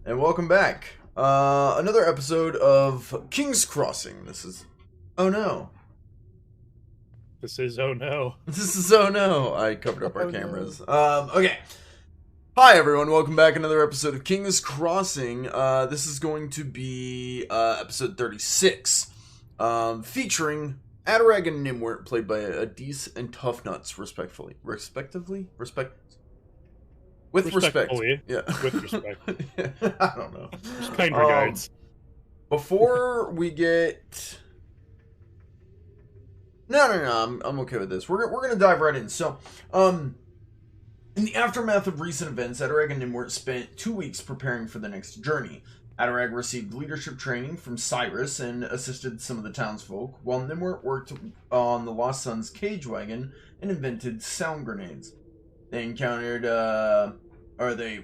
and welcome back. Another episode of King's Crossing. This is... Oh no. This is oh no. This is oh no. I covered up our cameras. No. Okay. Hi everyone, welcome back. Another episode of King's Crossing. This is going to be episode 36. Featuring Adarag and Gnimwirt, played by Adis and Toughnuts, respectively. With respect. Yeah. With respect. Yeah, I don't know. Just kind regards. Before we get... No, I'm okay with this. We're gonna dive right in. So, in the aftermath of recent events, Adarag and Gnimwirt spent 2 weeks preparing for the next journey. Adarag received leadership training from Cyrus and assisted some of the townsfolk, while Gnimwirt worked on the Lost Sun's cage wagon and invented sound grenades. They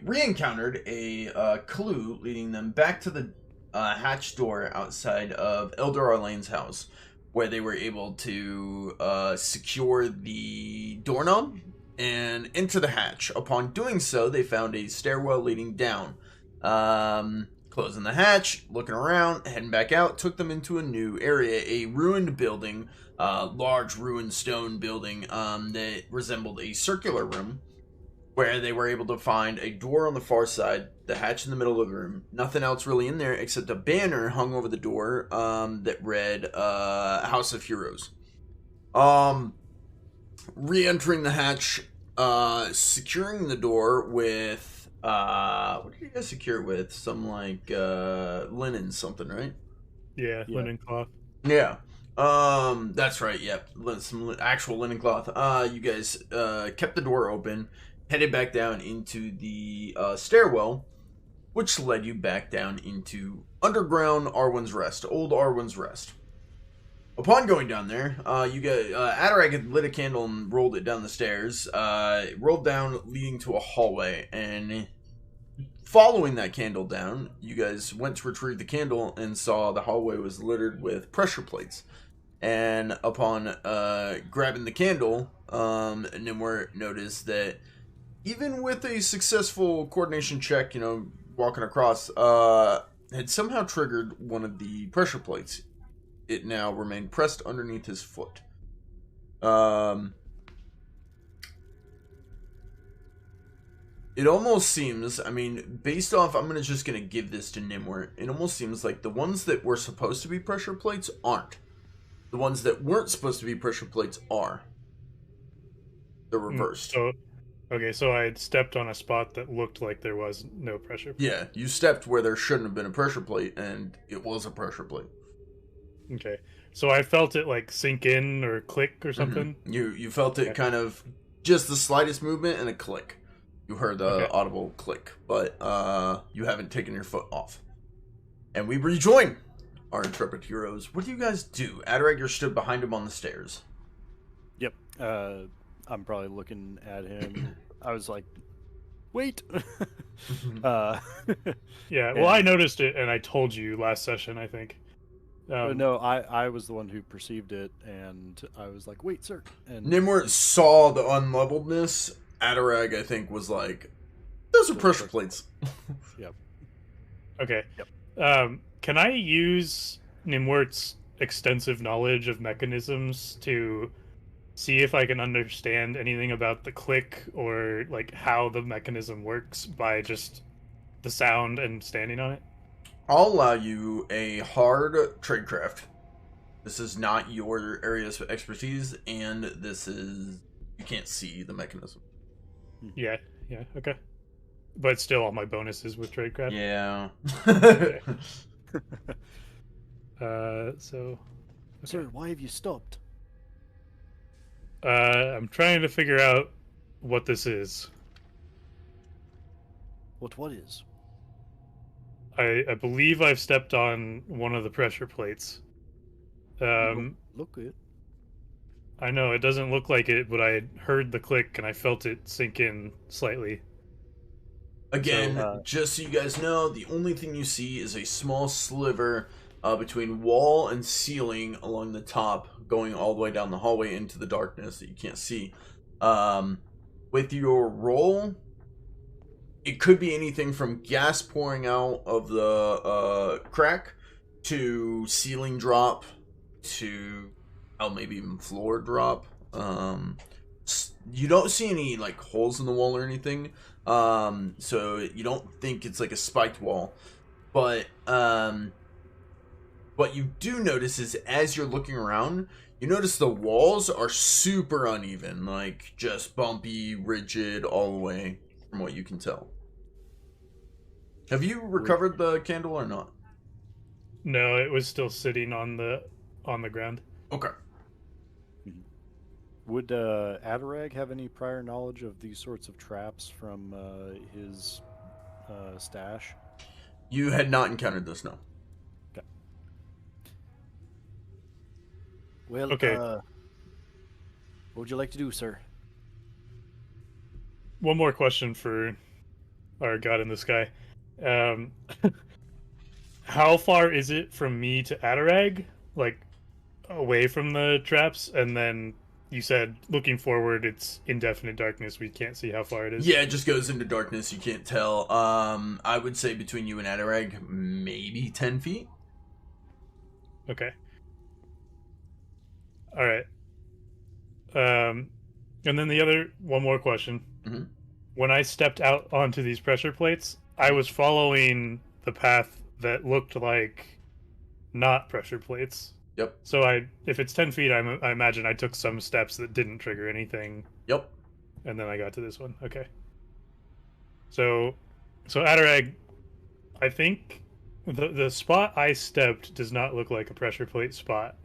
re-encountered a clue leading them back to the hatch door outside of Elder Arlane's house, where they were able to secure the doorknob and enter the hatch. Upon doing so, they found a stairwell leading down. Closing the hatch, looking around, heading back out, took them into a new area, a ruined building, large ruined stone building that resembled a circular room, where they were able to find a door on the far side, the hatch in the middle of the room. Nothing else really in there except a banner hung over the door that read House of Heroes. Re-entering the hatch, securing the door with... what did you guys secure it with? Some, like, linen something, right? Yeah, linen cloth. Yeah. That's right, yep. Some actual linen cloth. You guys kept the door open, headed back down into the stairwell, which led you back down into underground Arwen's Rest, old Arwen's Rest. Upon going down there, you guys, Adarag had lit a candle and rolled it down the stairs. It rolled down, leading to a hallway, and following that candle down, you guys went to retrieve the candle and saw the hallway was littered with pressure plates. And upon grabbing the candle, Gnimwirt noticed that even with a successful coordination check, walking across, had somehow triggered one of the pressure plates. It now remained pressed underneath his foot. It almost seems, based off, I'm just going to give this to Gnimwirt, it almost seems like the ones that were supposed to be pressure plates aren't. The ones that weren't supposed to be pressure plates are. They're reversed. So I had stepped on a spot that looked like there was no pressure plate. Yeah, you stepped where there shouldn't have been a pressure plate, and it was a pressure plate. Okay, so I felt it like sink in or click or something. Mm-hmm. You felt it kind of just the slightest movement and a click. You heard the audible click, but you haven't taken your foot off. And we rejoin our intrepid heroes. What do you guys do? Adarag, you're stood behind him on the stairs. Yep. I'm probably looking at him. I was like, wait. Yeah, well, I noticed it, and I told you last session, I think. No, I was the one who perceived it, and I was like, wait, sir. And Gnimwirt saw the unleveledness. Adarag, I think, was like, those are pressure plates. Yep. Okay. Yep. Can I use Gnimwirt's extensive knowledge of mechanisms to see if I can understand anything about the click or like how the mechanism works by just the sound and standing on it? I'll allow you a hard tradecraft. This is not your area of expertise, and this is... you can't see the mechanism. Yeah, okay. But still all my bonuses with tradecraft? Yeah. So... Okay. Sir, why have you stopped? I'm trying to figure out what this is. What is? I believe I've stepped on one of the pressure plates. Look it. I know, it doesn't look like it, but I heard the click and I felt it sink in slightly. Again, just so you guys know, the only thing you see is a small sliver between wall and ceiling along the top, going all the way down the hallway into the darkness that you can't see. With your roll, it could be anything from gas pouring out of the crack to ceiling drop to maybe even floor drop. You don't see any like holes in the wall or anything, so you don't think it's like a spiked wall. But what you do notice is as you're looking around, you notice the walls are super uneven, like just bumpy, rigid all the way from what you can tell. Have you recovered the candle or not? No, it was still sitting on the ground. Okay. Would Adarag have any prior knowledge of these sorts of traps from his stash? You had not encountered this, no. Okay. Well, Okay. what would you like to do, sir? One more question for our god in the sky. How far is it from me to Adarag? Like, away from the traps? And then you said, looking forward, it's indefinite darkness. We can't see how far it is. Yeah, it just goes into darkness. You can't tell. I would say between you and Adarag, maybe 10 feet. Okay. All right. And then one more question. Mm-hmm. When I stepped out onto these pressure plates, I was following the path that looked like not pressure plates. Yep. So if it's 10 feet, I imagine I took some steps that didn't trigger anything. Yep. And then I got to this one. Okay. So Adarag, I think the spot I stepped does not look like a pressure plate spot.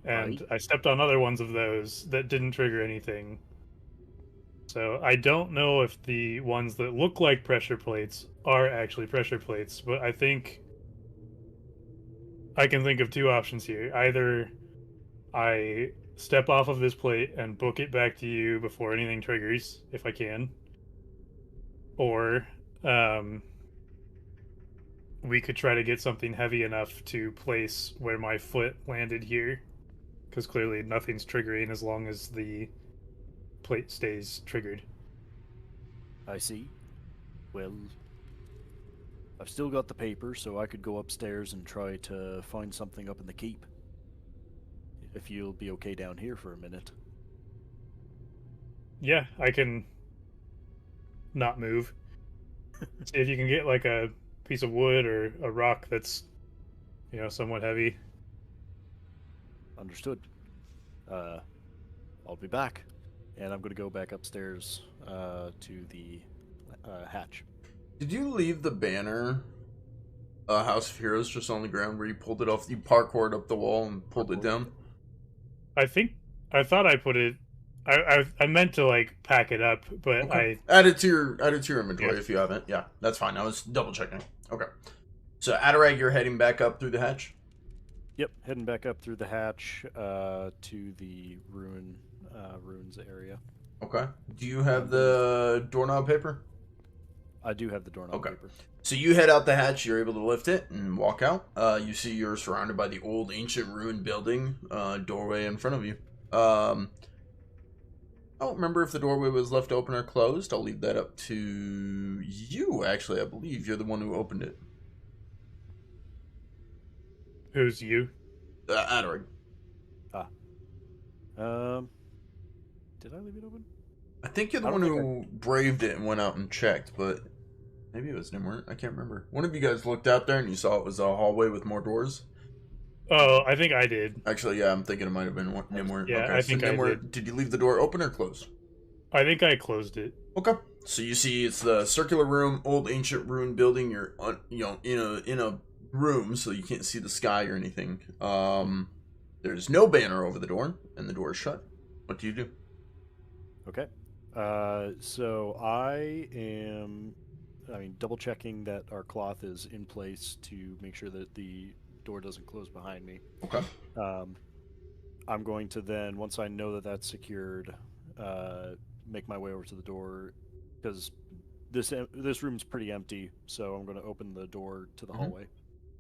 And Right. I stepped on other ones of those that didn't trigger anything. So I don't know if the ones that look like pressure plates are actually pressure plates, but I think I can think of two options here. Either I step off of this plate and book it back to you before anything triggers, if I can. Or we could try to get something heavy enough to place where my foot landed here. Because clearly nothing's triggering as long as the plate stays triggered. I see. Well, I've still got the paper, so I could go upstairs and try to find something up in the keep. If you'll be okay down here for a minute. Yeah, I can not move. See if you can get like a piece of wood or a rock that's, somewhat heavy. Understood. I'll be back. And I'm going to go back upstairs to the hatch. Did you leave the banner, House of Heroes, just on the ground where you pulled it off? You parkoured up the wall and pulled it down? I thought I put it. I meant to like pack it up, but Okay. Add it to your inventory Yeah. if you haven't. Yeah, that's fine. I was double checking. Okay. So Adarag, you're heading back up through the hatch? Yep, heading back up through the hatch to the ruins area. Okay. Do you have the doorknob paper? I do have the doorknob paper. So you head out the hatch, you're able to lift it and walk out. You see you're surrounded by the old ancient ruined building, doorway in front of you. I don't remember if the doorway was left open or closed. I'll leave that up to you, actually. I believe you're the one who opened it. Who's you? Adarag. Did I leave it open? I think you're the one who braved it and went out and checked, but maybe it was Gnimwirt. I can't remember. One of you guys looked out there and you saw it was a hallway with more doors. Oh, I think I did. Actually, yeah, I'm thinking it might have been Gnimwirt. Yeah, okay, I think Gnimwirt, I did. Did you leave the door open or closed? I think I closed it. Okay. So you see, it's the circular room, old ancient ruined building. You're in a room, so you can't see the sky or anything. There's no banner over the door, and the door is shut. What do you do? Okay. So I am, double checking that our cloth is in place to make sure that the door doesn't close behind me. Okay. I'm going to then, once I know that that's secured, make my way over to the door because this room's pretty empty. So I'm going to open the door to the hallway.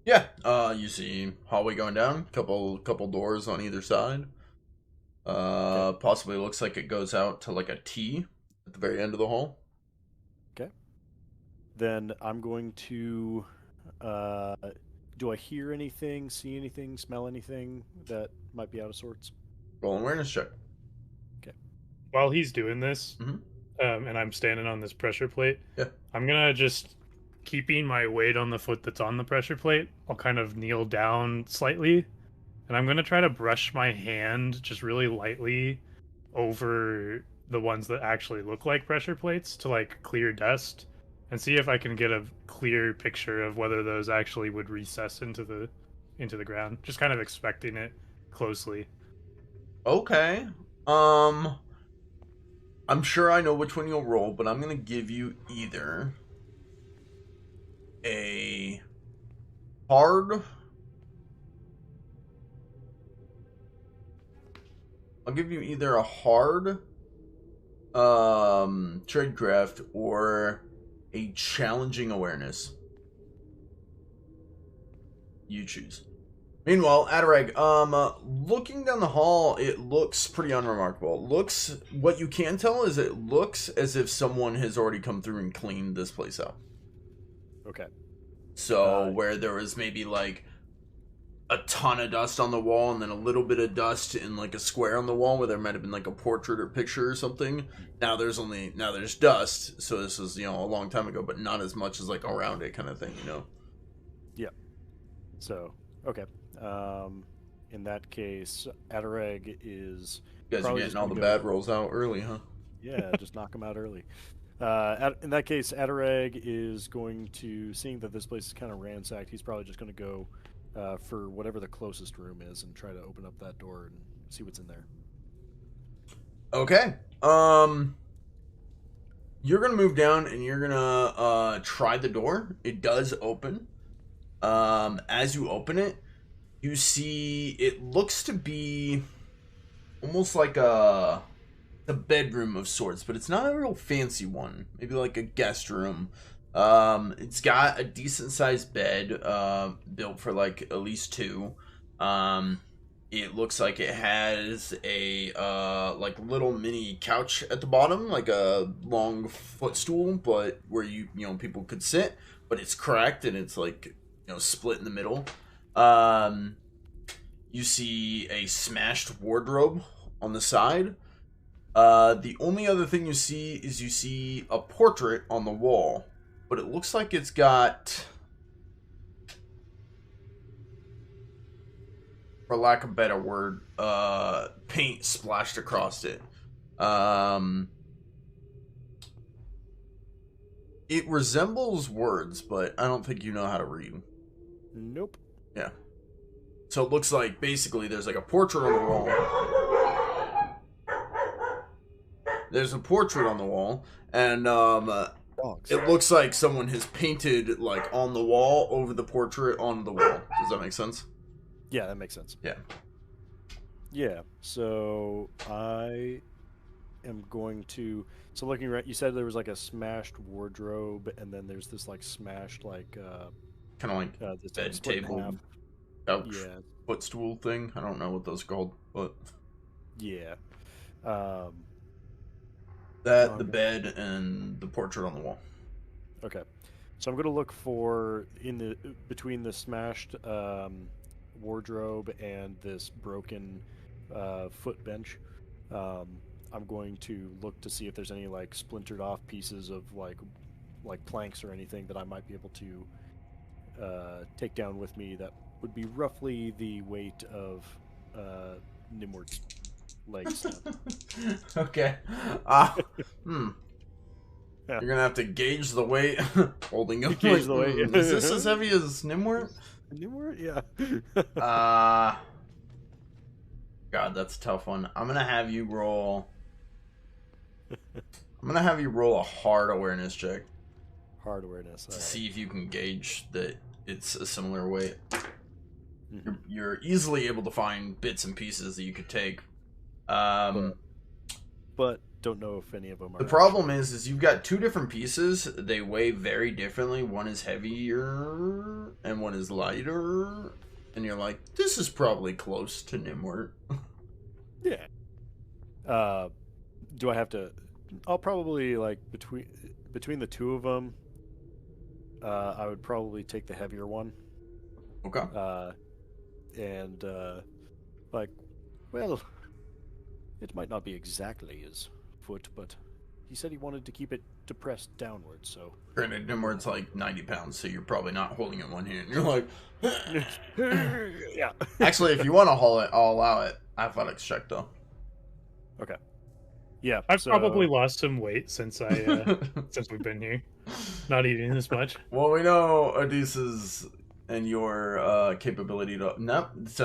Yeah. You see hallway going down. Couple doors on either side. Okay. Possibly looks like it goes out to like a T at the very end of the hall. Okay. then I'm going to. Do I hear anything, see anything, smell anything that might be out of sorts? Roll an awareness check. Okay. While he's doing this, Mhm. and I'm standing on this pressure plate, Yeah. I'm gonna just keeping my weight on the foot that's on the pressure plate. I'll kind of kneel down slightly, and I'm gonna try to brush my hand just really lightly over the ones that actually look like pressure plates to like clear dust, and see if I can get a clear picture of whether those actually would recess into the ground. Just kind of expecting it closely. Okay. I'm sure I know which one you'll roll, but I'm gonna give you either a hard. I'll give you either a hard tradecraft or a challenging awareness. You choose. Meanwhile, Adarag, looking down the hall, it looks pretty unremarkable. What you can tell is it looks as if someone has already come through and cleaned this place out. Okay. So, where there was maybe like a ton of dust on the wall and then a little bit of dust in like a square on the wall where there might have been like a portrait or picture or something. Now there's dust, so this was, a long time ago, but not as much as like around it kind of thing, Yeah. So, okay. In that case, Adarag is. You guys are getting all the bad rolls out early, huh? Yeah, just knock them out early. In that case, Adarag is going to, seeing that this place is kind of ransacked, he's probably just going to go for whatever the closest room is and try to open up that door and see what's in there. Okay. You're gonna move down and you're gonna try the door. It does open. As you open it, you see it looks to be almost like a bedroom of sorts, but it's not a real fancy one. Maybe like a guest room. It's got a decent sized bed, built for like at least two. It looks like it has a like little mini couch at the bottom, like a long footstool, but where people could sit. But it's cracked and it's like split in the middle. You see a smashed wardrobe on the side. The only other thing you see a portrait on the wall, but it looks like it's got, for lack of a better word, paint splashed across it. It resembles words, but I don't think you know how to read. Nope. Yeah. So it looks like basically there's like a portrait on the wall. There's a portrait on the wall, and it looks like someone has painted like on the wall over the portrait on the wall. Does that make sense? Yeah, that makes sense. Yeah. Yeah. So I am going to. So looking right, you said there was like a smashed wardrobe, and then there's this like smashed like kind of like this bed split in table, half. couch, Yeah. footstool thing. I don't know what those are called, but Yeah. the bed and the portrait on the wall. Okay. So I'm going to look for between the smashed wardrobe and this broken foot bench. I'm going to look to see if there's any like splintered off pieces of like planks or anything that I might be able to take down with me that would be roughly the weight of Gnimwirt's legs. Okay. Yeah. You're gonna have to gauge the weight holding up. Gauge the weight. Is this as heavy as Gnimwirt? Gnimwirt, yeah. God, that's a tough one. I'm gonna have you roll a hard awareness check. Hard awareness. To see if you can gauge that it's a similar weight. Mm-hmm. You're easily able to find bits and pieces that you could take. But don't know if any of them are. The problem is you've got two different pieces. They weigh very differently. One is heavier and one is lighter. And you're like, this is probably close to Gnimwirt. Yeah. Do I have to? I'll probably like between the two of them. I would probably take the heavier one. Okay. And like, well, it might not be exactly his foot, but he said he wanted to keep it depressed downward. So Granted, Gnimwirt's like 90 pounds, so you're probably not holding it in one hand. You're like, yeah. Actually, if you want to haul it, I'll allow it. Athletics check though. Okay. Yeah. I've probably lost some weight since since we've been here. Not eating this much. Well, we know Odysseus and your capability to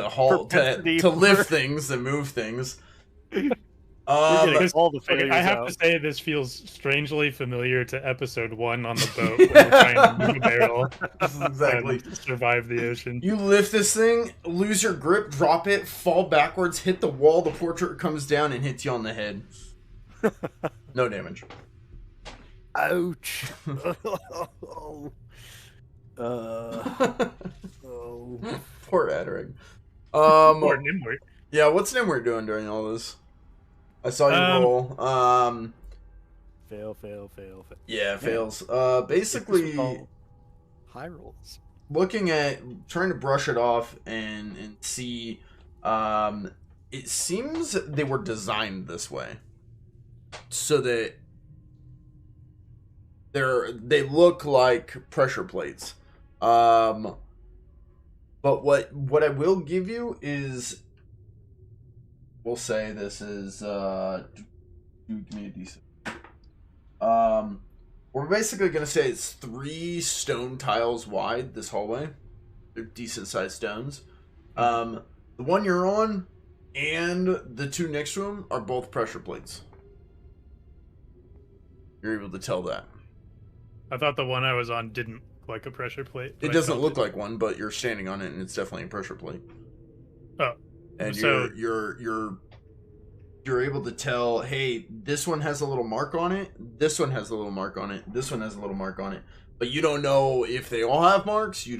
haul to lift things and move things. All the failures I have out. to say this feels strangely familiar to episode 1 on the boat when we're trying to move a barrel. This is exactly. And survive the ocean. You lift this thing, lose your grip, drop it, fall backwards, hit the wall. The portrait comes down and hits you on the head. No damage. Ouch. Poor Adarag. Or Gnimwirt. Yeah, what's Gnimwirt doing during all this? I saw you roll. Fail. Yeah, fails. Basically, high rolls. Looking at trying to brush it off and see. It seems they were designed this way, so that they look like pressure plates. But what I will give you is, we'll say this is give me a decent. We're basically gonna say it's 3 stone tiles wide. This hallway, they're decent sized stones. The one you're on and the 2 next to them are both pressure plates. You're able to tell that. I thought the one I was on didn't look like a pressure plate. It doesn't look like one, but you're standing on it, and it's definitely a pressure plate. Oh, and so you're able to tell, hey, this one has a little mark on it. This one has a little mark on it. This one has a little mark on it. But you don't know if they all have marks. You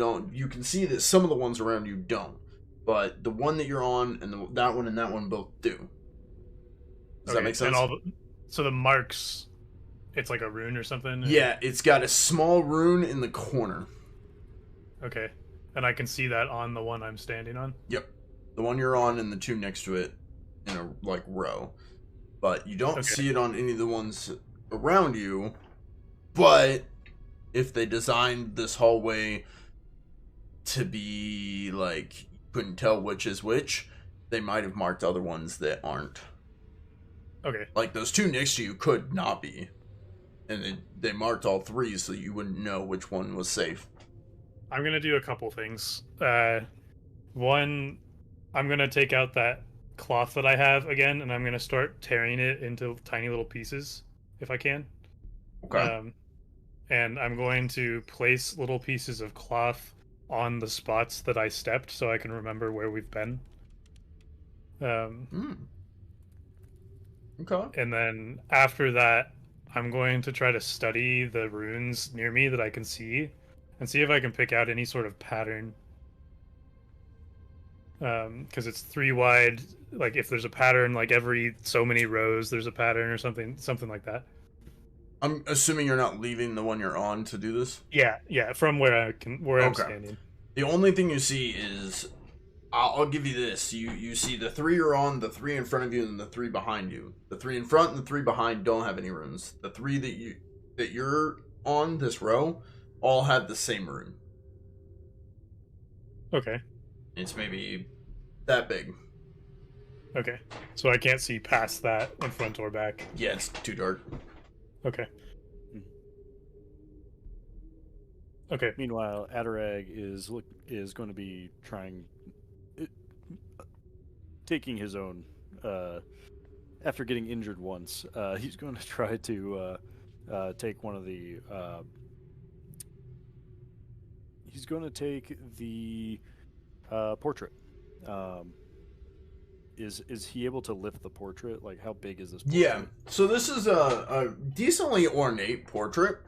can see that some of the ones around you don't. But the one that you're on and that one both do. Does that make sense? So the marks, it's like a rune or something? Yeah, it's got a small rune in the corner. Okay. And I can see that on the one I'm standing on? Yep. The one you're on and the 2 next to it in a row. But you don't see it on any of the ones around you. But if they designed this hallway to be like, you couldn't tell which is which, they might have marked other ones that aren't. Okay. Like those 2 next to you could not be. And they marked all 3 so you wouldn't know which one was safe. I'm going to do a couple things. One, I'm going to take out that cloth that I have again, and I'm going to start tearing it into tiny little pieces, if I can. Okay. And I'm going to place little pieces of cloth on the spots that I stepped so I can remember where we've been. Okay. And then after that, I'm going to try to study the runes near me that I can see and see if I can pick out any sort of pattern. Because it's 3 wide, like if there's a pattern, like every so many rows there's a pattern or something like that. I'm assuming you're not leaving the one you're on to do this? Yeah, from where I'm standing. The only thing you see is, I'll give you this. You see the 3 you're on, the 3 in front of you, and the 3 behind you. The 3 in front and the 3 behind don't have any runes. The 3 that you're on this row all have the same rune. Okay. It's maybe that big. Okay. So I can't see past that in front or back. Yeah, it's too dark. Okay. Okay. Meanwhile, Adarag is going to be taking his own. After getting injured once, he's going to try to take one of the. He's going to take the portrait. Is he able to lift the portrait? Like, how big is this portrait? Yeah, so this is a decently ornate portrait.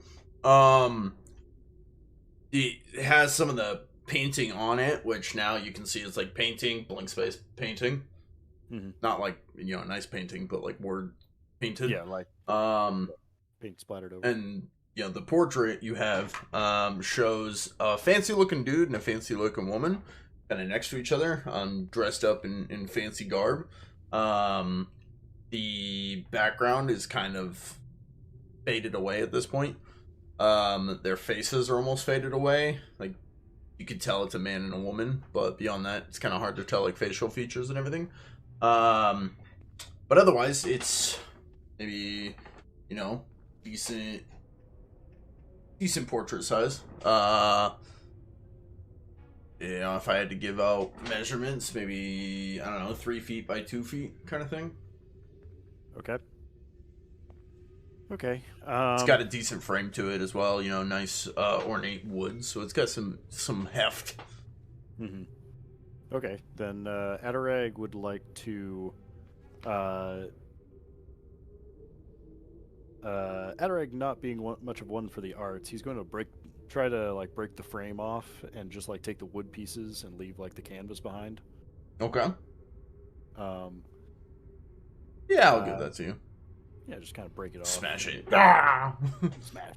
It has some of the painting on it, which now you can see it's like painting, blank space painting. Mm-hmm. Not like, a nice painting, but like word painted. Yeah, like paint splattered over. And the portrait you have shows a fancy looking dude and a fancy looking woman kind of next to each other, dressed up in fancy garb. The background is kind of faded away at this point. Their faces are almost faded away. Like, you could tell it's a man and a woman, but beyond that, it's kind of hard to tell, like, facial features and everything. But otherwise, it's maybe, decent portrait size. If I had to give out measurements, maybe, I don't know, 3 feet by 2 feet kind of thing. Okay. Okay. It's got a decent frame to it as well, nice ornate wood, so it's got some heft. Mm-hmm. Okay, then Adarag would like to Adarag, not being much of one for the arts, he's going to try to break the frame off and just take the wood pieces and leave the canvas behind. Okay. Yeah, I'll give that to you. Yeah, just kind of break it off. Smash it. Smash.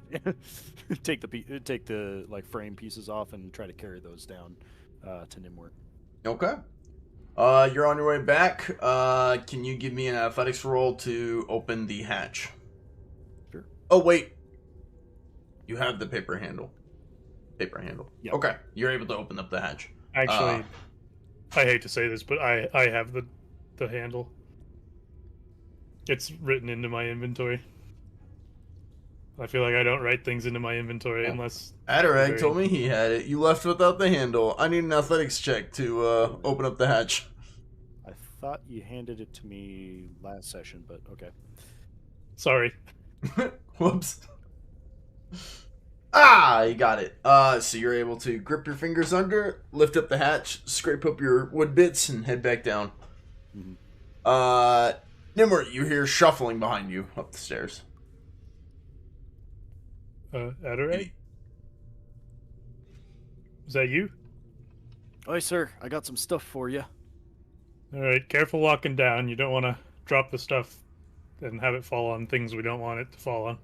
Take the frame pieces off and try to carry those down to Gnimwirt. Okay. You're on your way back. Can you give me an athletics roll to open the hatch? Sure. Oh, wait. You have the paper handle. Yep. Okay. You're able to open up the hatch. Actually, I hate to say this, but I have the handle. It's written into my inventory. I feel like I don't write things into my inventory unless... Adarag told me he had it. You left without the handle. I need an athletics check to open up the hatch. I thought you handed it to me last session, but okay. Sorry. Whoops. You got it. So you're able to grip your fingers under, lift up the hatch, scrape up your wood bits, and head back down. Mm-hmm. Gnimwirt, you hear shuffling behind you up the stairs. Adarag? Is that you? Oi, sir. I got some stuff for you. Alright, careful walking down. You don't want to drop the stuff and have it fall on things we don't want it to fall on.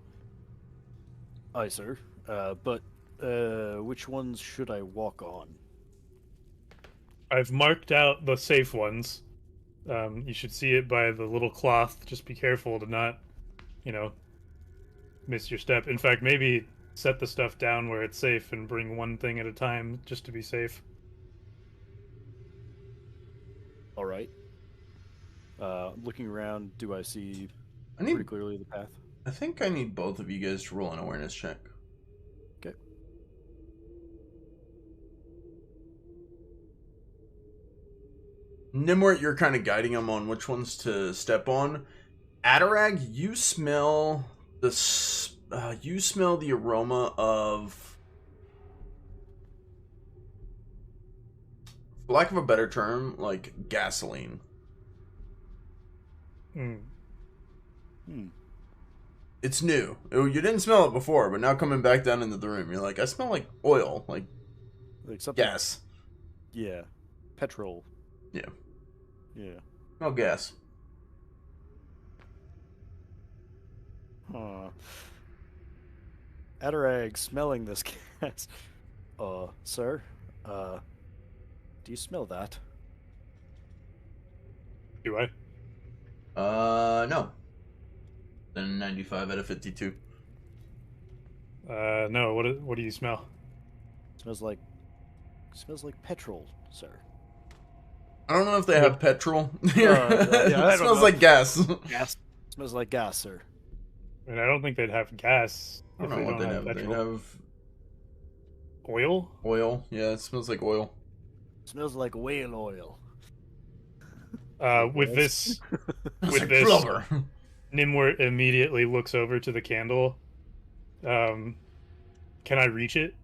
Aye, sir. But which ones should I walk on? I've marked out the safe ones. You should see it by the little cloth. Just be careful to not, miss your step. In fact, maybe set the stuff down where it's safe and bring one thing at a time just to be safe. All right. Looking around, do I see pretty clearly the path? I think I need both of you guys to roll an awareness check. Okay. Gnimwirt, you're kind of guiding him on which ones to step on. Adarag, you smell the aroma of, for lack of a better term, like gasoline. It's new. You didn't smell it before, but now coming back down into the room, you're like, I smell like oil, like something. Gas. Yeah, petrol. Yeah. Yeah. No gas. Adarag smelling this gas. Sir, do you smell that? Do I? No. Then 95 out of 52. No. What do you smell? Smells like petrol, sir. I don't know if they have petrol. Yeah, it smells like gas. Gas. Smells like gas, sir. I mean, I don't think they'd have gas. I don't know what they have. They have oil. Oil. Yeah, it smells like oil. Smells like whale oil. With this, Blubber. Gnimwirt immediately looks over to the candle. Can I reach it?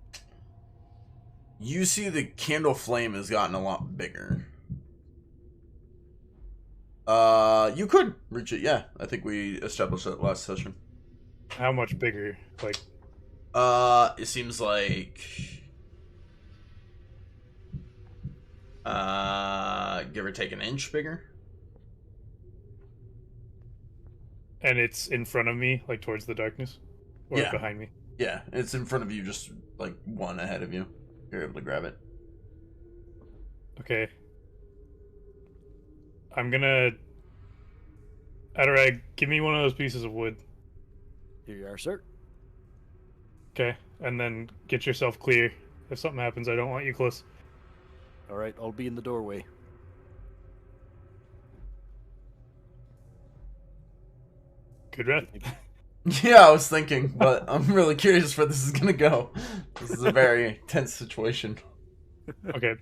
You see the candle flame has gotten a lot bigger. You could reach it, yeah. I think we established that last session. How much bigger? It seems like give or take an inch bigger. And it's in front of me, towards the darkness? Or Yeah. behind me? Yeah, it's in front of you, just like one ahead of you. You're able to grab it. Okay. I'm gonna... Adarag, give me one of those pieces of wood. Here you are, sir. Okay, and then get yourself clear. If something happens, I don't want you close. All right, I'll be in the doorway. Good rest. Yeah, I was thinking, but I'm really curious where this is gonna go. This is a very tense situation. Okay,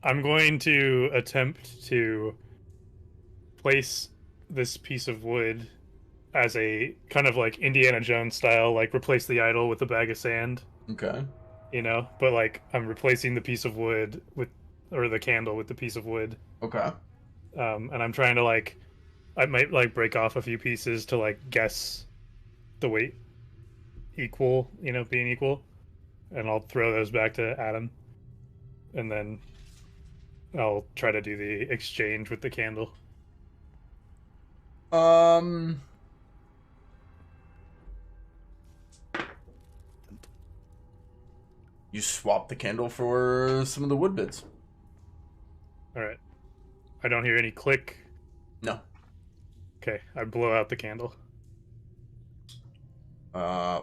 I'm going to attempt to place this piece of wood as a kind of like Indiana Jones style, like replace the idol with a bag of sand, Okay. you know? But like I'm replacing the piece of wood with, or the candle with the piece of wood. Okay. And I'm trying to like, I might like break off a few pieces to like guess the weight equal, you know, being equal. And I'll throw those back to Adam. And then I'll try to do the exchange with the candle. You swap the candle for some of the wood bits. All right. I don't hear any click. No. Okay, I blow out the candle. A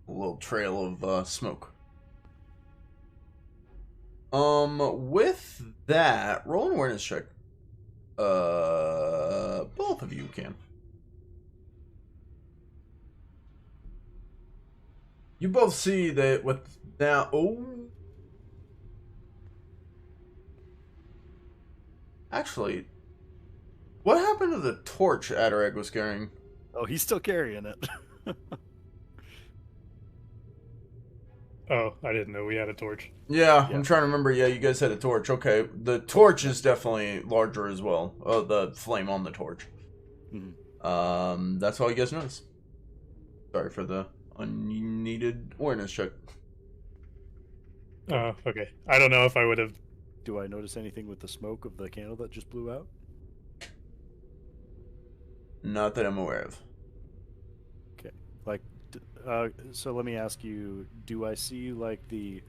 little trail of smoke. With that, roll an awareness check. Both of you can. You both see that with now. Oh, actually, what happened to the torch Adarag was carrying? Oh, he's still carrying it. Oh, I didn't know we had a torch. Yeah, Yeah. I'm trying to remember. Yeah, you guys had a torch. Okay, the torch is definitely larger as well. The flame on the torch. Mhm. That's all you guys notice. Sorry for the unneeded awareness check. Oh, okay. I don't know if I would have. Do I notice anything with the smoke of the candle that just blew out? Not that I'm aware of. Okay. Like, so let me ask you: do I see like the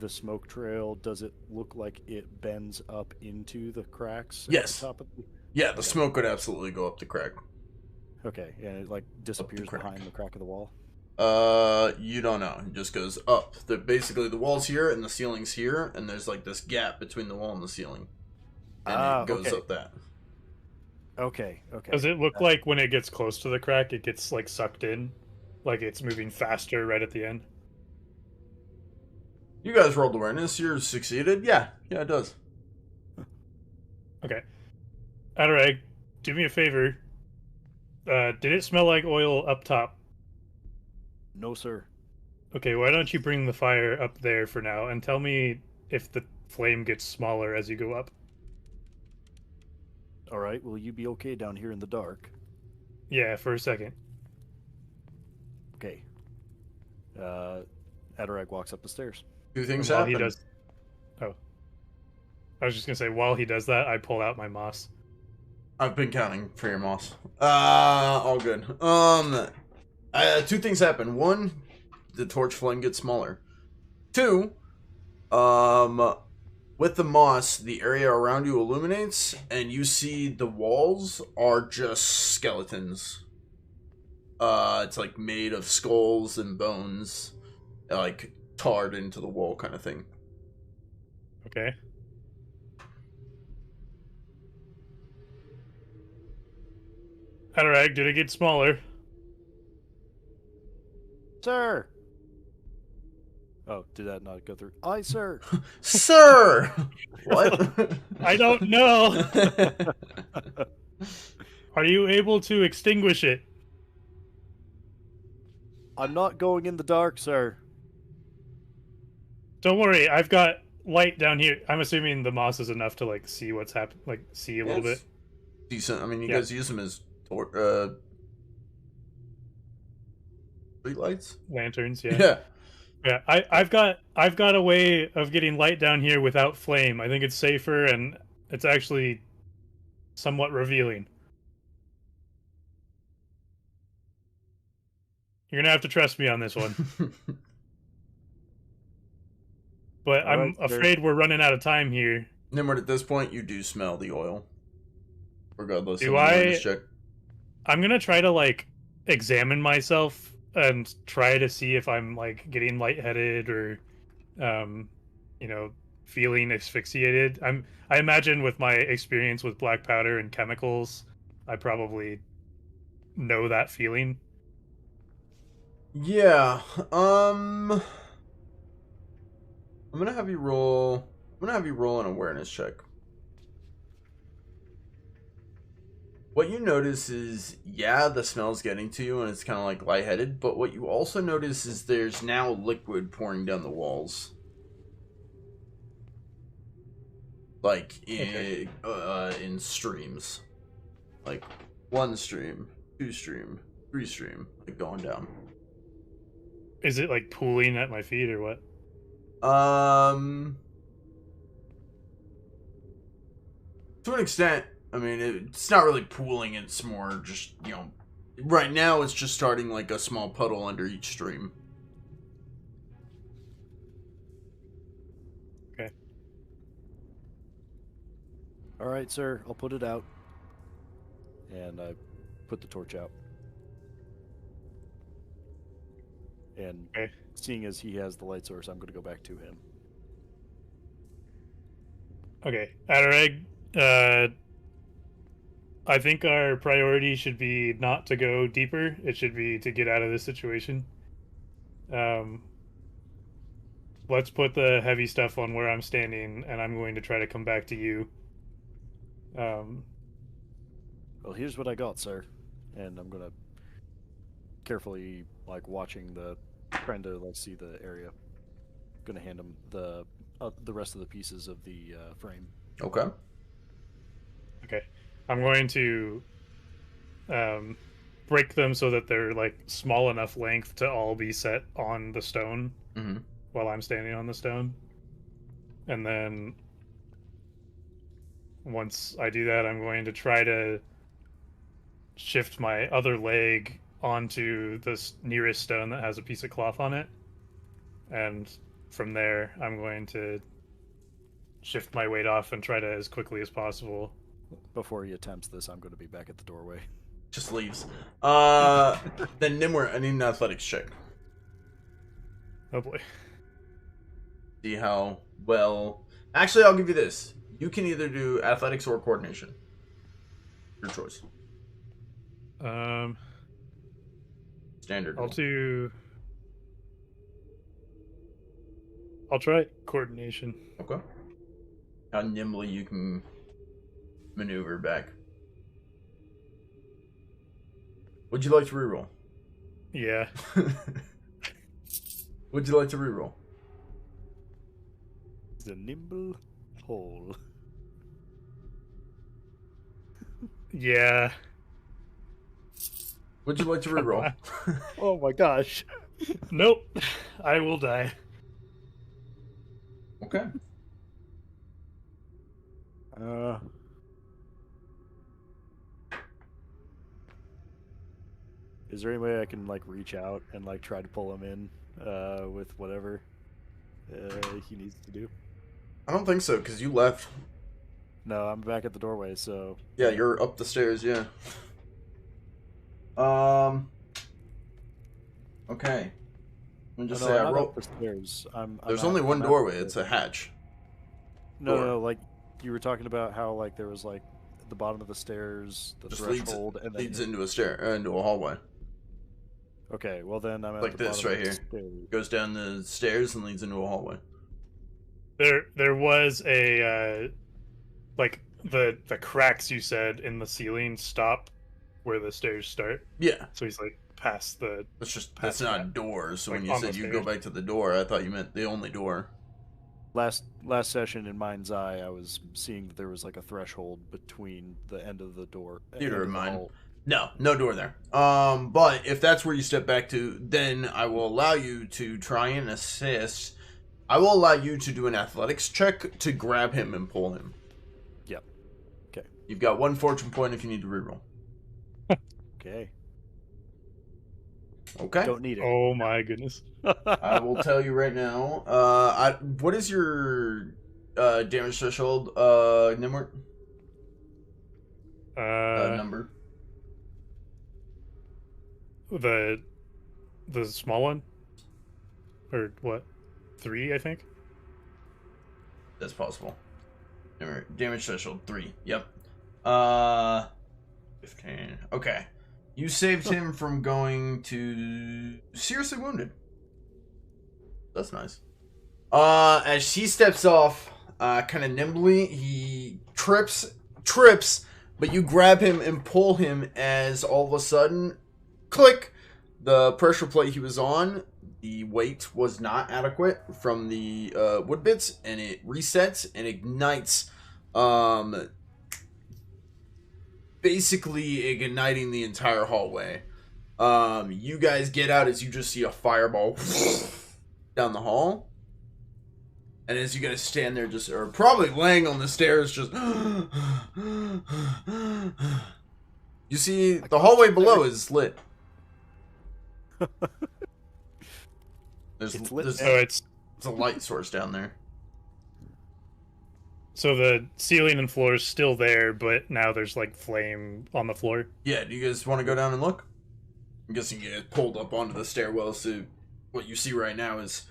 smoke trail? Does it look like it bends up into the cracks? Yes. At the top of the... Yeah, the smoke could absolutely go up the crack. Okay, and it like disappears crack. behind the crack of the wall. You don't know. It just goes up. Basically, the wall's here and the ceiling's here, and there's like this gap between the wall and the ceiling, and it goes okay. up that. Okay. Okay. Does it look like when it gets close to the crack, it gets like sucked in, like it's moving faster right at the end? You guys rolled awareness. You're succeeded. Yeah, it does. Okay. Adarag, do me a favor. Did it smell like oil up top? No, sir. Okay, why don't you bring the fire up there for now and tell me if the flame gets smaller as you go up? All right. Will you be okay down here in the dark? Yeah, for a second. Okay. Adarag walks up the stairs. Two things And while happen. he does... Oh. I was just gonna say, while he does that, I pull out my moss. I've been counting for your moss. All good. Two things happen. One, the torch flame gets smaller. Two, with the moss, the area around you illuminates, and you see the walls are just skeletons. It's like made of skulls and bones, like tarred into the wall kind of thing. Okay. Adarag, did it get smaller? Sir! Oh, did that not go through? Aye, sir! Sir! What? I don't know! Are you able to extinguish it? I'm not going in the dark, sir. Don't worry, I've got light down here. I'm assuming the moss is enough to like see what's happening, like see a little bit. Decent. I mean, you Yeah. guys use them as street lights. Lanterns, yeah. Yeah. Yeah, I've got a way of getting light down here without flame. I think it's safer and it's actually somewhat revealing. You're gonna have to trust me on this one. But All I'm right, sir. afraid we're running out of time here. Nimrod, at this point, you do smell the oil. Regardless Do of the I- awareness check. I'm gonna try to like examine myself and try to see if I'm like getting lightheaded or, you know, feeling asphyxiated. I imagine with my experience with black powder and chemicals, I probably know that feeling. Yeah. I'm gonna have you roll. I'm gonna have you roll an awareness check. What you notice is, yeah, the smell's getting to you and it's kind of like lightheaded, but what you also notice is there's now liquid pouring down the walls. Like in streams. Like 1 stream, 2 stream, 3 stream, like going down. Is it like pooling at my feet or what? To an extent, I mean, it's not really pooling, it's more just, you know, right now it's just starting like a small puddle under each stream. Okay. All right, sir. I'll put it out. And I put the torch out. And Okay. seeing as he has the light source, I'm going to go back to him. Okay, Adarag, I think our priority should be not to go deeper. It should be to get out of this situation. Let's put the heavy stuff on where I'm standing, and I'm going to try to come back to you. Well, here's what I got, sir. And I'm going to carefully, like, watching trying to, like, see the area. Going to hand him the rest of the pieces of the frame. Okay. Okay, I'm going to break them so that they're like small enough length to all be set on the stone while I'm standing on the stone, and then once I do that, I'm going to try to shift my other leg onto this nearest stone that has a piece of cloth on it, and from there I'm going to shift my weight off and try to as quickly as possible. Before he attempts this, I'm going to be back at the doorway. Just leaves. Then Gnimwirt, I need an athletics check. Oh boy. See how well... Actually, I'll give you this. You can either do athletics or coordination. Your choice. Standard. I'll try coordination. Okay. How nimbly you can maneuver back. Would you like to reroll? Yeah. Would you like to reroll? The nimble hole. Yeah. Would you like to reroll? Oh my gosh. Nope. I will die. Okay. Is there any way I can like reach out and like try to pull him in with whatever he needs to do? I don't think so, because you left. No, I'm back at the doorway, so... Yeah, you're up the stairs, yeah. Okay. Let me just say, I rolled... the stairs. There's only one doorway, it's a hatch. No, like, you were talking about how, like, there was, like, at the bottom of the stairs, the Just threshold, and then... leads into a hallway. Okay, well then I'm at Like the this bottom right of the here. stairs. Goes down the stairs and leads into a hallway. There was a like the cracks you said in the ceiling stop where the stairs start. Yeah. So he's like past the. That's not doors. So Like when you on said the you stairs. go back to the door, I thought you meant the only door. Last session in mind's eye, I was seeing that there was like a threshold between the end of the door. Theater of mind. No door there. But if that's where you step back to, then I will allow you to try and assist. I will allow you to do an athletics check to grab him and pull him. Yep. Okay. You've got 1 fortune point if you need to reroll. Okay. Okay. Don't need it. Oh my goodness. I will tell you right now. What is your damage threshold, Gnimwirt? Number. The small one, or what? 3, I think. That's possible. Damage threshold 3. Yep. 15. Okay. You saved him from going to seriously wounded. That's nice. As he steps off, kind of nimbly, he trips, but you grab him and pull him as all of a sudden, click, the pressure plate he was on, the weight was not adequate from the wood bits, and it resets and ignites, basically igniting the entire hallway. You guys get out as you just see a fireball down the hall. And as you guys stand there, or probably laying on the stairs, just you see the hallway below is lit. It's lit. There's a light source down there. So the ceiling and floor is still there, but now there's like flame on the floor. Yeah, do you guys want to go down and look? I'm guessing you get pulled up onto the stairwell, so what you see right now is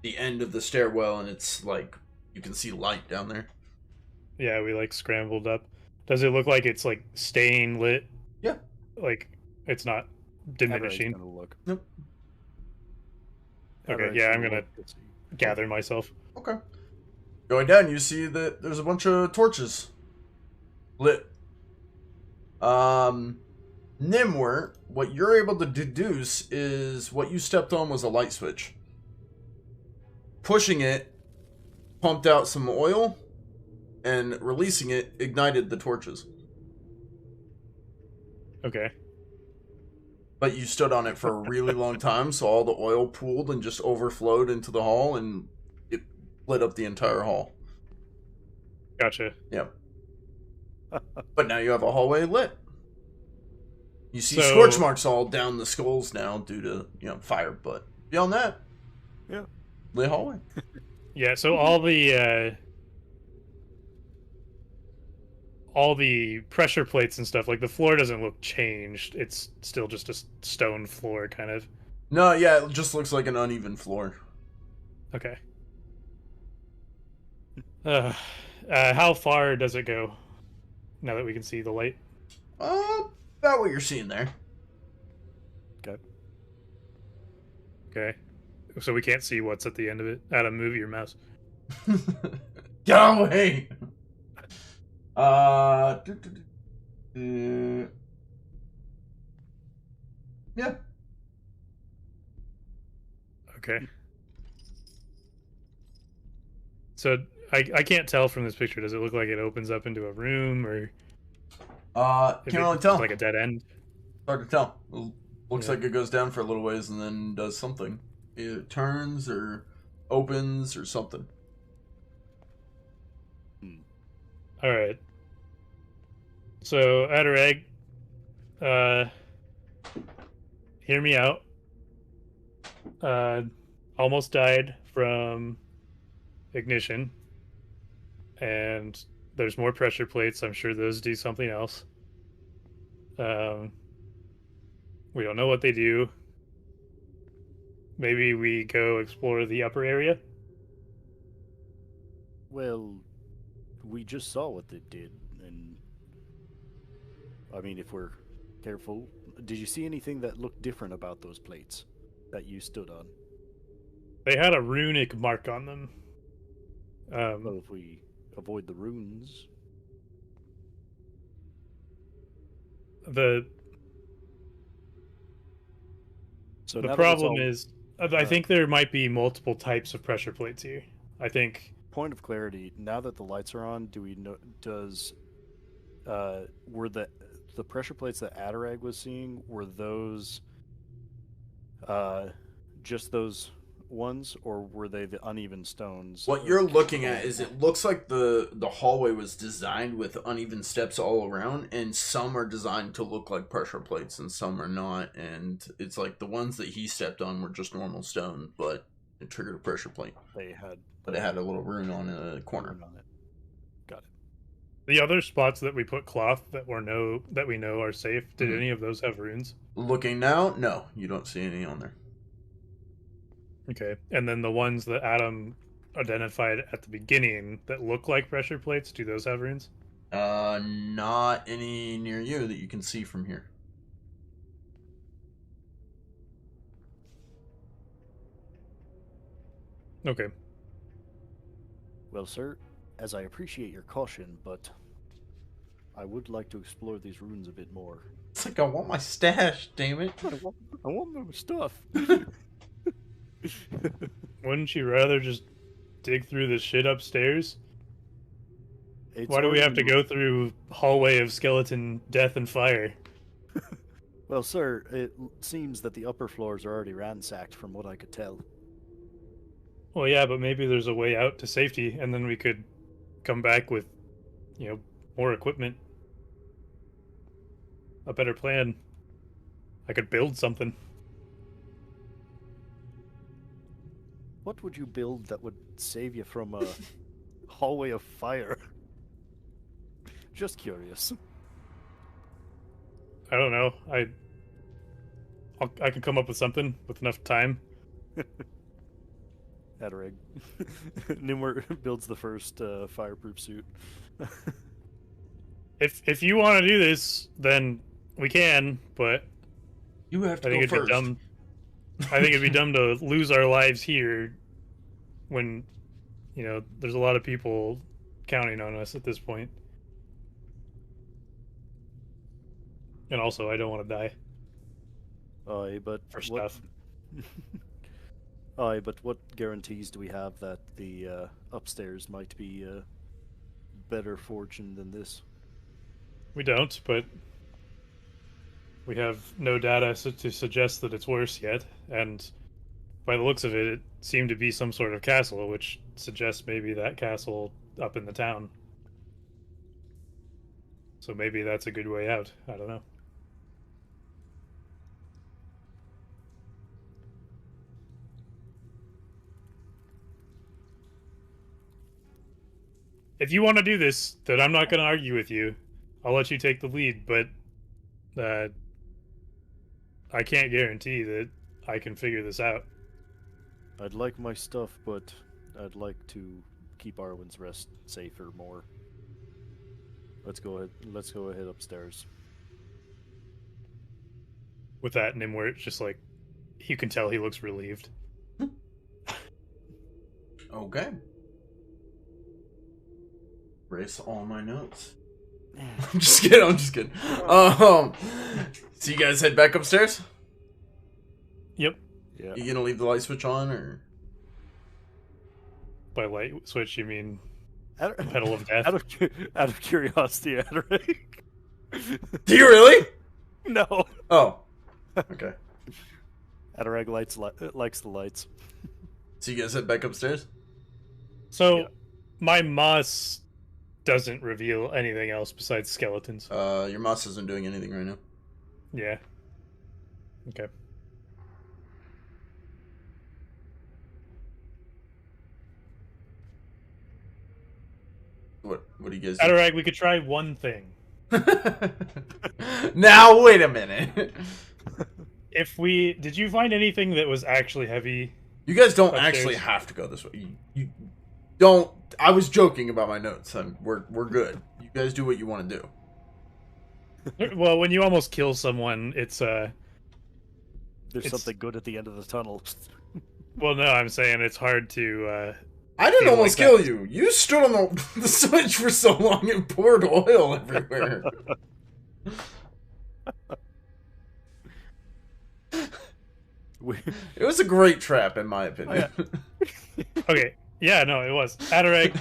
the end of the stairwell, and it's like you can see light down there. Yeah, we like scrambled up. Does it look like it's like staying lit? Yeah. Like it's not diminishing. Gonna look. Nope. Okay, Adarag's yeah, I'm gonna look. gather myself. Okay. Going down, you see that there's a bunch of torches lit. Gnimwirt, what you're able to deduce is what you stepped on was a light switch. Pushing it pumped out some oil, and releasing it ignited the torches. Okay. But you stood on it for a really long time, so all the oil pooled and just overflowed into the hall, and it lit up the entire hall. Gotcha. Yep. But now you have a hallway lit. You see So- scorch marks all down the skulls now due to, fire, but beyond that, Yeah. Mm-hmm. lit hallway. Yeah, so all the pressure plates and stuff, like the floor doesn't look changed. It's still just a stone floor, kind of. No, yeah, it just looks like an uneven floor. Okay. How far does it go? Now that we can see the light. About what you're seeing there. Okay. Okay. So we can't see what's at the end of it. Adam, move your mouse. Get away! Yeah. Okay. So I can't tell from this picture. Does it look like it opens up into a room, or Can't really tell. like a dead end? Hard to tell. It looks Yeah. like it goes down for a little ways and then does something. It turns or opens or something. All right. So Adarag, hear me out. Almost died from ignition, and there's more pressure plates. I'm sure those do something else. We don't know what they do. Maybe we go explore the upper area. Well, we just saw what they did, and I mean, if we're careful, did you see anything that looked different about those plates that you stood on? They had a runic mark on them. Well, if we avoid the runes, The so the now that it's problem all- is, I think there might be multiple types of pressure plates here. I think point of clarity. Now that the lights are on, do we know? Were the pressure plates that Adarag was seeing, were those just those ones, or were they the uneven stones? What you're looking at is it looks like the hallway was designed with uneven steps all around, and some are designed to look like pressure plates and some are not, and it's like the ones that he stepped on were just normal stone, but it triggered a pressure plate. But it had a little rune on a corner. On it. Got it. The other spots that we put cloth that we know are safe, did any of those have runes? Looking now, no, you don't see any on there. Okay, and then the ones that Adam identified at the beginning that look like pressure plates, do those have runes? Not any near you that you can see from here. Okay. Well, sir, as I appreciate your caution, but I would like to explore these runes a bit more. It's like, I want my stash, damn it. I want my stuff. Wouldn't you rather just dig through the shit upstairs? It's Why do we have to already- go through hallway of skeleton death and fire? Well, sir, it seems that the upper floors are already ransacked from what I could tell. Well, yeah, but maybe there's a way out to safety, and then we could come back with, more equipment. A better plan. I could build something. What would you build that would save you from a hallway of fire? Just curious. I don't know. I can come up with something with enough time. Adarag. Gnimwirt builds the first fireproof suit. If you want to do this, then we can. But You have to I think go it'd be first. dumb. I think it'd be dumb to lose our lives here when, there's a lot of people counting on us at this point. And also, I don't want to die Aye, but for what... stuff. Aye, but what guarantees do we have that the upstairs might be better fortune than this? We don't, but we have no data to suggest that it's worse yet. And by the looks of it, it seemed to be some sort of castle, which suggests maybe that castle up in the town. So maybe that's a good way out. I don't know. If you want to do this, then I'm not going to argue with you. I'll let you take the lead, but I can't guarantee that I can figure this out. I'd like my stuff, but I'd like to keep Arwen's rest safer more. Let's go ahead upstairs. With that, Gnimwirt just like, you can tell he looks relieved. Okay. Erase all my notes. I'm just kidding. So you guys head back upstairs? Yep. Yeah. You gonna leave the light switch on, or? By light switch, you mean Out pedal of death? out of curiosity, Adarag. Do you really? No. Oh. Okay. Adarag likes the lights. So you guys head back upstairs? So, Yeah. my moss doesn't reveal anything else besides skeletons. Your mouse isn't doing anything right now. Yeah. Okay. What do you guys do? Adarag, we could try one thing. Now, wait a minute. Did you find anything that was actually heavy? You guys don't Upstairs. actually have to go this way. You don't. I was joking about my notes. We're good. You guys do what you want to do. Well, when you almost kill someone, it's There's It's- something good at the end of the tunnel. well, no, I'm saying it's hard to I didn't feel almost like kill you. You stood on the switch for so long and poured oil everywhere. It was a great trap, in my opinion. Okay. Yeah, no, it was. Adarag,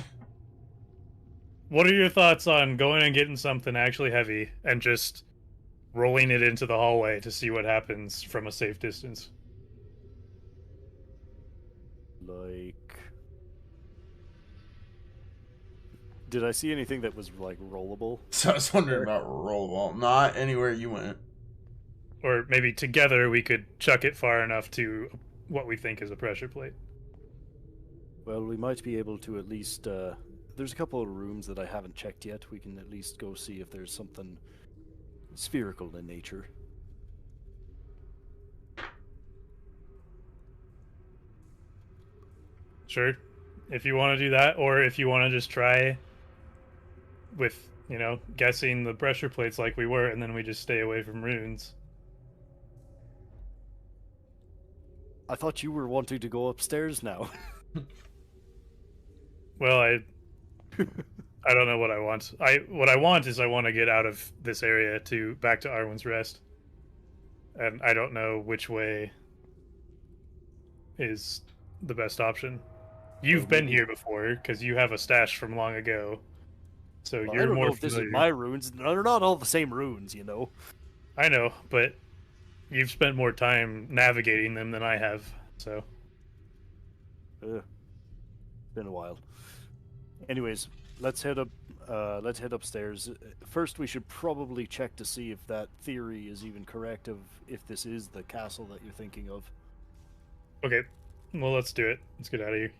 what are your thoughts on going and getting something actually heavy and just rolling it into the hallway to see what happens from a safe distance? Like, did I see anything that was like rollable? So I was wondering about rollable. Not anywhere you went. Or maybe together we could chuck it far enough to what we think is a pressure plate. Well, we might be able to at least. There's a couple of rooms that I haven't checked yet. We can at least go see if there's something spherical in nature. Sure. If you want to do that, or if you want to just try with, guessing the pressure plates like we were, and then we just stay away from runes. I thought you were wanting to go upstairs now. Well, I don't know what I want. What I want is I want to get out of this area back to Arwen's Rest. And I don't know which way is the best option. You've been here before because you have a stash from long ago. So Well, you're I don't more know if familiar. this is my runes. They're not all the same runes, you know. I know, but you've spent more time navigating them than I have, so. Been a while. Anyways, let's head up. Let's head upstairs. First, we should probably check to see if that theory is even correct. If this is the castle that you're thinking of. Okay, well, let's do it. Let's get out of here.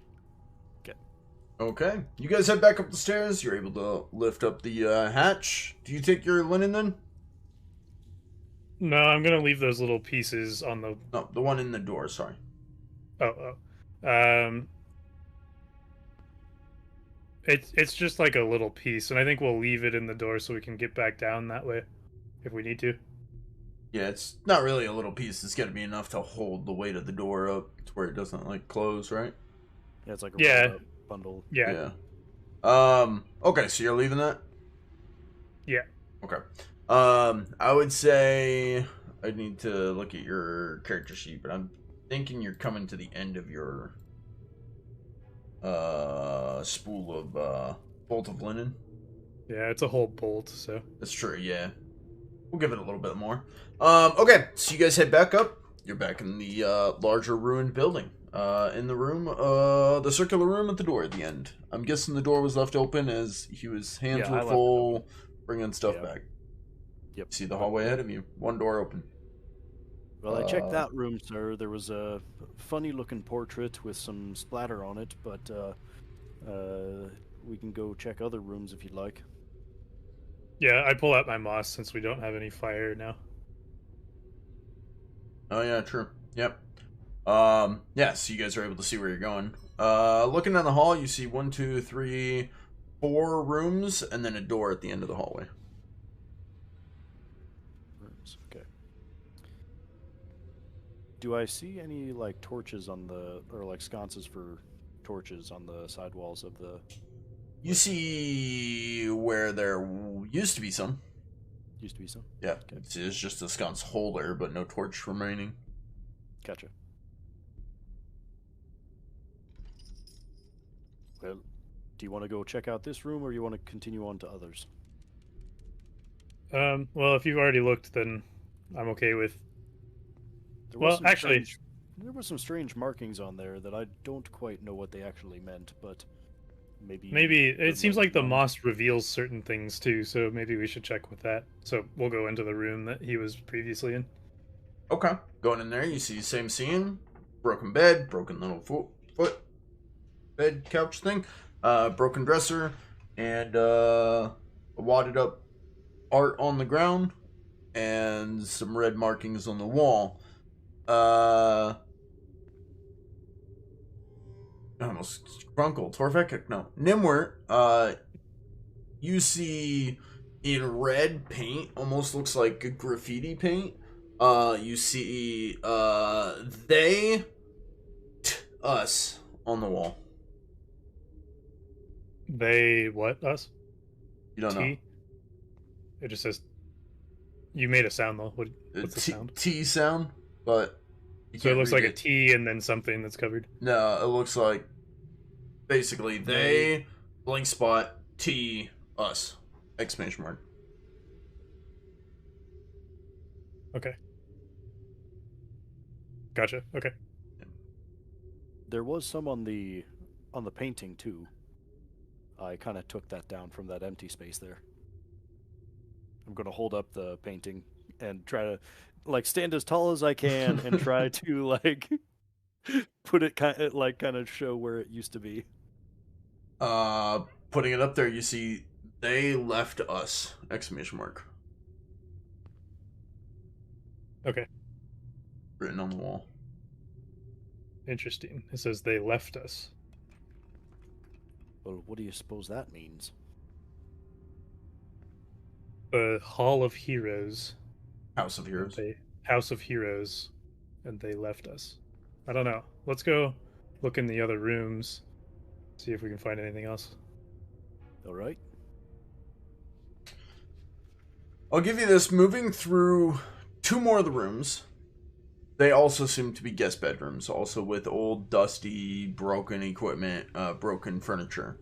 Okay. You guys head back up the stairs. You're able to lift up the hatch. Do you take your linen then? No, I'm gonna leave those little pieces on the. No, the one in the door. Sorry. Oh. It's just like a little piece, and I think we'll leave it in the door so we can get back down that way, if we need to. Yeah, it's not really a little piece. It's got to be enough to hold the weight of the door up to where it doesn't like close, right? Yeah, it's like a bundle. Yeah. Okay, so you're leaving that? Yeah. Okay. I would say I need to look at your character sheet, but I'm thinking you're coming to the end of your spool of bolt of linen. Yeah, it's a whole bolt, so. That's true, yeah. We'll give it a little bit more. Okay, so you guys head back up. You're back in the larger ruined building. In the room, the circular room at the door at the end. I'm guessing the door was left open as his hands were full, bringing stuff back. Yep. See the hallway ahead of you. One door open. Well, I checked that room, sir. There was a funny-looking portrait with some splatter on it, but we can go check other rooms if you'd like. Yeah, I pull out my moss since we don't have any fire now. Oh yeah, true. Yep. Yeah, so you guys are able to see where you're going. Looking down the hall, you see 1, 2, 3, 4 rooms, and then a door at the end of the hallway. Rooms, okay. Do I see any like torches on or like sconces for torches on the side walls of the? You see where there used to be some. Used to be some. Yeah, Okay. it's just a sconce holder, but no torch remaining. Gotcha. Well, do you want to go check out this room, or you want to continue on to others? Well, if you've already looked, then I'm okay with. There were some strange markings on there that I don't quite know what they actually meant, but maybe it seems like the moss reveals certain things too, so maybe we should check with that. So we'll go into the room that he was previously in. Okay. Going in there, you see the same scene. Broken bed, broken little foot bed couch thing, broken dresser, and wadded up art on the ground, and some red markings on the wall. Almost Grunkle, Torvek, no, Gnimwirt, you see in red paint, almost looks like graffiti paint. You see, they, us on the wall. They what? Us? You don't know. It just says. You made a sound though. What's the sound? T sound, but. So it looks like a T and then something that's covered. No, it looks like basically they, blank spot, T, us, exclamation mark. Okay. Gotcha. Okay. There was some on the painting too. I kind of took that down from that empty space there. I'm gonna hold up the painting and try to like stand as tall as I can and try to like put it kind of show where it used to be. Putting it up there, you see they left us! Exclamation mark. Okay. Written on the wall. Interesting. It says they left us. Well, what do you suppose that means? The Hall of Heroes. House of Heroes. House of Heroes, and they left us. I don't know. Let's go look in the other rooms, see if we can find anything else. All right. I'll give you this. Moving through 2 more of the rooms, they also seem to be guest bedrooms, also with old, dusty, broken equipment, broken furniture.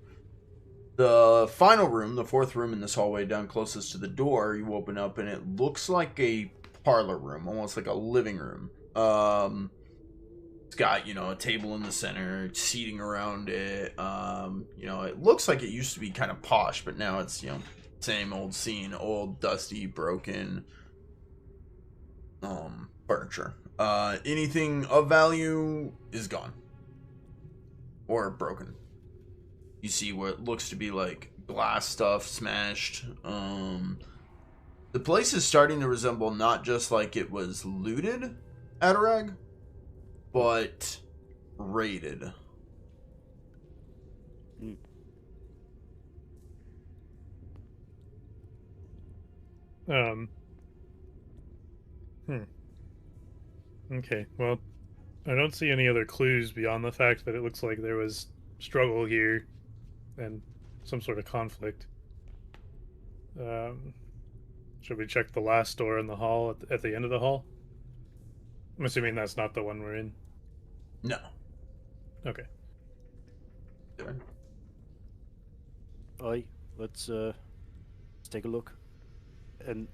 The final room, the 4th room in this hallway down closest to the door, you open up and it looks like a parlor room, almost like a living room. It's got, a table in the center, seating around it. It looks like it used to be kind of posh, but now it's, same old scene, old, dusty, broken furniture. Anything of value is gone. Or broken. You see what looks to be like glass stuff smashed. The place is starting to resemble not just like it was looted, Adarag, but raided. Okay, well, I don't see any other clues beyond the fact that it looks like there was struggle here and some sort of conflict. Should we check the last door in the hall at the end of the hall? I'm assuming that's not the one we're in. No. Okay. Aye, let's take a look. And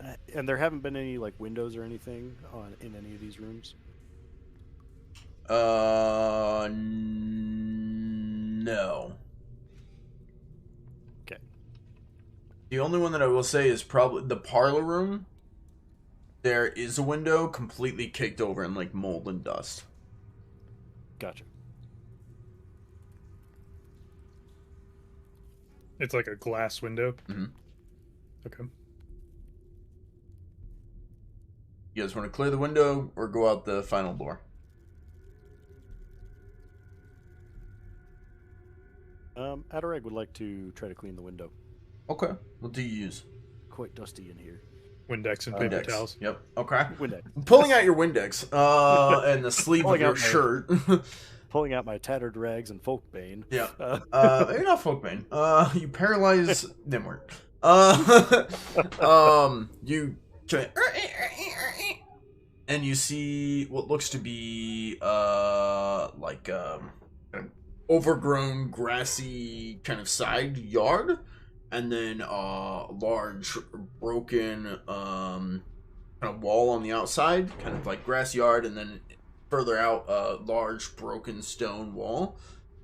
there haven't been any like windows or anything in any of these rooms. No. Okay. The only one that I will say is probably the parlor room. There is a window completely kicked over in like mold and dust. Gotcha. It's like a glass window? Mm-hmm. Okay. You guys want to clear the window or go out the final door? Adarag would like to try to clean the window. Okay. What do you use? Quite dusty in here. Windex and paper Windex. towels. Yep. Okay. Windex. Pulling out your Windex and the sleeve of your shirt. Pulling out my tattered rags and folkbane. Yeah. Maybe not folkbane. You paralyze Gnimwirt. You try, and you see what looks to be like an overgrown grassy kind of side yard, and then a large broken kind of wall on the outside, kind of like grass yard, and then further out a large broken stone wall,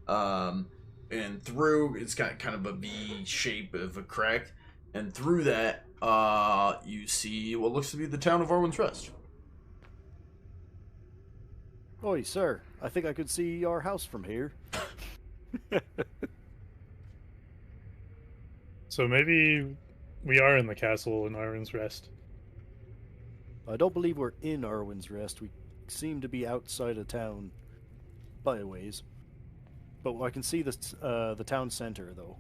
and through it's got kind of a V shape of a crack, and through that you see what looks to be the town of Arwen's Rest. Oi, sir, I think I could see our house from here. So maybe we are in the castle in Arwen's Rest. I don't believe we're in Arwen's Rest. We seem to be outside of town by a ways. But I can see the town center, though.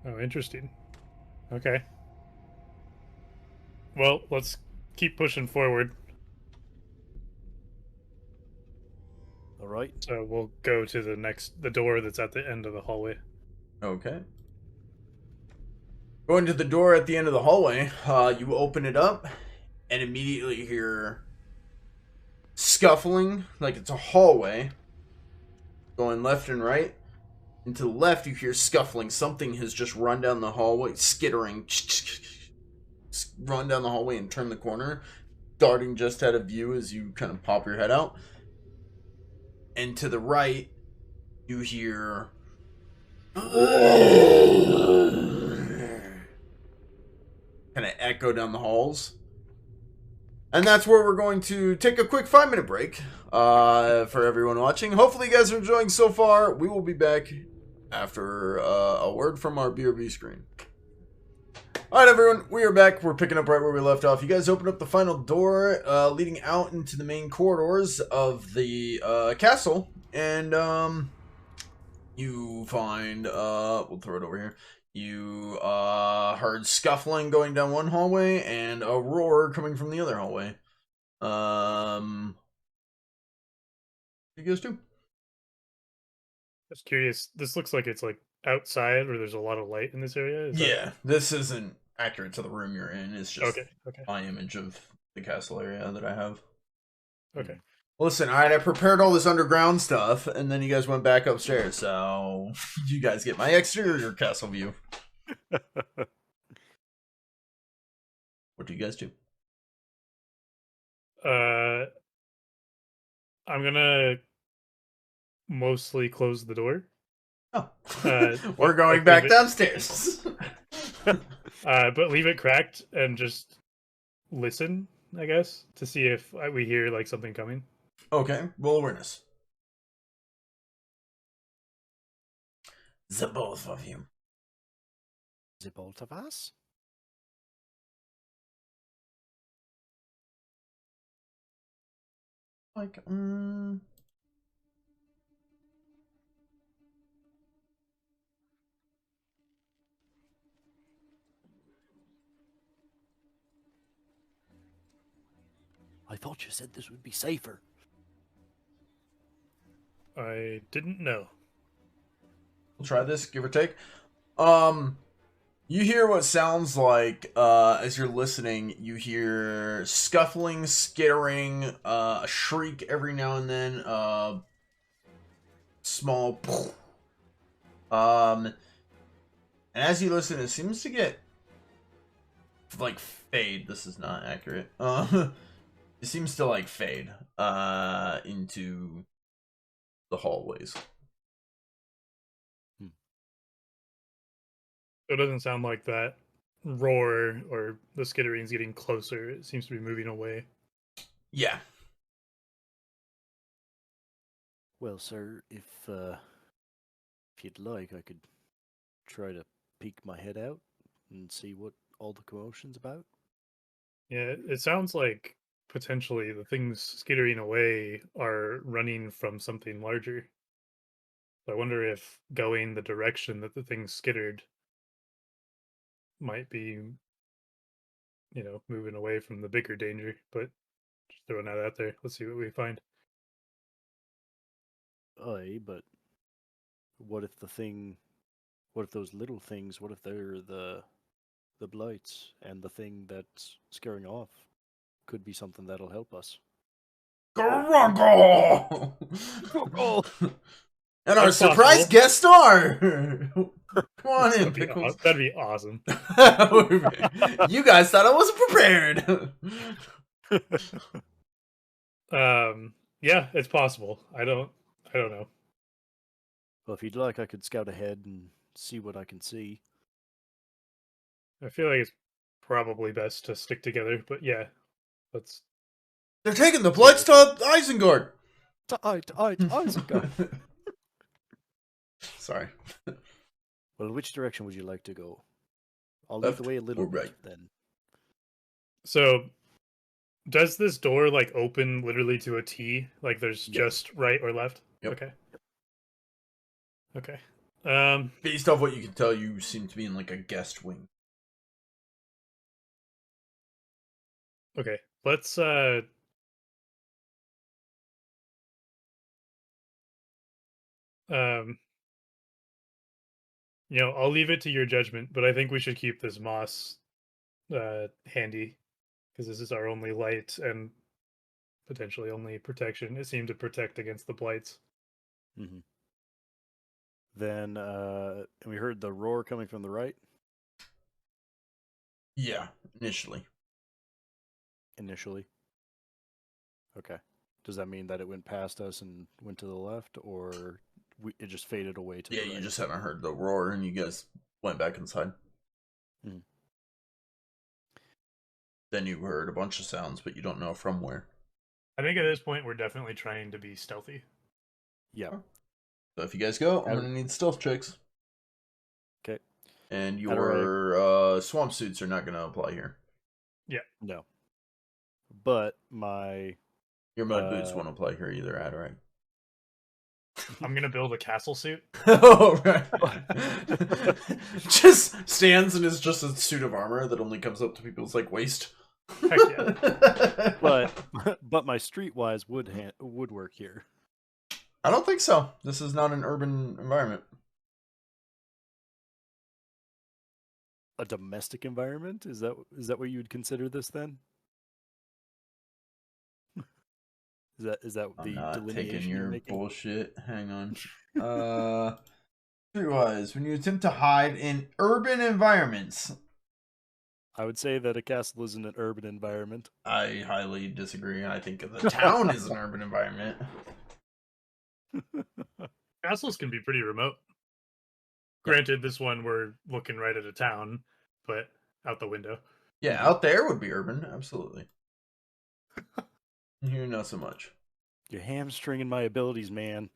Oh, interesting. Okay. Well, let's keep pushing forward. All right. So we'll go to the door that's at the end of the hallway. Okay. Going to the door at the end of the hallway, you open it up, and immediately hear scuffling, like it's a hallway, going left and right. And to the left, you hear scuffling. Something has just run down the hallway, skittering, run down the hallway and turn the corner, darting just out of view as you kind of pop your head out. and to the right, you hear kind of echo down the halls. And that's where we're going to take a quick 5-minute break for everyone watching. Hopefully you guys are enjoying so far. We will be back after a word from our BRB screen. Alright everyone, we are back. We're picking up right where we left off. You guys open up the final door leading out into the main corridors of the castle. And you find, we'll throw it over here. You heard scuffling going down one hallway and a roar coming from the other hallway. You guys do? Just curious. This looks like it's like outside, or there's a lot of light in this area. Yeah, this isn't accurate to the room you're in. It's just Okay. my image of the castle area that I have. Okay. Listen, alright, I prepared all this underground stuff, and then you guys went back upstairs, so you guys get my exterior castle view. What do you guys do? I'm gonna mostly close the door. Oh, like we're going back leave downstairs. but leave it cracked and just listen, I guess, to see if we hear like something coming. Okay, roll awareness. The both of you. The both of us? Like, I thought you said this would be safer. I didn't know. we'll try this, give or take. You hear what sounds like, as you're listening, you hear scuffling, skittering, a shriek every now and then, small, and as you listen, it seems to get, like, fade. This is not accurate. It seems to, like, fade, into the hallways. It doesn't sound like that roar or the skittering's getting closer. It seems to be moving away. Yeah. Well, sir, if you'd like, I could try to peek my head out and see what all the commotion's about. Yeah, it sounds like potentially the things skittering away are running from something larger. I wonder if going the direction that the things skittered might be, moving away from the bigger danger, but just throwing that out there. Let's see what we find. Aye, but what if those little things, what if they're the blights, and the thing that's scaring off could be something that'll help us? Grungle! And our That's surprise possible. guest star! Come on in, Pickles. That'd be awesome. You guys thought I wasn't prepared. Yeah, it's possible. I don't know. Well, if you'd like, I could scout ahead and see what I can see. I feel like it's probably best to stick together, but yeah, let's. They're taking the blights to Isengard. To Isengard. Sorry. Well, which direction would you like to go? I'll lead Left the way a little or right? bit, then. So, does this door like open literally to a T? Like there's just right or left? Yep. Okay. Okay. Based off what you can tell, you seem to be in like a guest wing. Okay. Let's I'll leave it to your judgment, but I think we should keep this moss handy because this is our only light and potentially only protection. It seemed to protect against the blights. Mm-hmm. Then we heard the roar coming from the right. Yeah, initially. Initially. Okay. Does that mean that it went past us and went to the left, or it just faded away to Yeah, the right? you just haven't heard the roar, and you guys went back inside. Hmm. Then you heard a bunch of sounds, but you don't know from where. I think at this point we're definitely trying to be stealthy. Yeah. So if you guys go, I'm gonna need stealth checks. Okay. And Adarag. your swamp suits are not gonna apply here. Yeah. No. But my Your mud boots won't apply here either, Adarag. I'm gonna build a castle suit. Oh, right. Just stands and is just a suit of armor that only comes up to people's like waist. Heck yeah. but my streetwise would work here. I don't think so. This is not an urban environment. A domestic environment? Is that what you would consider this then? Is that I'm the not delineation taking you're your making? bullshit. Hang on. Streetwise, when you attempt to hide in urban environments. I would say that a castle isn't an urban environment. I highly disagree. I think the town is an urban environment. Castles can be pretty remote. Granted, this one we're looking right at a town, but out the window. Yeah, out there would be urban, absolutely. Here, not so much. You're hamstringing my abilities, man.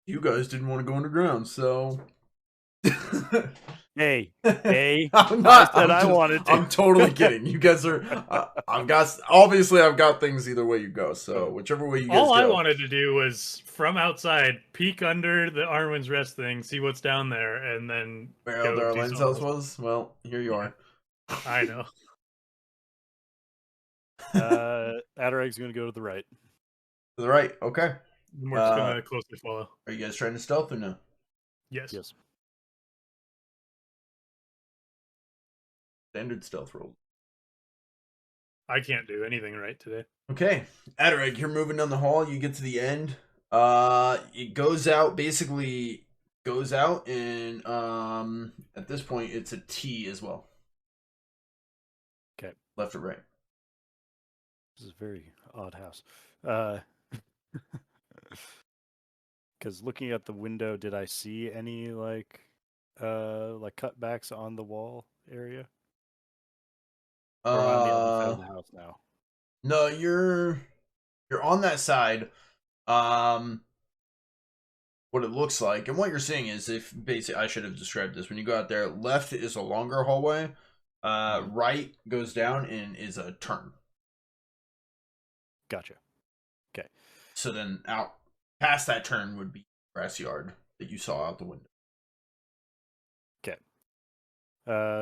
You guys didn't want to go underground, so. Hey, I'm not. I wanted to. I'm totally kidding. You guys are. Obviously, I've got things either way you go. So whichever way you guys All go. I wanted to do was from outside peek under the Arwen's Rest thing, see what's down there, and then. Where go do Darlene's something house else. was? Well, here you are. I know. Adarag's going to go to the right. To the right. Okay. We're just gonna closely follow. Are you guys trying to stealth or no? Yes. Yes. Standard stealth roll. I can't do anything right today. Okay, Adarag, you're moving down the hall. You get to the end. It goes out. Basically, goes out, and at this point, it's a T as well. Okay. Left or right? This is a very odd house. Because looking at the window, did I see any like cutbacks on the wall area? Or am I on the other side of the house now? No, you're on that side. What it looks like and what you're seeing is, if basically I should have described this, when you go out there, left is a longer hallway, right goes down and is a turn. Gotcha. Okay. So then out past that turn would be grass yard that you saw out the window. Okay.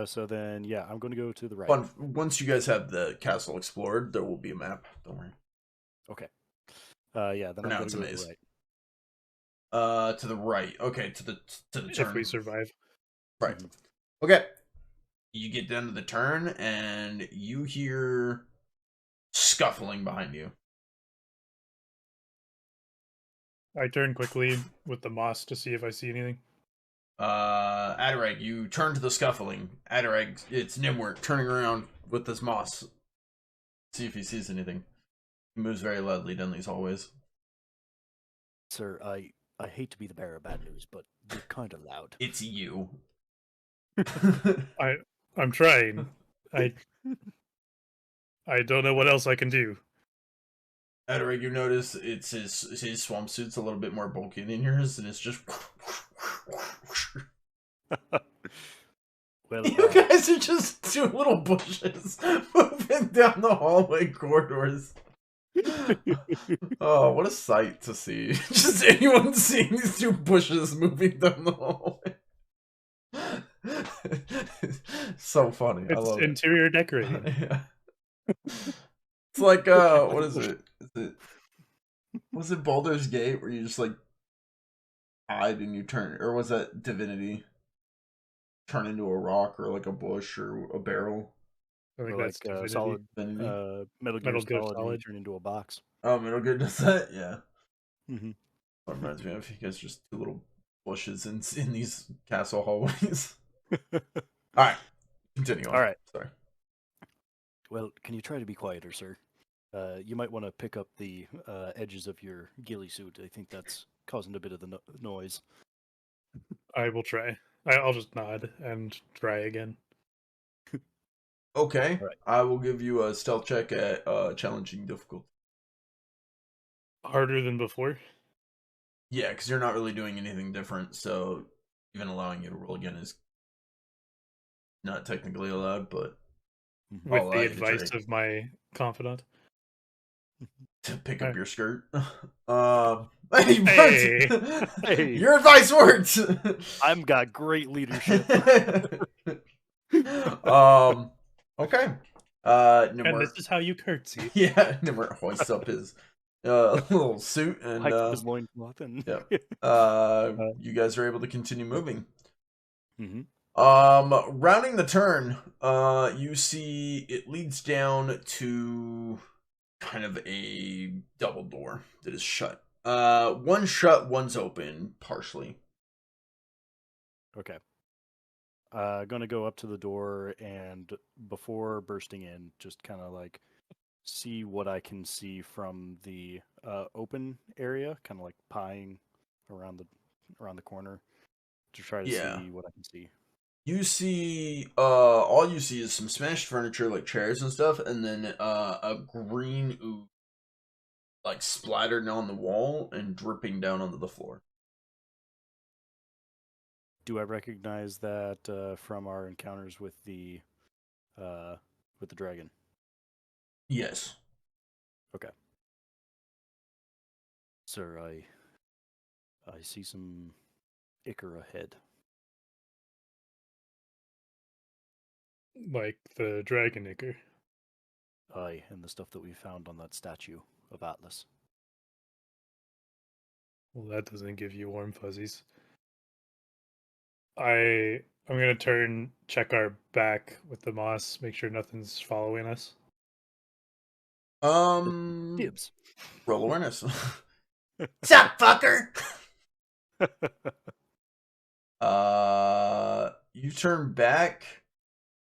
So then, yeah, I'm going to go to the right. But once you guys have the castle explored, there will be a map. Don't worry. Okay. Yeah, then I'm going to go to the right. To the right. Okay, to the turn. If we survive. Right. Okay. You get down to the turn and you hear scuffling behind you. I turn quickly with the moss to see if I see anything. Adarag, you turn to the scuffling. Adarag, it's Gnimwirt turning around with this moss. See if he sees anything. He moves very loudly down these hallways. Sir, I hate to be the bearer of bad news, but you're kind of loud. It's you. I'm trying. I don't know what else I can do. Adarag, you notice it's his swamp suit's a little bit more bulky than yours, and it's just. Well, you guys are just two little bushes moving down the hallway corridors. Oh, what a sight to see. Just anyone seeing these two bushes moving down the hallway. So funny. It's I love interior decorating. Yeah. It's like what is it? Was it Baldur's Gate where you just like hide and you turn, or was that Divinity? Turn into a rock or like a bush or a barrel. I think or that's like solid Metal Gear Solid. You turn into a box. Oh, Metal Gear does that? Yeah. Mm-hmm. That reminds me of you guys just two little bushes in these castle hallways. Alright. Continue on. All right. Sorry. Well, can you try to be quieter, sir? You might want to pick up the edges of your ghillie suit. I think that's causing a bit of the noise. I will try. I'll just nod and try again. Okay, Right. I will give you a stealth check at challenging difficulty. Harder than before? Yeah, because you're not really doing anything different, so even allowing you to roll again is not technically allowed, but I'll With allow the you to advice try of my confidant. to pick up Alright. your skirt. Hey, Hey! what? Hey, Your advice worked. I'm got great leadership. um. Okay. And this Nimmer. is how you curtsy. Yeah, Nimmer hoists up his little suit and Hikes up his loincloth and. yeah. uh, You guys are able to continue moving. hmm Rounding the turn, you see it leads down to kind of a double door that is shut. One's shut, one's open, partially. Okay. Gonna go up to the door and before bursting in, just kind of like see what I can see from the open area, kind of like pieing around the corner to try to Yeah. see what I can see. You see, all you see is some smashed furniture, like chairs and stuff, and then a green ooze, like splattered on the wall and dripping down onto the floor. Do I recognize that from our encounters with the dragon? Yes. Okay, sir. I see some ichor ahead. Like the dragon ichor. Aye, and the stuff that we found on that statue of Atlas. Well, that doesn't give you warm fuzzies. I'm gonna check our back with the moss, make sure nothing's following us. Dibs. Roll awareness. Sup, fucker? You turn back.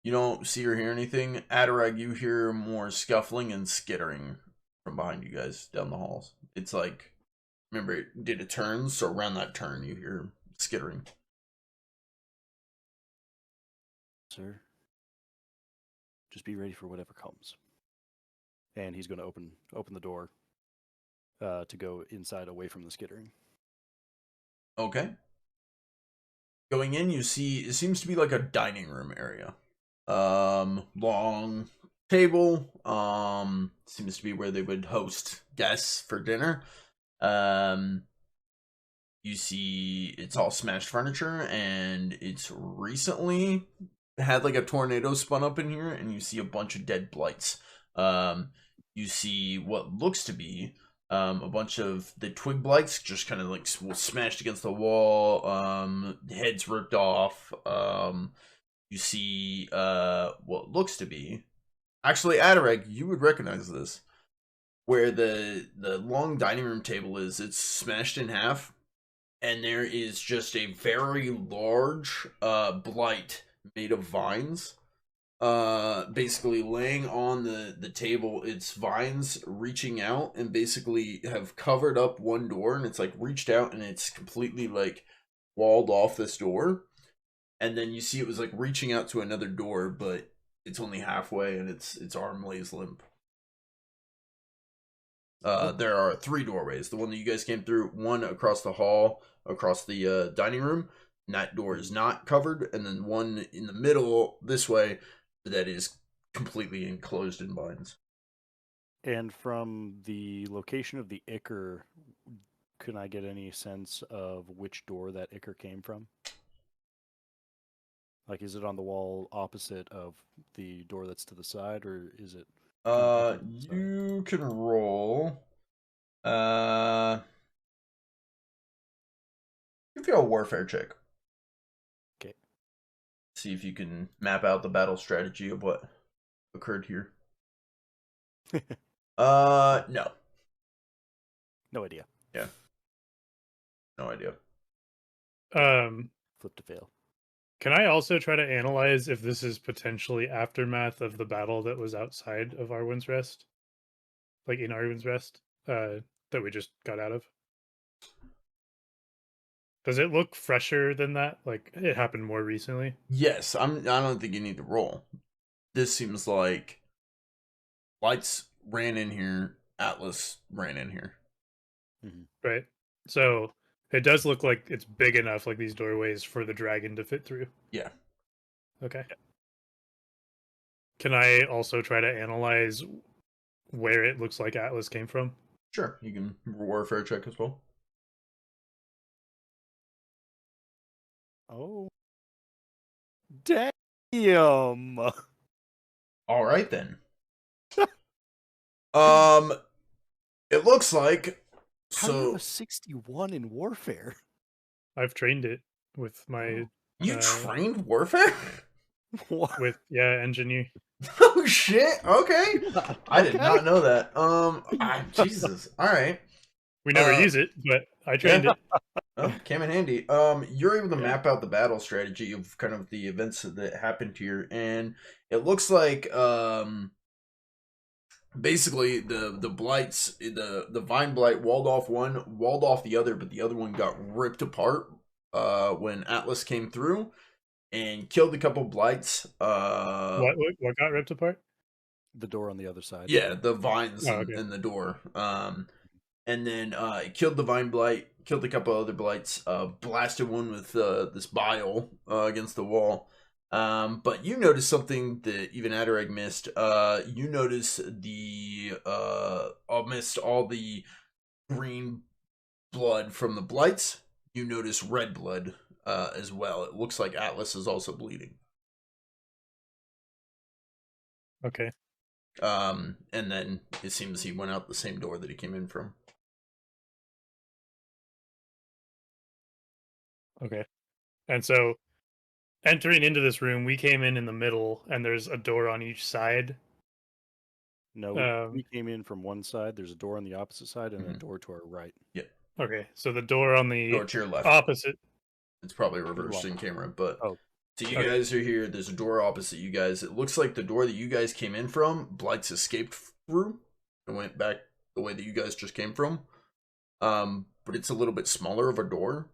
You don't see or hear anything. Adarag, you hear more scuffling and skittering from behind you guys down the halls. It's like, remember, it did a turn, so around that turn, you hear skittering. Sir, just be ready for whatever comes. And he's going to open the door to go inside, away from the skittering. Okay. Going in, you see it seems to be like a dining room area. Long table. Seems to be where they would host guests for dinner. Um, you see it's all smashed furniture, and it's recently had like a tornado spun up in here, and you see a bunch of dead blights. You see what looks to be a bunch of the twig blights just kind of like smashed against the wall, heads ripped off. You see what looks to be actually Adarag, you would recognize this. Where the long dining room table is, it's smashed in half, and there is just a very large blight made of vines basically laying on the table. It's vines reaching out and basically have covered up one door, and it's like reached out and it's completely like walled off this door, and then you see it was like reaching out to another door, but it's only halfway and its arm lays limp. There are three doorways. The one that you guys came through, one across the hall, across the dining room, and that door is not covered, and then one in the middle this way that is completely enclosed in vines. And from the location of the ichor, can I get any sense of which door that ichor came from? Like, is it on the wall opposite of the door that's to the side, or is it kind of open to the side? You can roll. Give you a warfare check. Okay. See if you can map out the battle strategy of what occurred here. No. No idea. Yeah. No idea. Flip to fail. Can I also try to analyze if this is potentially aftermath of the battle that was outside of our Wind's Rest? like in Arwen's Rest, that we just got out of? Does it look fresher than that? Like it happened more recently? Yes, I don't think you need to roll. This seems like Lights ran in here, Atlas ran in here. Right. So it does look like it's big enough, like these doorways, for the dragon to fit through. Yeah. Okay. Can I also try to analyze where it looks like Atlas came from? Sure, you can warfare check as well. Oh. Damn! All right then. It looks like How do you have so a 61 in warfare? I've trained it with my you trained warfare? What? with engineer. Oh shit! Okay, I did Okay. not know that. Jesus. All right. We never use it, but I trained Yeah. it. Oh, came in handy. You're able to Yeah. map out the battle strategy of kind of the events that happened here, and it looks like basically the blights, the vine blight walled off one, walled off the other, but the other one got ripped apart when Atlas came through and killed a couple blights. What got ripped apart? The door on the other side. Yeah, the vines Oh, okay. in the door. And then it killed the vine blight, killed a couple other blights, blasted one with this bile against the wall. But you notice something that even Adarag missed. You notice the missed all the green blood from the blights. You notice red blood as well. It looks like Atlas is also bleeding. Okay. And then it seems he went out the same door that he came in from. Okay. And so entering into this room, we came in the middle, and there's a door on each side. No, we came in from one side. There's a door on the opposite side and a door to our right. Yeah. Okay, so the door on the Door to your left. opposite. It's probably reversed in camera, but Oh. so you guys are here. There's a door opposite you guys. It looks like the door that you guys came in from, Blights escaped through and went back the way that you guys just came from. But it's a little bit smaller of a door.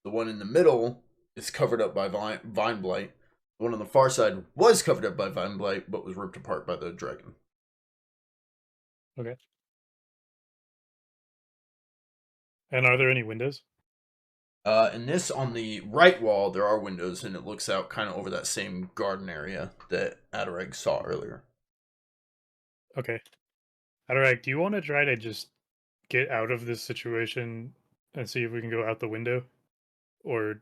The one in the middle is covered up by vine blight. The one on the far side was covered up by vine blight, but was ripped apart by the dragon. Okay. And are there any windows? In this, on the right wall, there are windows, and it looks out kind of over that same garden area that Adarag saw earlier. Okay. Adarag, do you want to try to just get out of this situation and see if we can go out the window? Or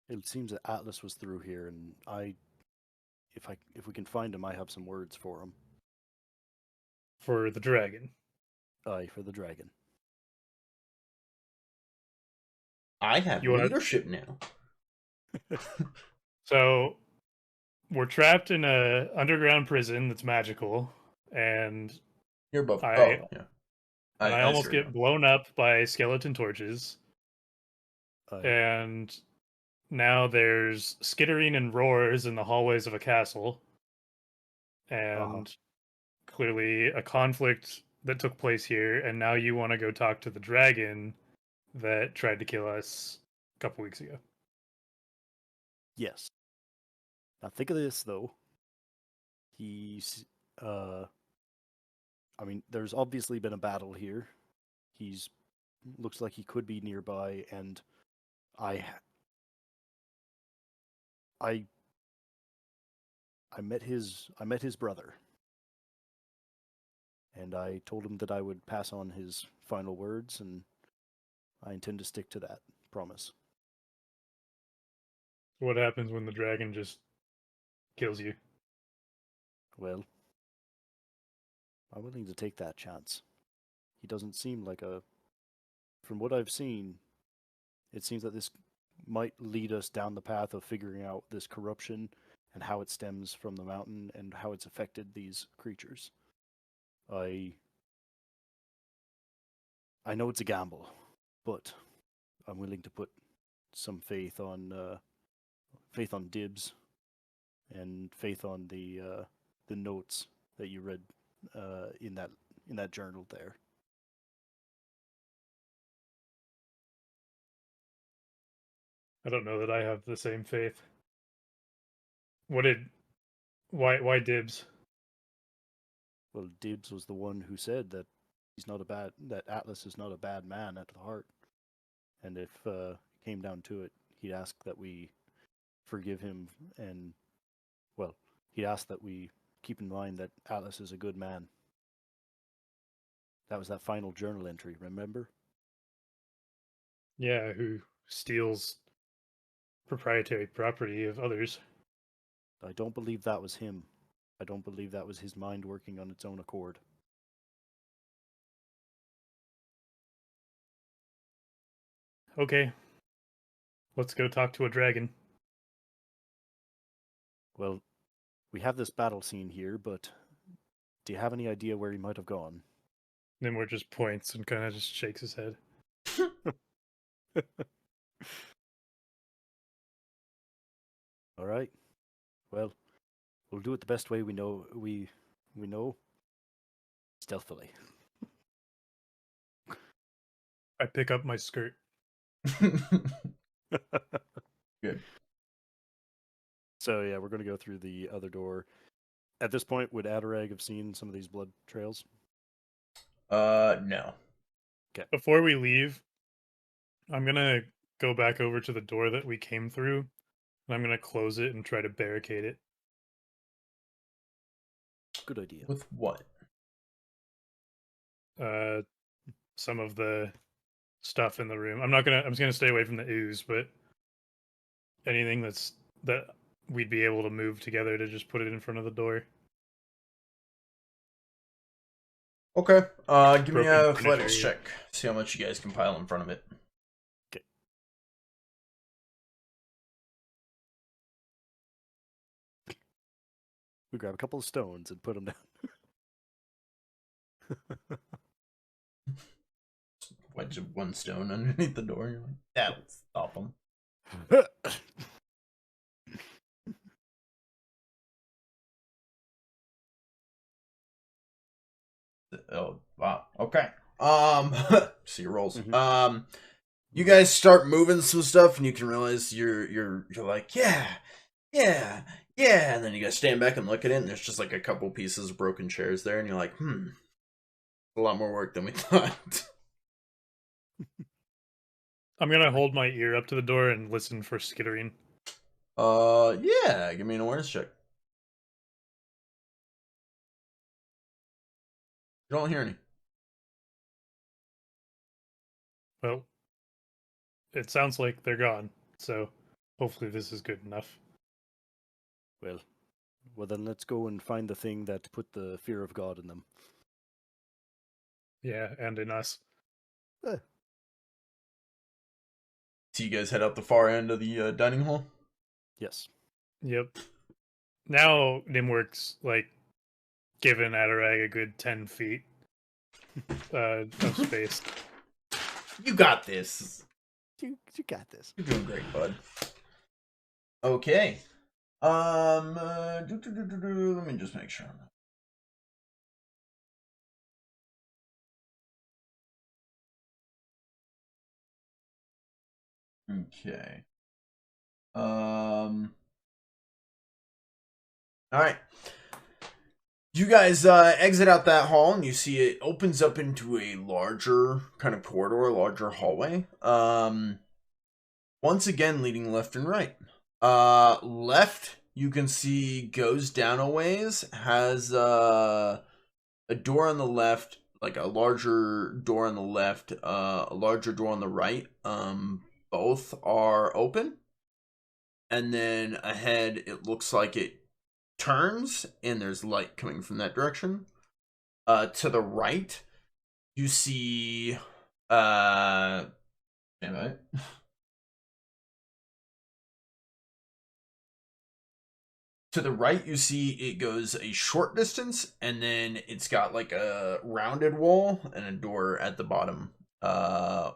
It seems that Atlas was through here, and if we can find him, I have some words for him. for the dragon? Aye, for the dragon. I have leadership now. So we're trapped in a underground prison that's magical, and You're above. I I almost get blown up by skeleton torches. Aye. And now there's skittering and roars in the hallways of a castle, and clearly a conflict that took place here. And now you want to go talk to the dragon that tried to kill us a couple weeks ago. Yes. Now think of this though. He's I mean, there's obviously been a battle here. He's looks like he could be nearby, and I met his brother, and I told him that I would pass on his final words, and I intend to stick to that promise. What happens when the dragon just kills you? Well, I'm willing to take that chance. He doesn't seem like a... From what I've seen, it seems that this might lead us down the path of figuring out this corruption and how it stems from the mountain and how it's affected these creatures. I know it's a gamble, but I'm willing to put some faith on Dibs and faith on the notes that you read in that journal there. I don't know that I have the same faith. Why dibs? Well, Dibbs was the one who said that that Atlas is not a bad man at the heart, and if it came down to it, he'd ask that we forgive him, and well, he'd ask that we keep in mind that Atlas is a good man. That was that final journal entry, remember? Yeah, who steals proprietary property of others? I don't believe that was him. I don't believe that was his mind working on its own accord. Okay, let's go talk to a dragon. Well, we have this battle scene here, but do you have any idea where he might have gone? Nimward just points and kind of just shakes his head. All right. Well, we'll do it the best way we know. We know. Stealthily. I pick up my skirt. Good. So yeah, we're going to go through the other door. At this point, would Adarag have seen some of these blood trails? No. Before we leave, I'm gonna go back over to the door that we came through, and I'm gonna close it and try to barricade it. Good idea. With what? Some of the stuff in the room. I'm just gonna stay away from the ooze, but anything that we'd be able to move together to just put it in front of the door. Okay. Give me Broken a athletics furniture. check. See how much you guys can pile in front of it. Okay. We grab a couple of stones and put them down. Wedge of one stone underneath the door. You're like, that'll stop them. Oh wow. Okay. See your rolls. Mhm. You guys start moving some stuff, and you can realize you're like, yeah, and then you guys stand back and look at it, and there's just like a couple pieces of broken chairs there, and you're like, a lot more work than we thought. I'm gonna hold my ear up to the door and listen for skittering. Yeah. Give me an awareness check. You don't hear any. Well, it sounds like they're gone, so hopefully this is good enough. Well, then let's go and find the thing that put the fear of God in them. Yeah, and in us. So you guys head out the far end of the dining hall. Yes. Yep. Now Nimwork's like giving Adarag a good 10 feet of space. You got this. You got this. You're doing great, bud. Okay. Let me just make sure. Okay. All right. You guys exit out that hall, and you see it opens up into a larger kind of corridor, a larger hallway. Once again, leading left and right. Left, you can see goes down a ways, has a door on the left, like a larger door on the left, a larger door on the right. Both are open. And then ahead, it looks like it turns, and there's light coming from that direction. To the right, you see damn it. To the right, you see it goes a short distance, and then it's got like a rounded wall and a door at the bottom,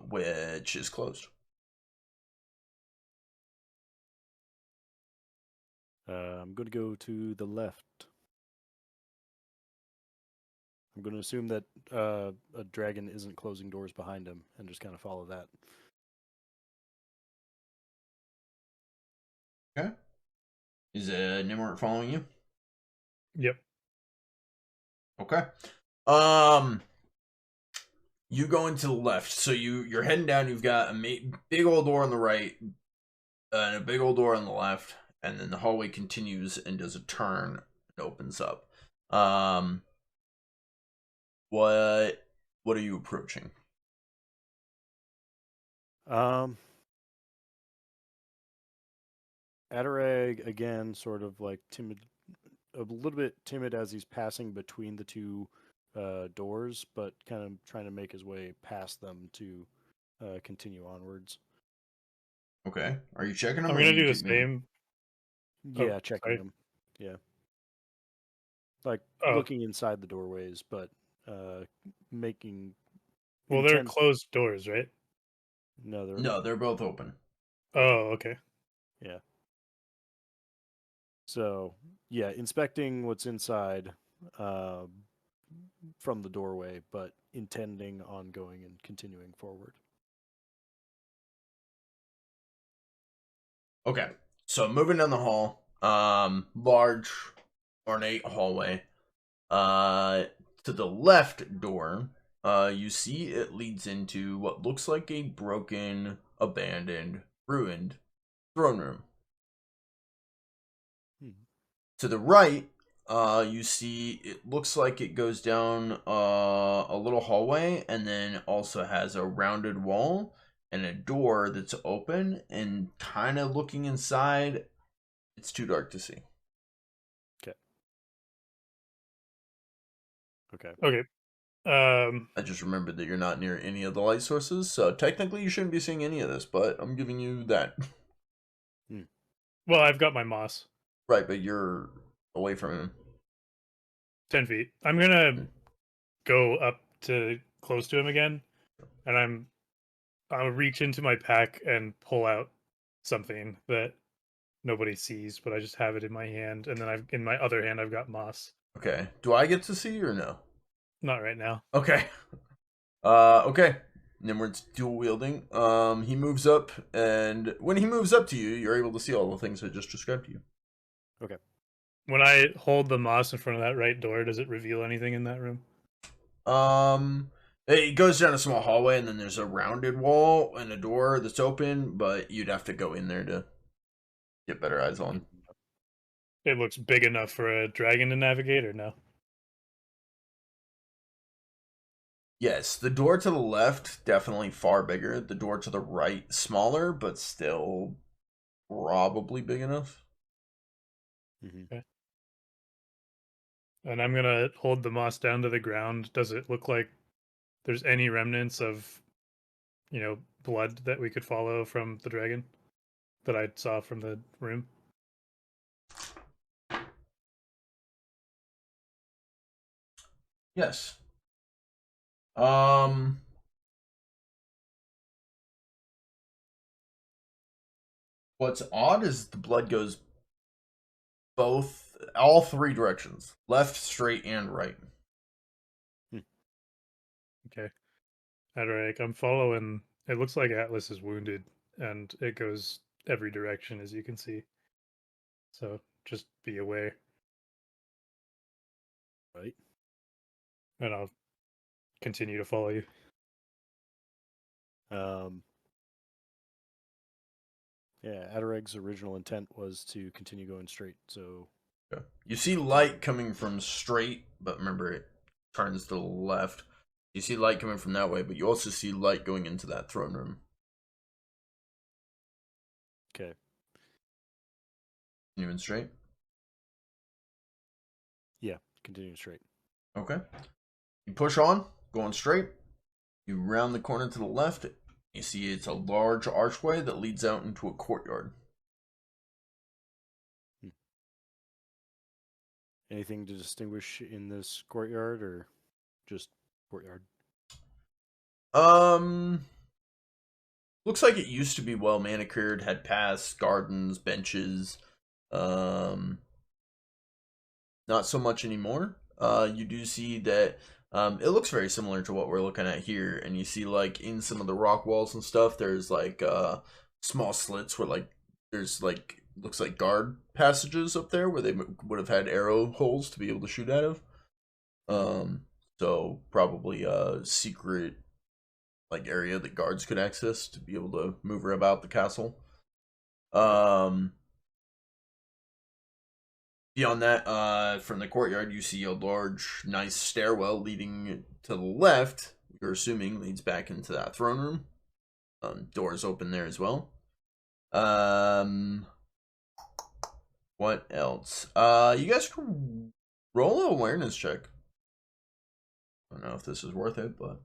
which is closed. I'm going to go to the left. I'm going to assume that a dragon isn't closing doors behind him, and just kind of follow that. Okay. Is Gnimwirt following you? Yep. Okay. You go into the left, so you're heading down. You've got a big old door on the right, and a big old door on the left, and then the hallway continues and does a turn and opens up. What are you approaching? Adarag again, sort of like timid, a little bit timid as he's passing between the two doors, but kind of trying to make his way past them to continue onwards. Okay. Are you checking them? I'm Or are gonna you do the keep moving? same. Yeah, Oh, checking sorry. them. Yeah, like Oh, looking inside the doorways, but making well, they're intense. closed doors, right? No, they're No, they're both open. Oh, okay. yeah. So yeah, inspecting what's inside from the doorway, but intending on going and continuing forward. Okay. So moving down the hall, large, ornate hallway. To the left door, you see it leads into what looks like a broken, abandoned, ruined throne room. To the right, you see it looks like it goes down a little hallway and then also has a rounded wall and a door that's open, and kind of looking inside, it's too dark to see. Okay. Okay. Okay. I just remembered that you're not near any of the light sources, so technically you shouldn't be seeing any of this, but I'm giving you that. Well, I've got my moss. Right, but you're away from him. 10 feet. I'm gonna go up to close to him again, and I'll reach into my pack and pull out something that nobody sees, but I just have it in my hand, and then I've in my other hand I've got moss. Okay. Do I get to see or no? Not right now. Okay. Okay. Nimrod's dual wielding. He moves up, and when he moves up to you, you're able to see all the things I just described to you. Okay. When I hold the moss in front of that right door, does it reveal anything in that room? It goes down a small hallway, and then there's a rounded wall and a door that's open, but you'd have to go in there to get better eyes on. It looks big enough for a dragon to navigate, or no? Yes, the door to the left, definitely far bigger. The door to the right, smaller, but still probably big enough. Okay. And I'm gonna hold the moss down to the ground. Does it look like there's any remnants of, blood that we could follow from the dragon that I saw from the room? Yes. What's odd is the blood goes all three directions: left, straight, and right. Okay. Adarag, I'm following. It looks like Atlas is wounded, and it goes every direction, as you can see. So just be aware, Right. and I'll continue to follow you. Yeah, Adarag's original intent was to continue going straight, so Yeah. You see light coming from straight, but remember it turns to the left. You see light coming from that way, but you also see light going into that throne room. okay. Continuing straight. Yeah, continuing straight. Okay. You push on, going straight. You round the corner to the left. You see it's a large archway that leads out into a courtyard. Anything to distinguish in this courtyard, or just courtyard? Looks like it used to be well manicured, had paths, gardens, benches. Not so much anymore. You do see that It looks very similar to what we're looking at here, and you see like in some of the rock walls and stuff, there's like small slits where like there's like looks like guard passages up there where they would have had arrow holes to be able to shoot out of. So probably a secret like area that guards could access to be able to move about the castle. Beyond that, from the courtyard, you see a large, nice stairwell leading to the left. You're assuming leads back into that throne room. Doors open there as well. What else? You guys can roll an awareness check. I don't know if this is worth it, but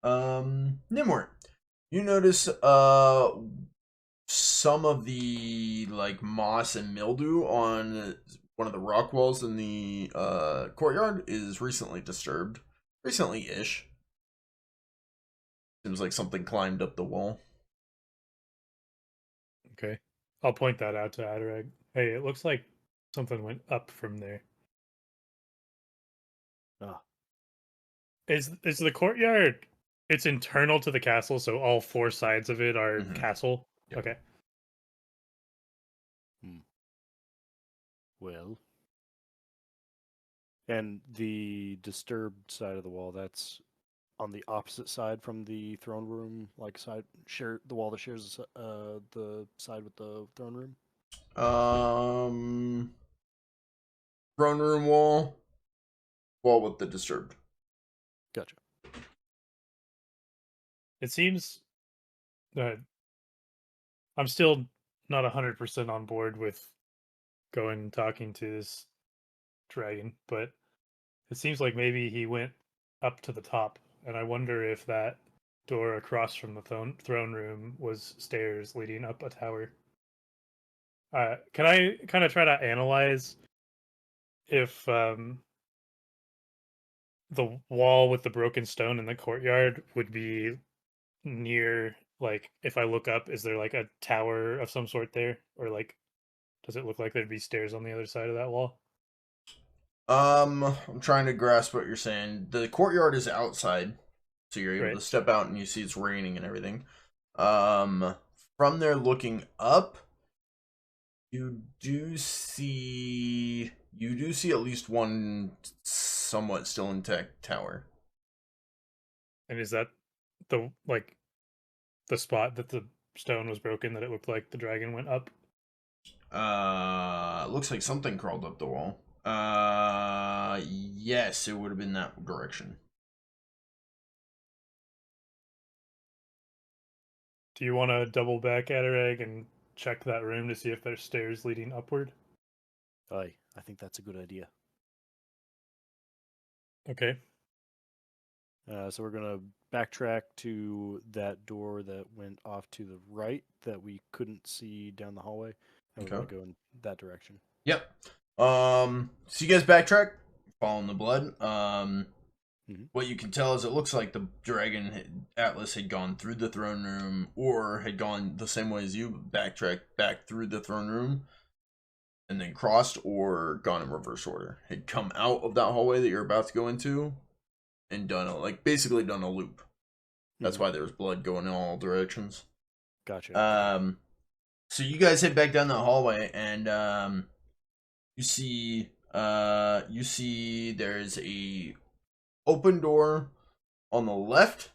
Gnimwirt, you notice some of the like moss and mildew on one of the rock walls in the courtyard is recently disturbed. Recently-ish. Seems like something climbed up the wall. Okay. I'll point that out to Adarag. Hey, it looks like something went up from there. Ah, Is the courtyard? It's internal to the castle, so all four sides of it are castle. Yep. Okay. well. And the disturbed side of the wall, that's on the opposite side from the throne room, like the wall that shares the side with the throne room. Throne room wall with the disturbed. Gotcha. It seems that I'm still not 100% on board with going and talking to this dragon, but it seems like maybe he went up to the top, and I wonder if that door across from the throne room was stairs leading up a tower. Can I kind of try to analyze if the wall with the broken stone in the courtyard would be near, like, if I look up, is there like a tower of some sort there, or like does it look like there'd be stairs on the other side of that wall? I'm trying to grasp what you're saying. The courtyard is outside, so you're able Right. to step out and you see it's raining and everything. From there looking up, you do see at least one somewhat still intact tower. And is that the the spot that the stone was broken that it looked like the dragon went up? Looks like something crawled up the wall. Yes, it would have been that direction. Do you want to double back at her egg and check that room to see if there's stairs leading upward? Aye, I think that's a good idea. Okay. So we're gonna backtrack to that door that went off to the right that we couldn't see down the hallway, and we're gonna go in that direction. Yep. So you guys backtrack, following the blood. What you can tell is it looks like the dragon Atlas had gone through the throne room, or had gone the same way as you, backtracked back through the throne room, and then crossed, or gone in reverse order. Had come out of that hallway that you're about to go into, and basically done a loop. That's why there's blood going in all directions. Gotcha. So you guys head back down that hallway, and you see there's a open door on the left.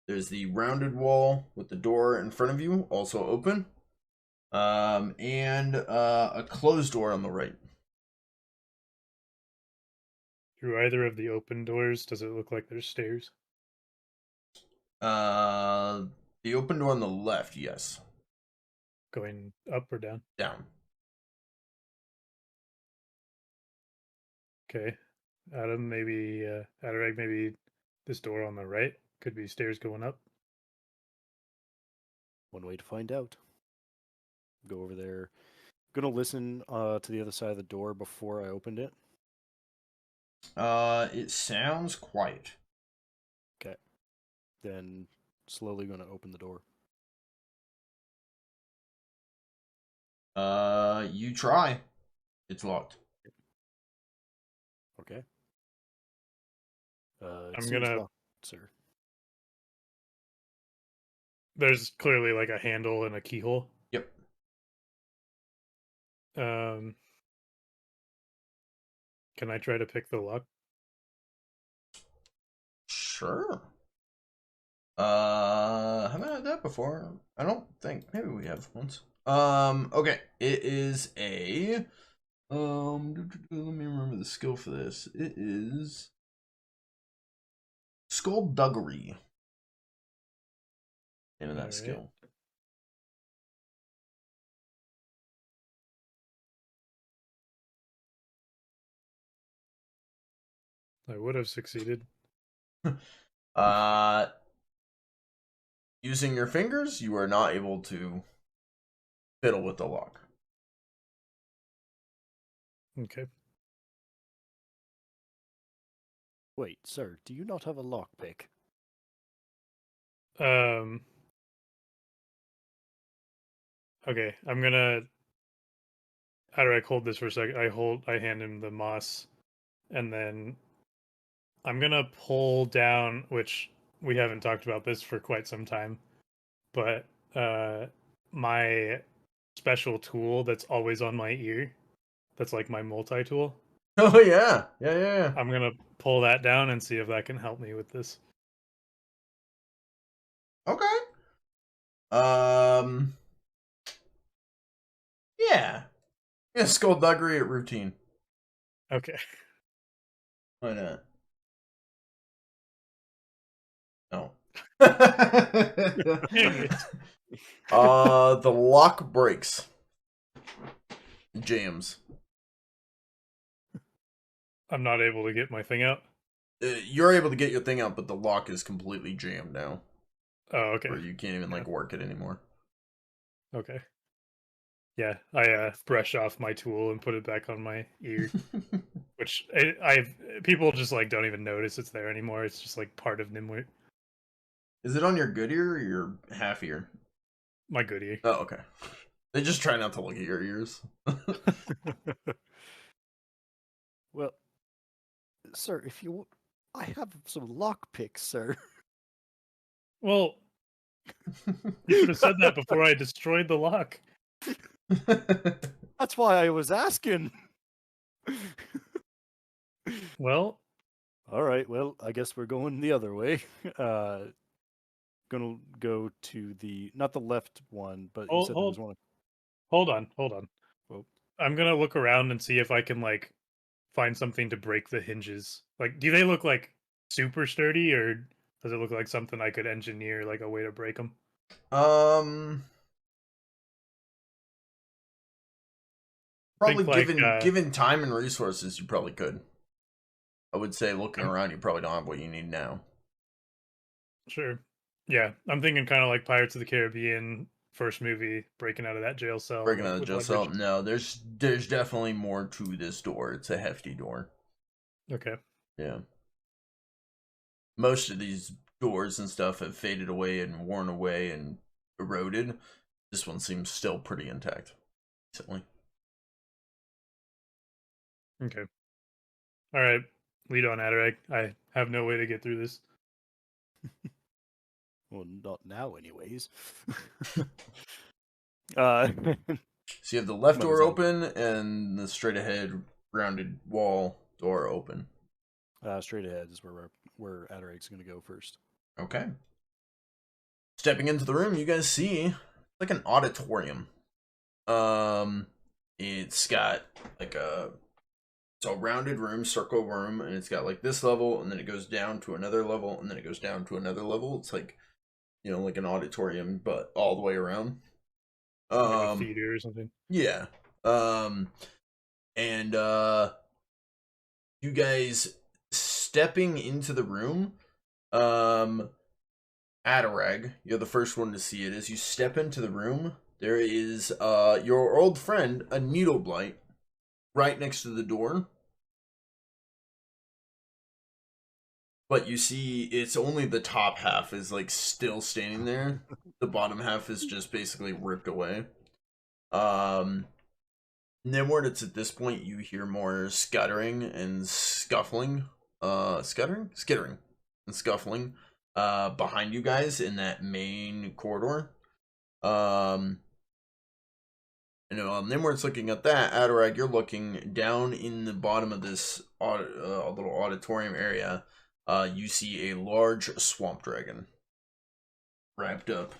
There's the rounded wall with the door in front of you, also open. And a closed door on the right. Through either of the open doors, does it look like there's stairs? The open door on the left, yes. Going up or down? Down. Okay. Adam, maybe Adarag, maybe this door on the right could be stairs going up. One way to find out. Go over there. Gonna listen to the other side of the door before I opened it. It sounds quiet. Okay. Then slowly gonna open the door. You try. It's locked. Okay. I'm seems gonna. locked, sir. There's clearly like a handle and a keyhole. Yep. Can I try to pick the lock? Sure. Haven't had that before. I don't think. Maybe we have once. Okay. It is a let me remember the skill for this. It is skullduggery. Into that skill. I would have succeeded. Using your fingers, you are not able to fiddle with the lock. Okay. Wait, sir, do you not have a lockpick? Okay, I'm gonna. How do I hold this for a second? I hand him the moss, and then I'm gonna pull down, which we haven't talked about this for quite some time, but my special tool that's always on my ear, that's like my multi-tool. Oh yeah. Yeah. I'm gonna pull that down and see if that can help me with this. Okay. Yeah. Yeah, skullduggery at routine. Okay. Why not? No. The lock breaks. Jams. I'm not able to get my thing out. You're able to get your thing out, but the lock is completely jammed now. Oh, okay. Where you can't even like work it anymore. Okay. Yeah, I brush off my tool and put it back on my ear, which I people just like don't even notice it's there anymore. It's just like part of Gnimwirt. Is it on your good ear or your half ear? My good ear. Oh, okay. They just try not to look at your ears. Well, sir, if you, I have some lockpicks, sir. Well, you should have said that before I destroyed the lock. That's why I was asking. Well, all right. Well, I guess we're going the other way. Gonna go to the not the left one, but you said there was one. Hold on. Well, I'm gonna look around and see if I can like find something to break the hinges. Like, do they look like super sturdy, or does it look like something I could engineer, like a way to break them? Probably Think, given time and resources, you probably could. I would say looking around, you probably don't have what you need now. Sure. Yeah, I'm thinking kind of like Pirates of the Caribbean first movie, breaking out of that jail cell. Breaking out of the with jail leverage. cell. No, there's definitely more to this door. It's a hefty door. Okay. Yeah. Most of these doors and stuff have faded away and worn away and eroded. This one seems still pretty intact. Recently. Okay. All right. Lead on, Adarag. I have no way to get through this. well, not now, anyways. So you have the left door open and the straight ahead rounded wall door open. Straight ahead is where Adarag's going to go first. Okay. Stepping into the room, you guys see like an auditorium. It's got like it's a rounded room, circle room, and it's got like this level, and then it goes down to another level, and then it goes down to another level. It's like, like an auditorium, but all the way around. Like a theater or something. Yeah. And you guys stepping into the room, Adarag, you're the first one to see it. As you step into the room, there is your old friend, a needle blight, right next to the door. But you see, it's only the top half is like still standing there. The bottom half is just basically ripped away. Nimward, it's at this point you hear more scuttering and scuffling. Skittering and scuffling behind you guys in that main corridor. And while Nimward's looking at that, Adarag, you're looking down in the bottom of this little auditorium area. You see a large swamp dragon wrapped up,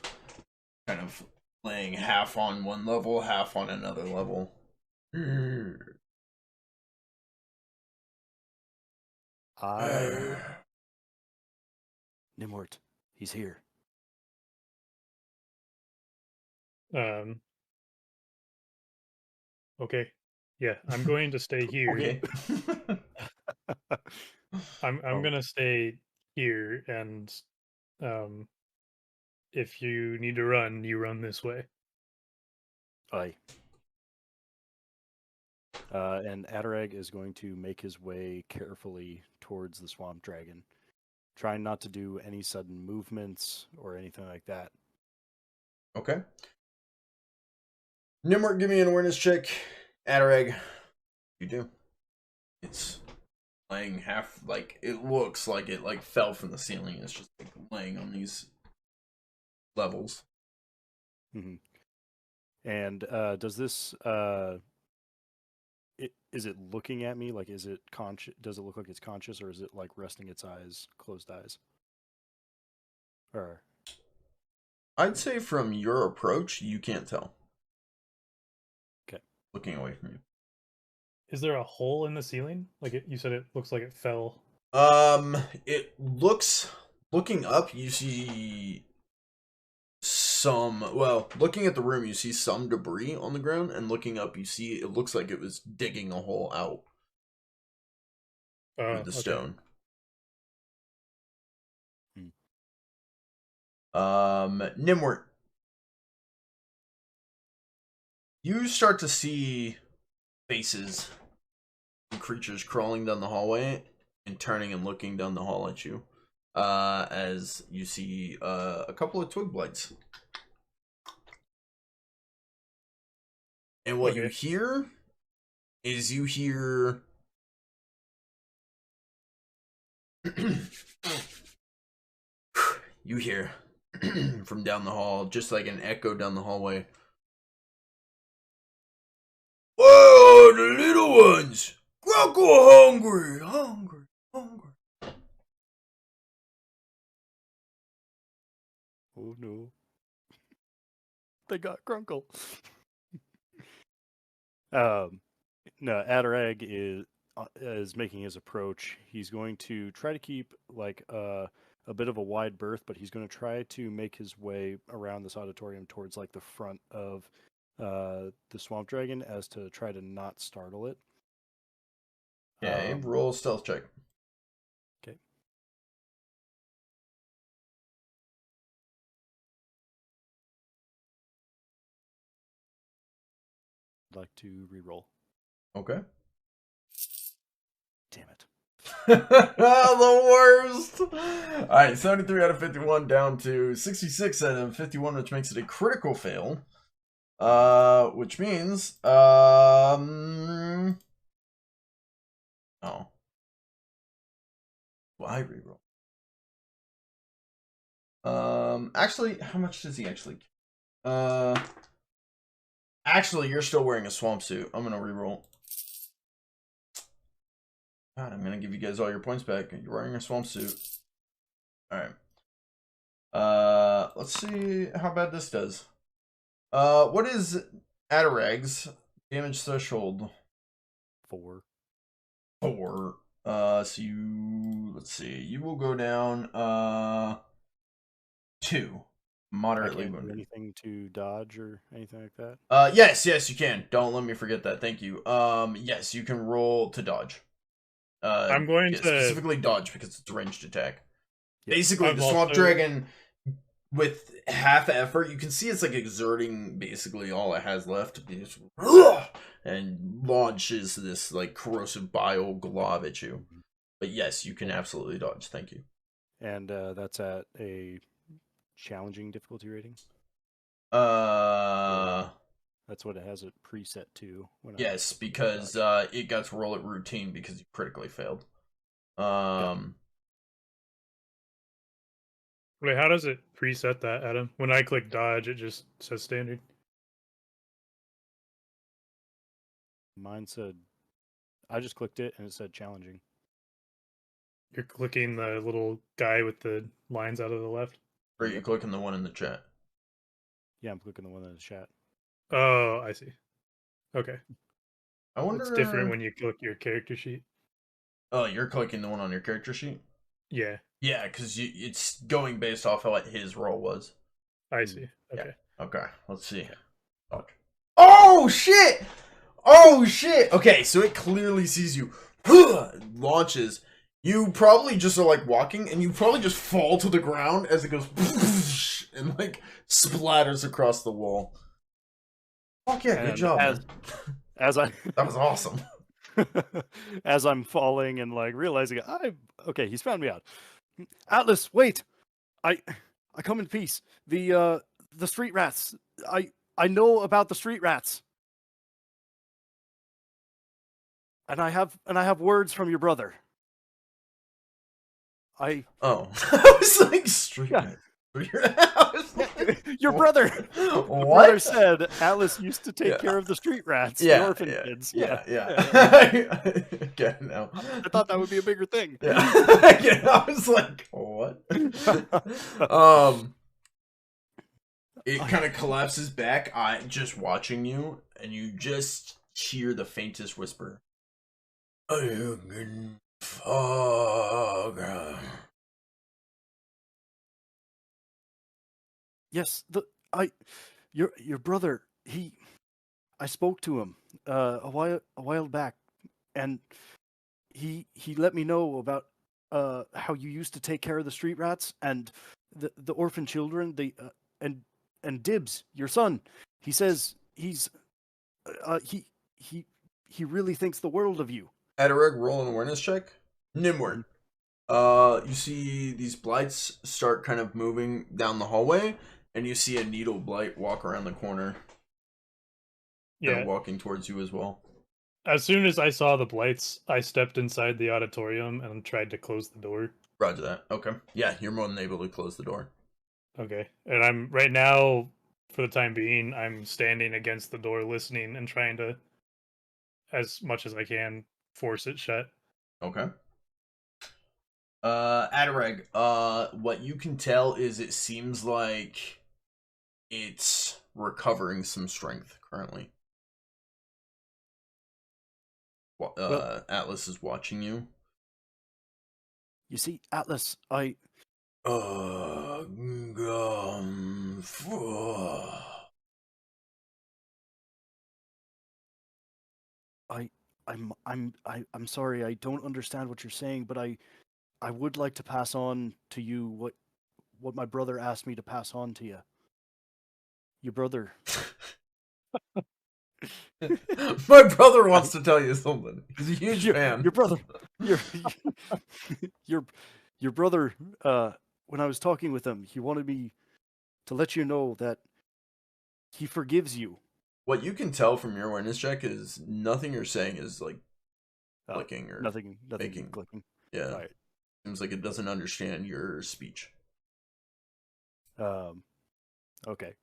kind of laying half on one level, half on another level. Gnimwirt, he's here. Okay. Yeah, I'm going to stay here. Okay. I'm gonna stay here, and if you need to run, you run this way. Aye. And Adarag is going to make his way carefully towards the swamp dragon, trying not to do any sudden movements or anything like that. Okay. Nimward, give me an awareness check. Adarag, you do. It's laying half, like, it looks like it, like, fell from the ceiling. It's just, like, laying on these levels. Mm-hmm. And does this, is it looking at me? Like, is it conscious? Does it look like it's conscious, or is it, like, resting its eyes, closed eyes? Or... I'd say from your approach, you can't tell. Okay. Looking away from you. Is there a hole in the ceiling? Like you said, it looks like it fell. It looks, looking up, you see some, well, looking at the room, you see some debris on the ground, and looking up, you see it looks like it was digging a hole out with the stone. Gnimwirt, you start to see faces and creatures crawling down the hallway and turning and looking down the hall at you. As you see a couple of twig blights. And what you hear is you hear you hear from down the hall, just like an echo down the hallway. Whoa, the little ones! Grunkle hungry, hungry, hungry. Oh no. They got Grunkle. No, Adarag is making his approach. He's going to try to keep like a bit of a wide berth, but he's going to try to make his way around this auditorium towards like the front of the swamp dragon, as to try to not startle it. Okay, roll a stealth check. Okay. I'd like to re-roll. Okay. Damn it. The worst. Alright, 73 out of 51 down to 66 out of 51, which makes it a critical fail. Which means, oh. Well, I reroll. Actually, how much does he actually? Actually, you're still wearing a swamp suit. I'm gonna reroll. God, I'm gonna give you guys all your points back. You're wearing a swamp suit. Alright. Let's see how bad this does. What is Adarag's damage threshold? 4. 4. So you, let's see, you will go down, 2. Moderately wounded. wounded. Anything to dodge or anything like that? Yes, you can. Don't let me forget that. Thank you. Yes, you can roll to dodge. I'm going to specifically dodge because it's a ranged attack. Yep. Basically, the swamp dragon, with half effort, you can see it's like exerting basically all it has left, and launches this like corrosive bile glob at you. But yes, you can absolutely dodge. Thank you. And that's at a challenging difficulty rating? That's what it has it preset to. Yes, because it got to roll it routine because you critically failed. Wait, how does it preset that, Adam? When I click dodge, it just says standard. Mine said, I just clicked it and it said challenging. You're clicking the little guy with the lines out of the left? Or you're clicking the one in the chat? Yeah, I'm clicking the one in the chat. Oh, I see. Okay. I wonder... It's different when you click your character sheet. Oh, you're clicking the one on your character sheet? Yeah. Yeah, because it's going based off of what his roll was. I see. Okay. Yeah. Okay, let's see. Okay. Oh, shit! Oh, shit! Okay, so it clearly sees you. Launches. You probably just are, like, walking, and you probably just fall to the ground as it goes... and, like, splatters across the wall. Fuck yeah, good job, man. As I... That was awesome. As I'm falling and, like, realizing, okay, he's found me out. Atlas, wait! I come in peace. The street rats. I know about the street rats. And I have words from your brother. I was like, street rat. Your brother. What? Your brother said Atlas used to take care of the street rats, the orphan kids. Yeah. Okay, no. I thought that would be a bigger thing. Yeah. I was like, what? It kind of collapses back, just watching you, and you just hear the faintest whisper. Yes, your brother, I spoke to him a while back, and he let me know about how you used to take care of the street rats and the orphan children, and Dibs, your son. He says he really thinks the world of you. Adarag, roll an awareness check. Gnimwirt. You see these blights start kind of moving down the hallway, and you see a needle blight walk around the corner. Yeah. Kind of walking towards you as well. As soon as I saw the blights, I stepped inside the auditorium and tried to close the door. Roger that. Okay. Yeah, you're more than able to close the door. Okay. And I'm right now, for the time being, I'm standing against the door listening and trying to, as much as I can, force it shut. Okay. Adarag, what you can tell is it seems like it's recovering some strength currently. Atlas is watching you. You see, Atlas, I'm sorry, I don't understand what you're saying, but I would like to pass on to you what my brother asked me to pass on to you. Your brother. My brother wants to tell you something. He's a huge fan. Your brother. Your brother, when I was talking with him, he wanted me to let you know that he forgives you. What you can tell from your awareness check is nothing you're saying is like clicking or nothing making. clicking. Yeah. Right. Seems like it doesn't understand your speech. Okay.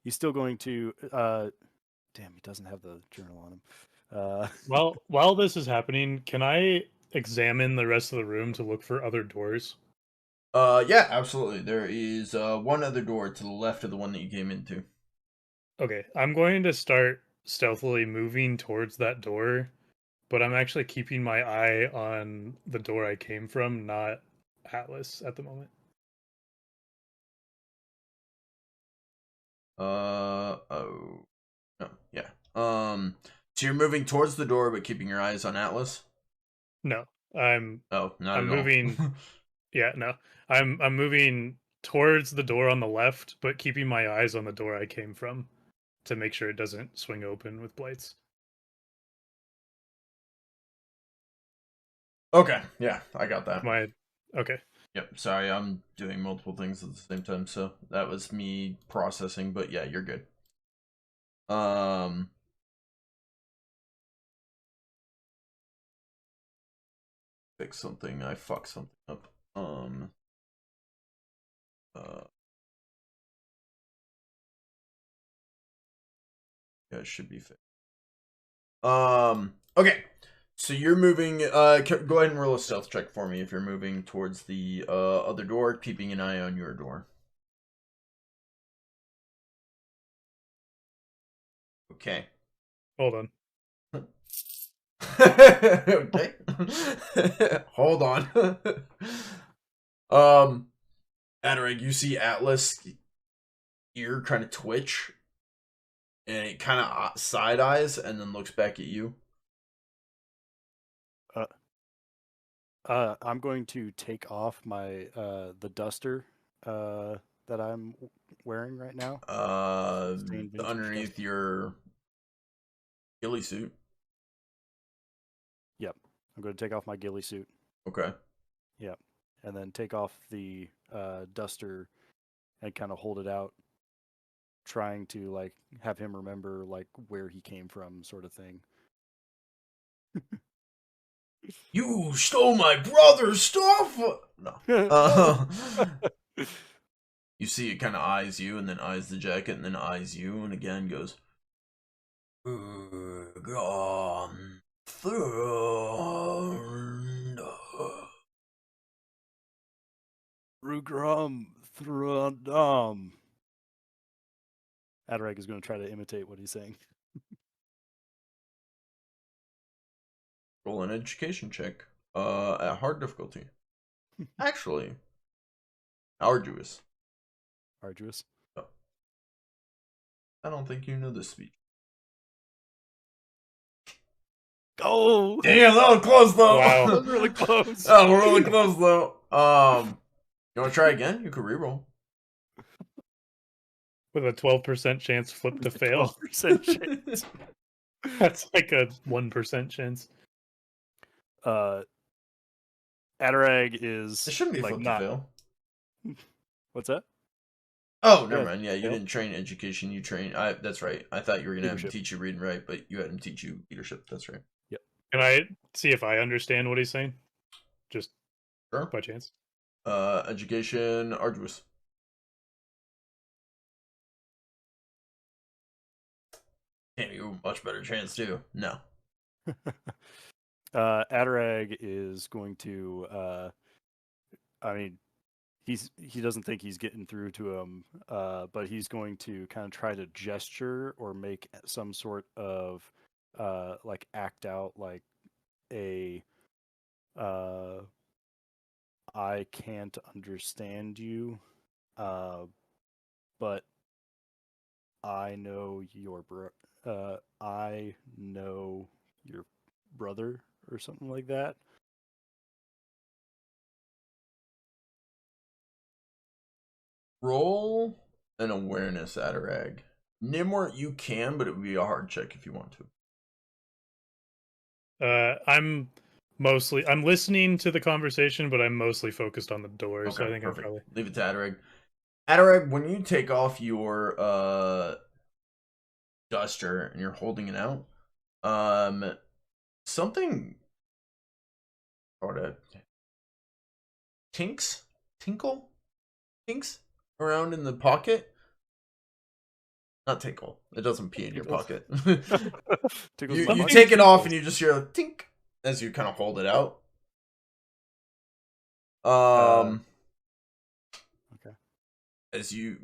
He's still going to damn, he doesn't have the journal on him. Well, while this is happening, can I examine the rest of the room to look for other doors? Yeah, absolutely. There is one other door to the left of the one that you came into. Okay, I'm going to start stealthily moving towards that door, but I'm actually keeping my eye on the door I came from, not Atlas at the moment. Oh. No, yeah. So you're moving towards the door but keeping your eyes on Atlas? No. I'm moving Yeah, no. I'm moving towards the door on the left, but keeping my eyes on the door I came from to make sure it doesn't swing open with blights. Okay, yeah, I got that. Okay. Yep, sorry, I'm doing multiple things at the same time, so that was me processing, but yeah, you're good. Fix something, I fucked something up. Yeah, it should be fixed. Okay. So you're moving, go ahead and roll a stealth check for me if you're moving towards the, other door, keeping an eye on your door. Okay. Hold on. Okay. Hold on. Adarag, you see Atlas ear kind of twitch, and it kind of side eyes, and then looks back at you. I'm going to take off my the duster that I'm wearing right now. Stained vintage Underneath duster. your ghillie suit. Yep, I'm going to take off my ghillie suit. Okay. Yep, and then take off the duster and kind of hold it out, trying to like have him remember like where he came from, sort of thing. You stole my brother's stuff! No. You see it kind of eyes you, and then eyes the jacket, and then eyes you, and again goes, Gone through. Rugrum Thrundum. Adarag is going to try to imitate what he's saying. Roll an education check. At hard difficulty. Actually, arduous. Arduous. Oh. I don't think you know this speech. Oh! Damn, that was close though. Wow. That was really close. That was really close though. You want to try again? You could reroll. With a 12% chance flip to fail. 12% chance. That's like a 1% chance. Adarag is It shouldn't be like flip not. to fail. What's that? Oh, never Yeah, mind. Yeah, you fail. didn't train education. You train. That's right. I thought you were gonna have him Leadership. teach you read and write, but you had him teach you leadership. That's right. Can I see if I understand what he's saying? Just Sure. by chance. Education arduous. Damn, you a much better chance too. No. Adarag is going to. I mean, he doesn't think he's getting through to him, but he's going to kind of try to gesture or make some sort of like act out like a I can't understand you, but I know I know your brother or something like that. Roll an awareness Adarag. Gnimwirt, you can, but it would be a hard check if you want to. I'm listening to the conversation, but I'm mostly focused on the door. So I think perfect. I'm probably Leave it to Adarag. Adarag, when you take off your duster and you're holding it out, something sort of tinks around in the pocket. Not tinkle. It doesn't pee in your pocket. you take it off and you just hear a tink as you kind of hold it out. Okay. As you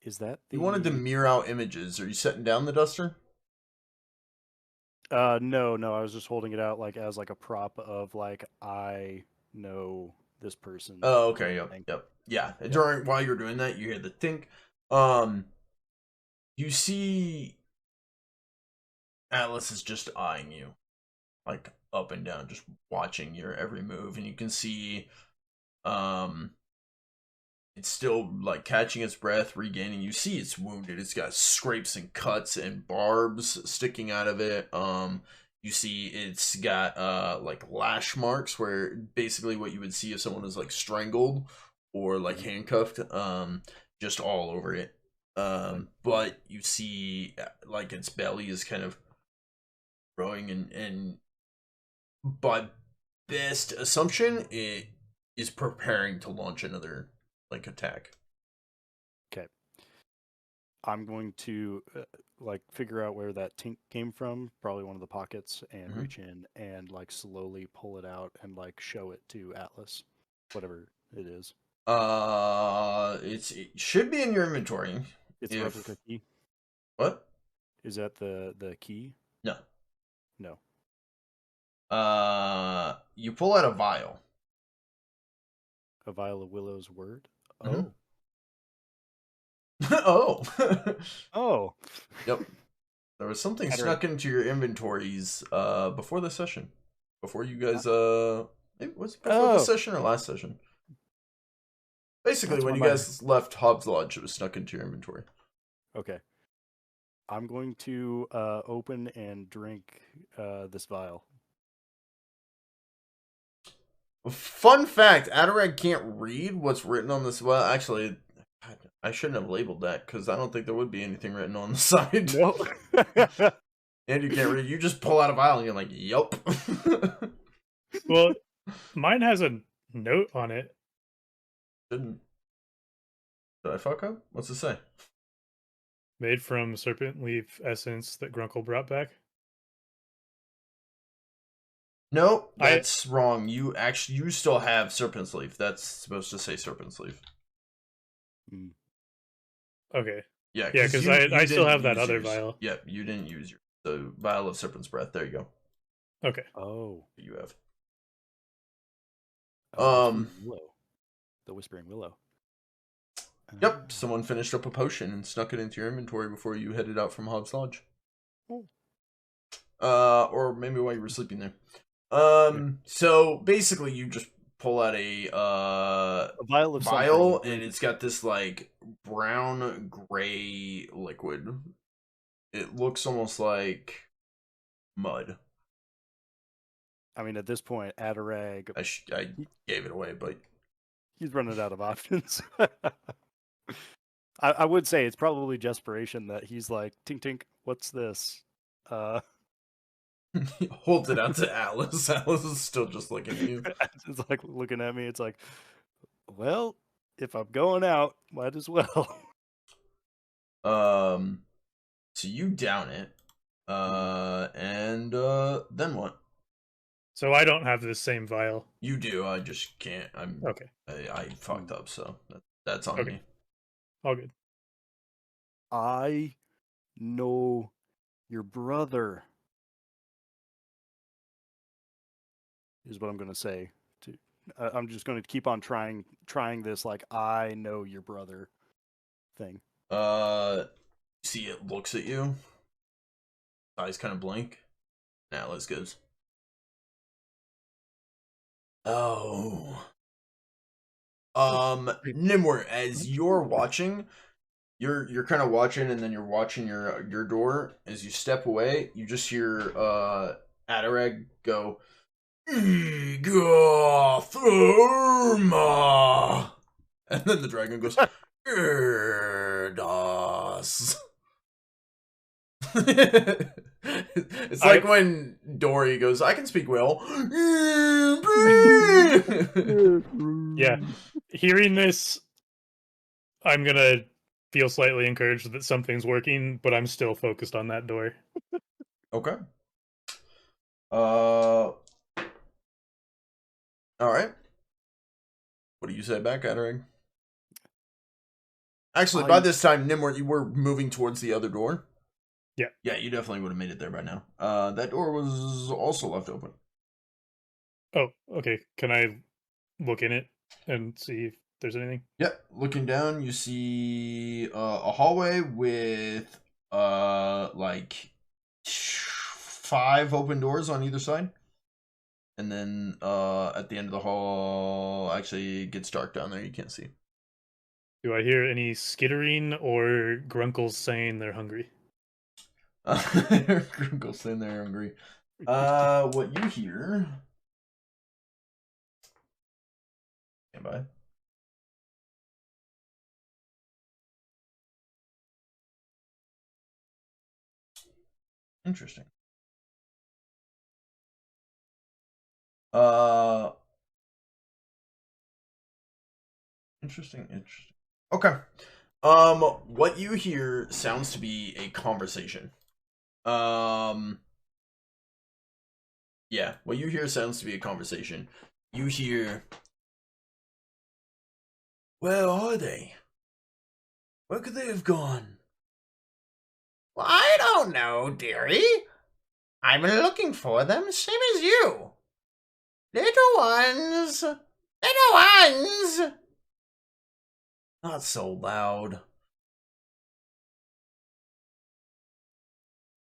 Is that you wanted to mirror out images. Are you setting down the duster? No. I was just holding it out like as like a prop of like I know this person. Oh, okay. Yep. Yeah. During while you're doing that, you hear the tink. You see Atlas is just eyeing you, like up and down, just watching your every move, and you can see, it's still like catching its breath, regaining. You see it's wounded. It's got scrapes and cuts and barbs sticking out of it. You see it's got like lash marks where basically what you would see if someone was like strangled or like handcuffed, just all over it. But you see like its belly is kind of growing, and by best assumption it is preparing to launch another like attack. Okay. I'm going to like figure out where that tink came from, probably one of the pockets, and reach in and like slowly pull it out and like show it to Atlas, whatever it is. It should be in your inventory. It's a replica key. What? Is that the key? No. No. You pull out a vial. A vial of Willow's word? Mhm. Oh. Oh. Oh. Yep. There was something Adarag. snuck into your inventories before the session. Before you guys it was before the session or last session. Basically, That's when where you my- guys left Hobbs Lodge, it was snuck into your inventory. Okay. I'm going to open and drink this vial. Fun fact, Adarag can't read what's written on this. Well, actually, I shouldn't have labeled that because I don't think there would be anything written on the side. No. And you can't read. You just pull out a vial and you're like, yup. Well, mine has a note on it. Did I fuck up? What's it say? Made from serpent leaf essence that Grunkle brought back. Nope, that's wrong. You still have serpent's leaf. That's supposed to say serpent's leaf. Okay. Yeah, because I still have that other vial. Yep, you didn't use the vial of serpent's breath. There you go. Okay. Oh. You have. Willow. The Whispering Willow. Yep, someone finished up a potion and snuck it into your inventory before you headed out from Hobbs Lodge. Or maybe while you were sleeping there. So basically you just pull out a vial of vial, and it's got this like brown gray liquid. It looks almost like mud. I mean, at this point, Adarag. I gave it away, but he's running out of options. I would say it's probably desperation that he's like, tink tink, what's this? He holds it out to Atlas. Atlas is still just looking at you. It's like looking at me. It's like, well, if I'm going out, might as well. So you down it. And then what? So I don't have this same vial. You do. I just can't. Okay. I fucked up, so that's on me. All good. I know your brother. Is what I'm going to say. I'm just going to keep on trying this like I know your brother thing. See, it looks at you. Eyes kind of blink. Atlas goes, oh. Gnimwirt, as you're watching, you're kind of watching, and then you're watching your door. As you step away, you just hear Adarag go, Igatherma! And then the dragon goes, Erdos. It's like when Dory goes, I can speak well. Yeah. Hearing this, I'm going to feel slightly encouraged that something's working, but I'm still focused on that door. Okay. Alright. What do you say back, Adarag? Actually, by this time, Gnimwirt, you were moving towards the other door. Yeah. Yeah, you definitely would have made it there by now. That door was also left open. Oh, okay. Can I look in it and see if there's anything? Yep. Looking down, you see a hallway with like 5 open doors on either side. And then at the end of the hall, actually it gets dark down there. You can't see. Do I hear any skittering or grunkles saying they're hungry? Grunkle saying they're hungry. What you hear... Stand by. Interesting. Interesting. Okay. What you hear sounds to be a conversation. Yeah, what you hear sounds to be a conversation. You hear, where are they? Where could they have gone? Well, I don't know, dearie. I've been looking for them, same as you. Little ones. Little ones. Not so loud.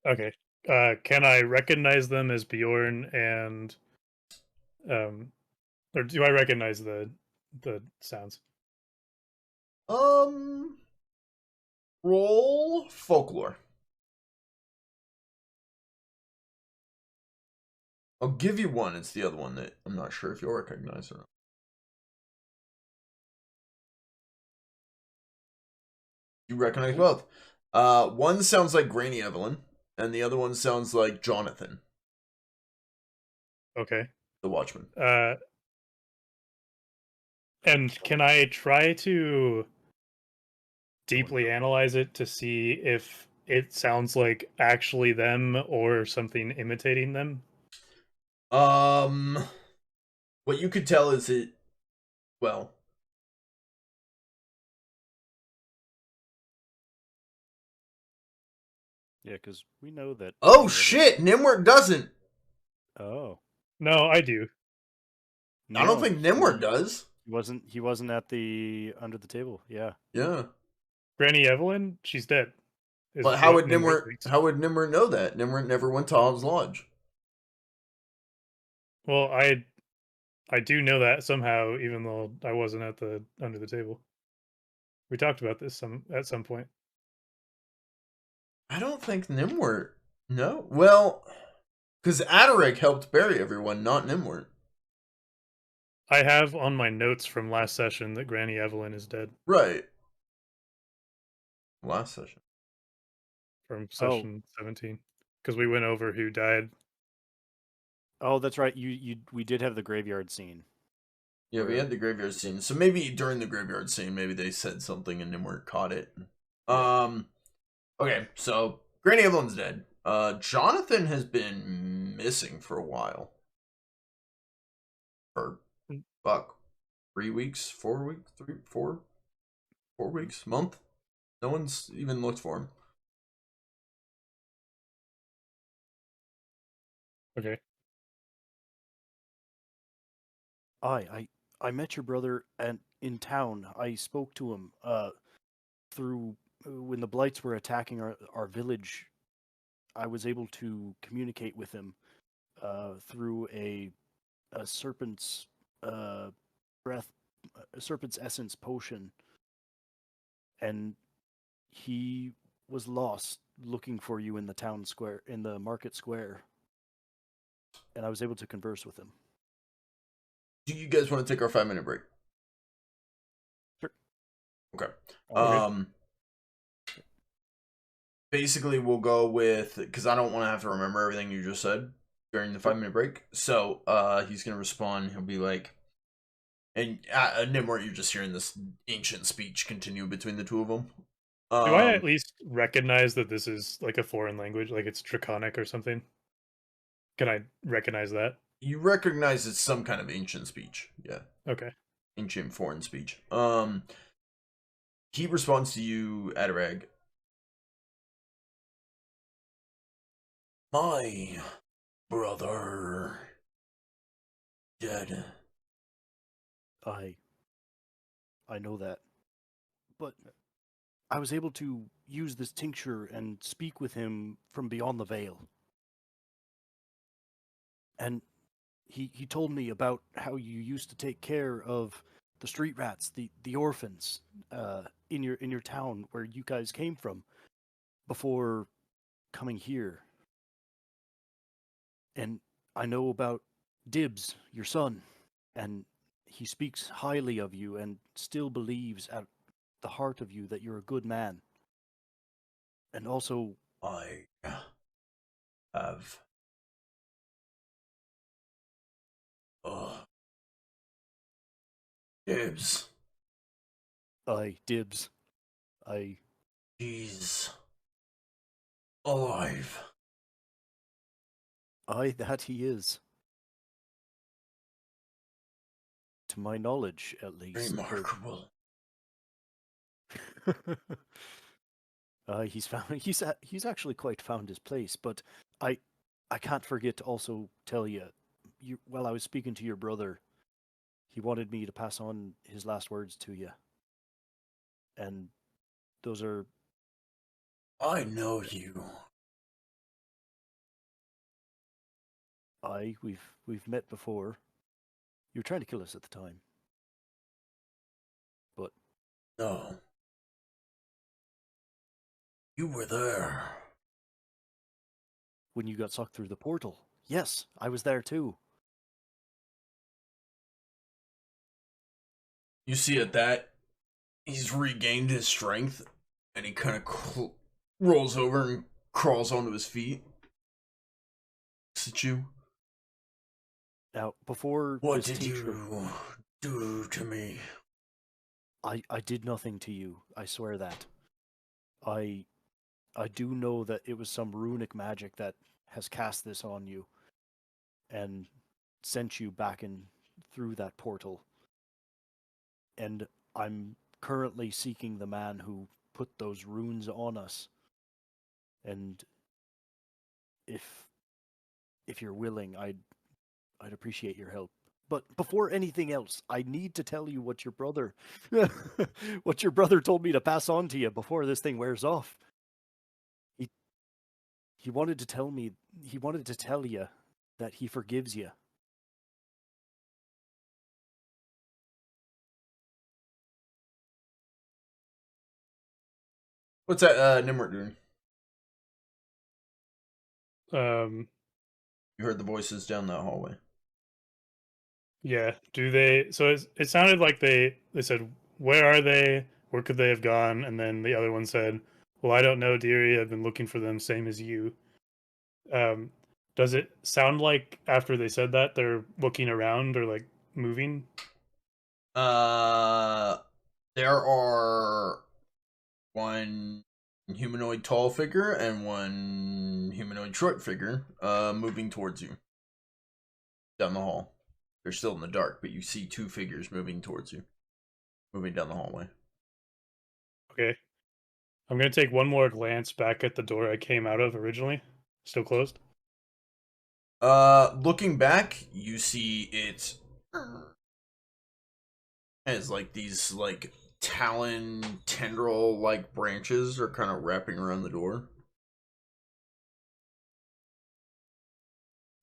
Okay. Can I recognize them as Bjorn and or do I recognize the sounds? Roll folklore. I'll give you one. It's the other one that I'm not sure if you'll recognize or not. You recognize both. One sounds like Granny Evelyn, and the other one sounds like Jonathan, Okay. the Watchman. And can I try to deeply analyze it to see if it sounds like actually them or something imitating them? What you could tell is it, well, Yeah, because we know that. oh shit, Gnimwirt doesn't. Oh. No, I do. I don't think Gnimwirt does. He wasn't at the under the table. Yeah. Yeah. Granny Evelyn, she's dead. But how would Gnimwirt know that? Gnimwirt never went to Hobbs Lodge. Well, I do know that somehow, even though I wasn't at the under the table. We talked about this at some point. I don't think Gnimwirt. No. Well, because Adarag helped bury everyone, not Gnimwirt. I have on my notes from last session that Granny Evelyn is dead. Right. Last session. From session 17. Because we went over who died. Oh, that's right. We did have the graveyard scene. Yeah, we had the graveyard scene. So maybe during the graveyard scene, maybe they said something and Gnimwirt caught it. Okay, so Granny Evelyn's dead. Jonathan has been missing for a while. For fuck, 3 weeks, 4 weeks, 4 weeks, month. No one's even looked for him. Okay. I met your brother in town. I spoke to him through when the blights were attacking our village. I was able to communicate with him through a serpent's breath, a serpent's essence potion, and he was lost looking for you in the town square, in the market square, and I was able to converse with him. Do you guys want to take our 5-minute break? Sure. Okay. Basically, we'll go with, because I don't want to have to remember everything you just said during the 5-minute break. So he's gonna respond. He'll be like, and Gnimwirt, you're just hearing this ancient speech continue between the two of them. Do I at least recognize that this is like a foreign language, like it's Draconic or something? Can I recognize that? You recognize it's some kind of ancient speech. Yeah. Okay. Ancient foreign speech. He responds to you, Adarag. My brother dead. I know that. But I was able to use this tincture and speak with him from beyond the veil. And he told me about how you used to take care of the street rats, the orphans, in your town where you guys came from before coming here. And I know about Dibs, your son, and he speaks highly of you and still believes at the heart of you that you're a good man. And also, I have Dibs. Dibs, He's alive. that he is. To my knowledge, at least. Remarkable. He's actually quite found his place, but I can't forget to also tell you, while I was speaking to your brother, he wanted me to pass on his last words to you. And those are... I know you. We've met before. You were trying to kill us at the time. But No. You were there. when you got sucked through the portal, yes, I was there too. You see at that, he's regained his strength, and he kind of rolls over and crawls onto his feet. Looks at you. Now, before What this did teacher, you do to me? I did nothing to you. I swear that. I do know that it was some runic magic that has cast this on you and sent you back in through that portal. And I'm currently seeking the man who put those runes on us. And if you're willing, I'd appreciate your help. But before anything else, I need to tell you what your brother what your brother told me to pass on to you before this thing wears off. He wanted to tell me, he wanted to tell you that he forgives you. What's that Gnimwirt doing? You heard the voices down that hallway. Yeah. Do they? So it sounded like they said, "Where are they? Where could they have gone?" And then the other one said, "Well, I don't know, dearie. I've been looking for them, same as you." Um, does it sound like after they said that they're looking around or like moving? There are one humanoid tall figure and one humanoid short figure moving towards you down the hall. They're still in the dark, but you see two figures moving towards you, moving down the hallway. Okay. I'm gonna take one more glance back at the door I came out of originally. Still closed. Looking back, you see it as like these like talon tendril like branches are kind of wrapping around the door.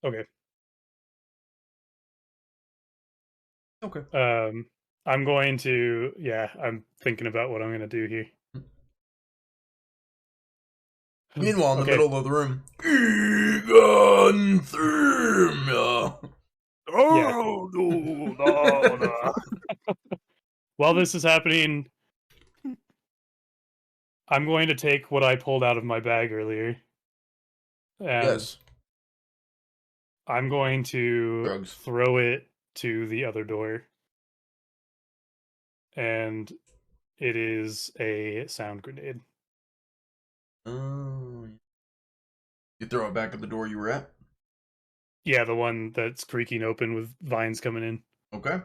Okay. Okay. I'm going to, yeah, I'm thinking about what I'm gonna do here. Meanwhile, in the Okay. middle of the room, Egon Thermia. Yeah. Oh, no. While this is happening, I'm going to take what I pulled out of my bag earlier, and Yes. I'm going to Drugs. throw it to the other door. And it is a sound grenade. Oh. You throw it back at the door you were at? Yeah, the one that's creaking open with vines coming in. Okay.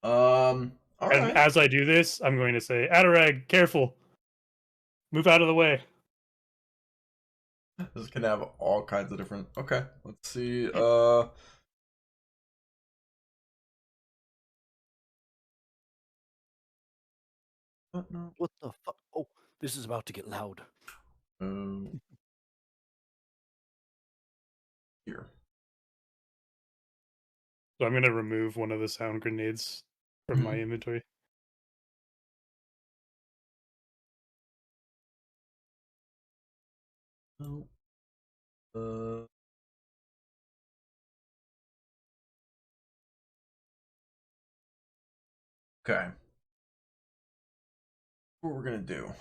All And right. as I do this, I'm going to say, Adarag, careful. Move out of the way. This can have all kinds of different. Okay. Let's see. No. What the fuck? Oh, this is about to get loud. Here. So I'm going to remove one of the sound grenades from my inventory. Oh. Okay. What we're gonna do?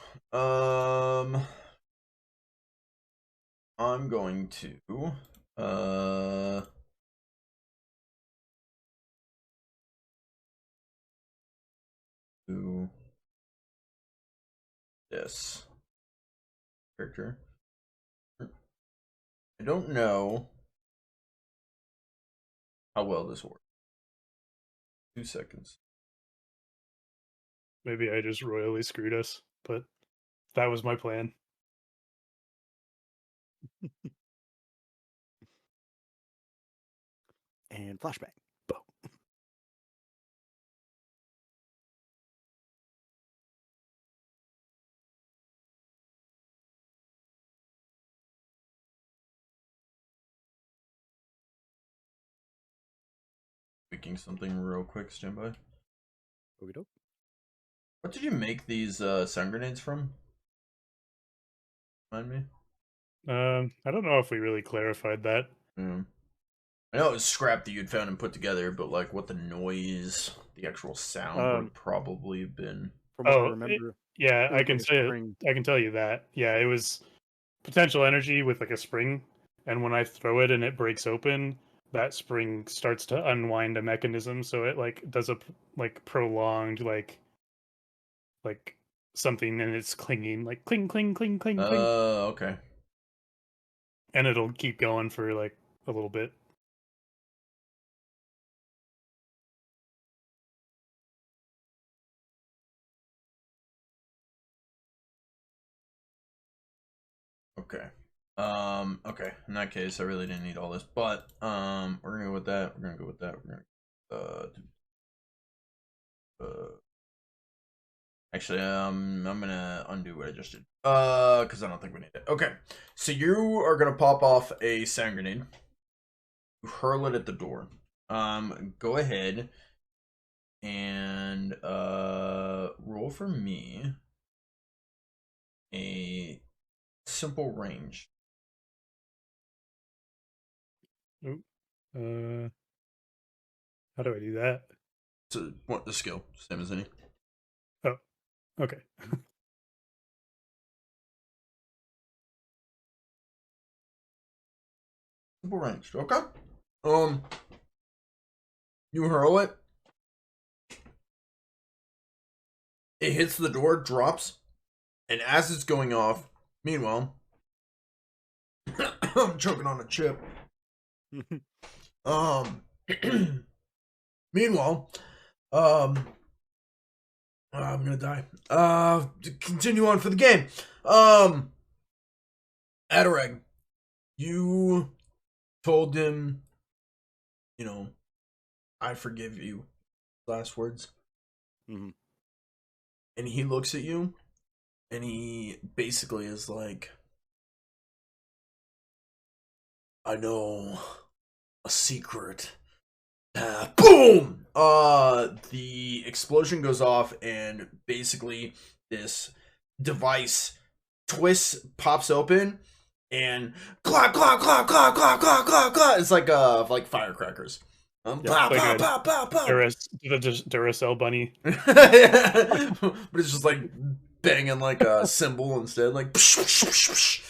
I'm going to do this character. I don't know how well this works. 2 seconds. Maybe I just royally screwed us, but that was my plan. And flashback. Boom. Tweaking something real quick, standby. Okey doke. What did you make these sound grenades from? Remind me. I don't know if we really clarified that. I know it was scrap that you'd found and put together, but like what the noise, the actual sound would have probably been. From what I remember, yeah, it I was can like a say spring. I can tell you that. Yeah, it was potential energy with like a spring, and when I throw it and it breaks open, that spring starts to unwind a mechanism, so it like does a like prolonged like something, and it's clinging like cling cling cling cling cling, Okay. and it'll keep going for like a little bit. Okay. Okay. In that case, I really didn't need all this, but we're gonna go with that. We're gonna go with that. We're gonna actually, I'm gonna undo what I just did. Because I don't think we need it. Okay. So you are gonna pop off a sound grenade. Hurl it at the door. Go ahead and roll for me a simple range. Oop. How do I do that? To what the skill, same as any. Oh, okay. Simple range. Okay. You hurl it. It hits the door, drops, and as it's going off, meanwhile, I'm choking on a chip. Meanwhile, I'm gonna die. To continue on for the game. Adarag, you told him, you know, I forgive you. Last words. Mm-hmm. And he looks at you, and he basically is like, I know a secret. Boom! The explosion goes off, and basically this device twists, pops open, and clap, clap, clap, clap, clap, clap, clap, clap. It's like firecrackers. Pow, Like pow, a pow, pow, pow. Duracell bunny. But it's just like banging like a cymbal instead, like. It's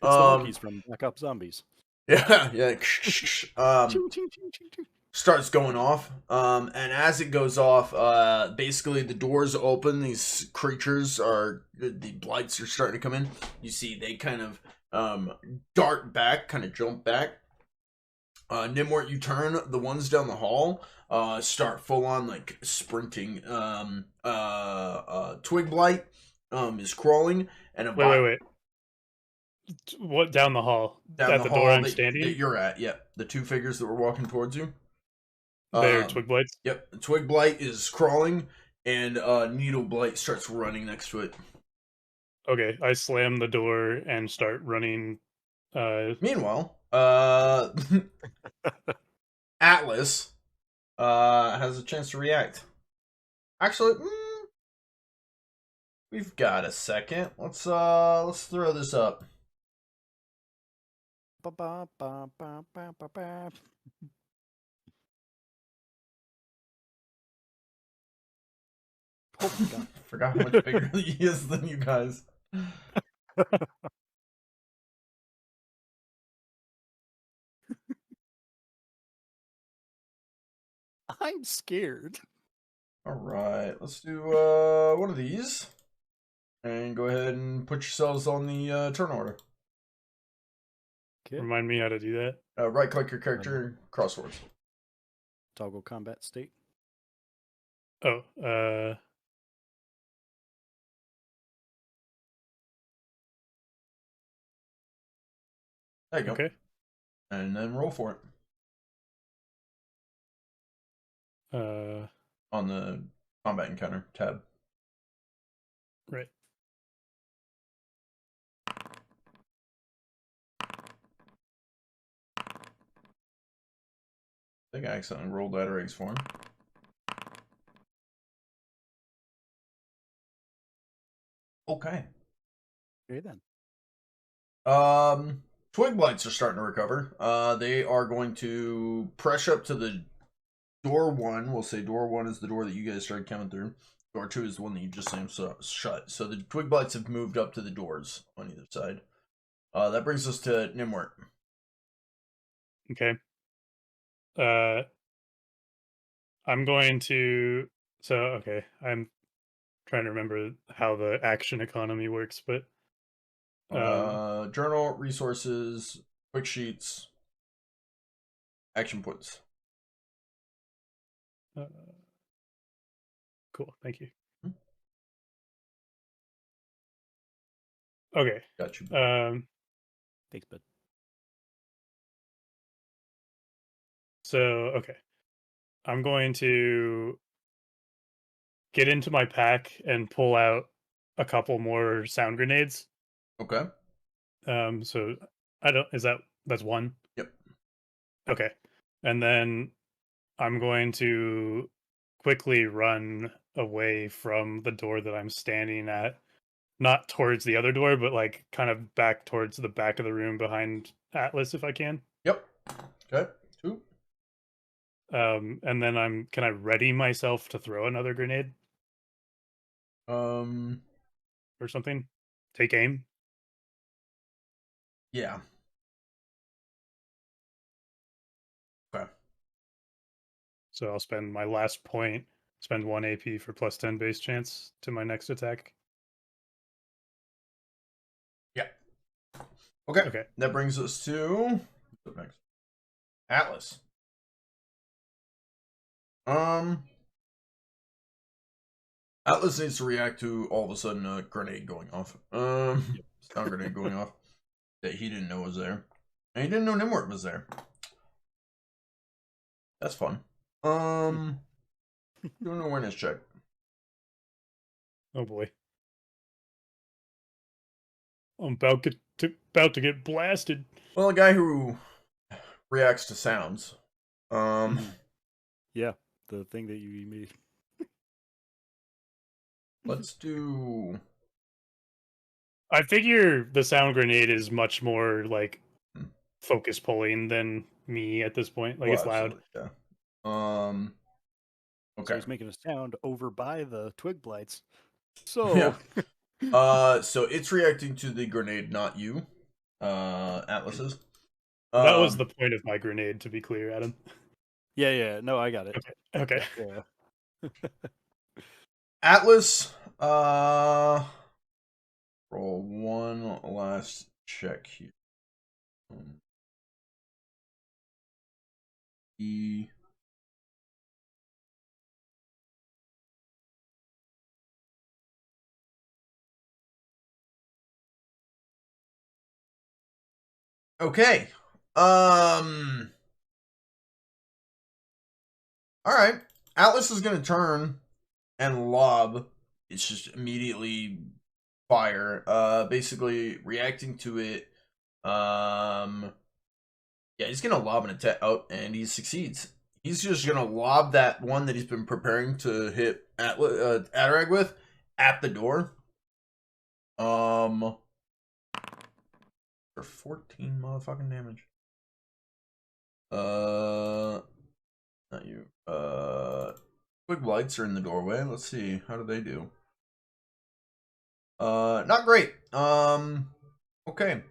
the monkeys from Black Ops Zombies. Yeah. Starts going off. And as it goes off, basically the doors open. These creatures the blights are starting to come in. You see they kind of dart back, kind of jump back. Gnimwirt, you turn. The ones down the hall start full on like sprinting. Twig blight is crawling, and Wait. What down the hall? down At the the hall door I'm that standing? you're at. Yep, the two figures that were walking towards you. They're twig blights? Yep, the twig blight is crawling, and needle blight starts running next to it. Okay, I slam the door and start running. Meanwhile, Atlas has a chance to react. Actually, we've got a second. Let's throw this up. Oh my god. Forgot how much bigger he is than you guys. I'm scared. Alright, let's do one of these. And go ahead and put yourselves on the turn order. Okay. Remind me how to do that. Right click your character and cross swords. Toggle combat state. Oh, There you go. okay. And then roll for it. On the combat encounter tab. Right. I think I accidentally rolled Adarags for him. Okay. Okay then. Twig blights are starting to recover. They are going to press up to the door one. We'll say door one is the door that you guys started coming through. Door two is the one that you just shut. So the twig blights have moved up to the doors on either side. That brings us to Gnimwirt. Okay. I'm going to. So okay, I'm trying to remember how the action economy works, but Journal, resources, quick sheets, action points. Cool. Thank you. Okay. Got you. Thanks, bud. So okay, I'm going to get into my pack and pull out a couple more sound grenades. Okay. So that's one? Yep. Okay. And then I'm going to quickly run away from the door that I'm standing at. Not towards the other door, but like kind of back towards the back of the room behind Atlas if I can. Yep. Okay. 2. And then can I ready myself to throw another grenade? Or something? Take aim? Yeah. Okay. So I'll spend my last point, spend 1 AP for plus 10 base chance to my next attack. Yeah. Okay. Okay. That brings us to next. Atlas. Atlas needs to react to all of a sudden a grenade going off. Stun grenade going off that he didn't know was there, and he didn't know Gnimwirt was there. That's fun. Do an awareness check. Oh boy. I'm about to get blasted. Well, a guy who reacts to sounds. Yeah, the thing that you made. Let's do. I figure the sound grenade is much more like focus pulling than me at this point. Like, Well, it's loud. yeah. Okay. So he's making a sound over by the twig blights. So yeah. So it's reacting to the grenade, not you. Atlas's. That was the point of my grenade, to be clear, Adam. Yeah. No, I got it. Okay. Yeah. Atlas, roll one last check here. Okay. All right. Atlas is gonna turn and lob. It's just immediately fire. Basically reacting to it. Yeah, he's gonna lob an attack out, and he succeeds. He's just gonna lob that one that he's been preparing to hit Adarag with at the door. For 14 motherfucking damage. Not you. Twig blights are in the doorway. Let's see. How do they do? Not great. Okay.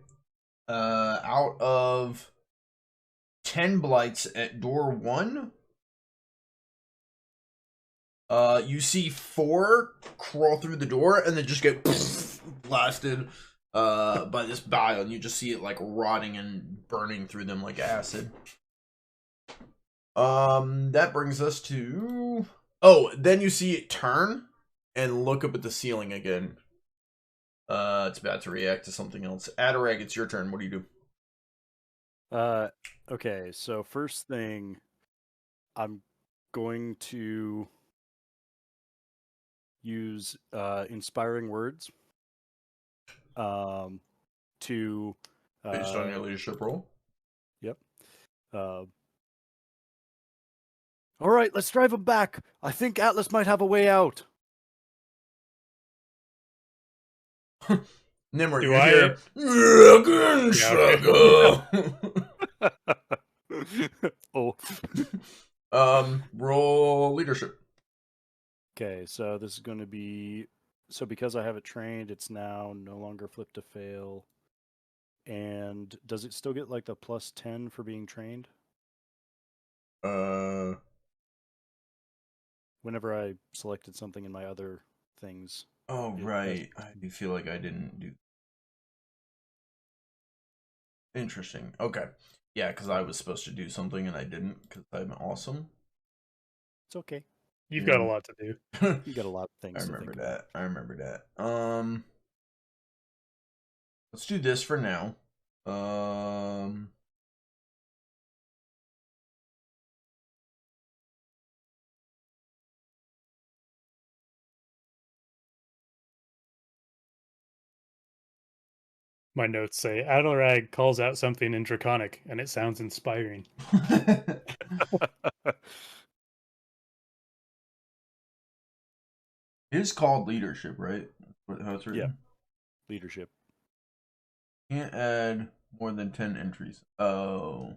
Out of 10 blights at door 1, you see 4 crawl through the door and then just get blasted by this bile, and you just see it like rotting and burning through them like acid. That brings us to... Oh, then you see it turn and look up at the ceiling again. It's about to react to something else. Adarag, it's your turn. What do you do? Okay, so first thing, I'm going to use inspiring words to Based on your leadership role? Yep. All right, let's drive him back. I think Atlas might have a way out. Gnimwirt, Do you I- hear, Oh. Roll leadership. Okay, so this is going to be... So because I have it trained, it's now no longer flip to fail. And does it still get like the plus 10 for being trained? Whenever I selected something in my other things. Oh, right. I feel like I didn't do... Interesting. Okay. Yeah, because I was supposed to do something and I didn't because I'm awesome. It's okay. You've got a lot to do. You got a lot of things I to remember think that. about. I remember that. Let's do this for now. My notes say Adarag calls out something in Draconic, and it sounds inspiring. It is called leadership, right? That's how it's written? Yeah. Leadership. Can't add more than 10 entries. Oh.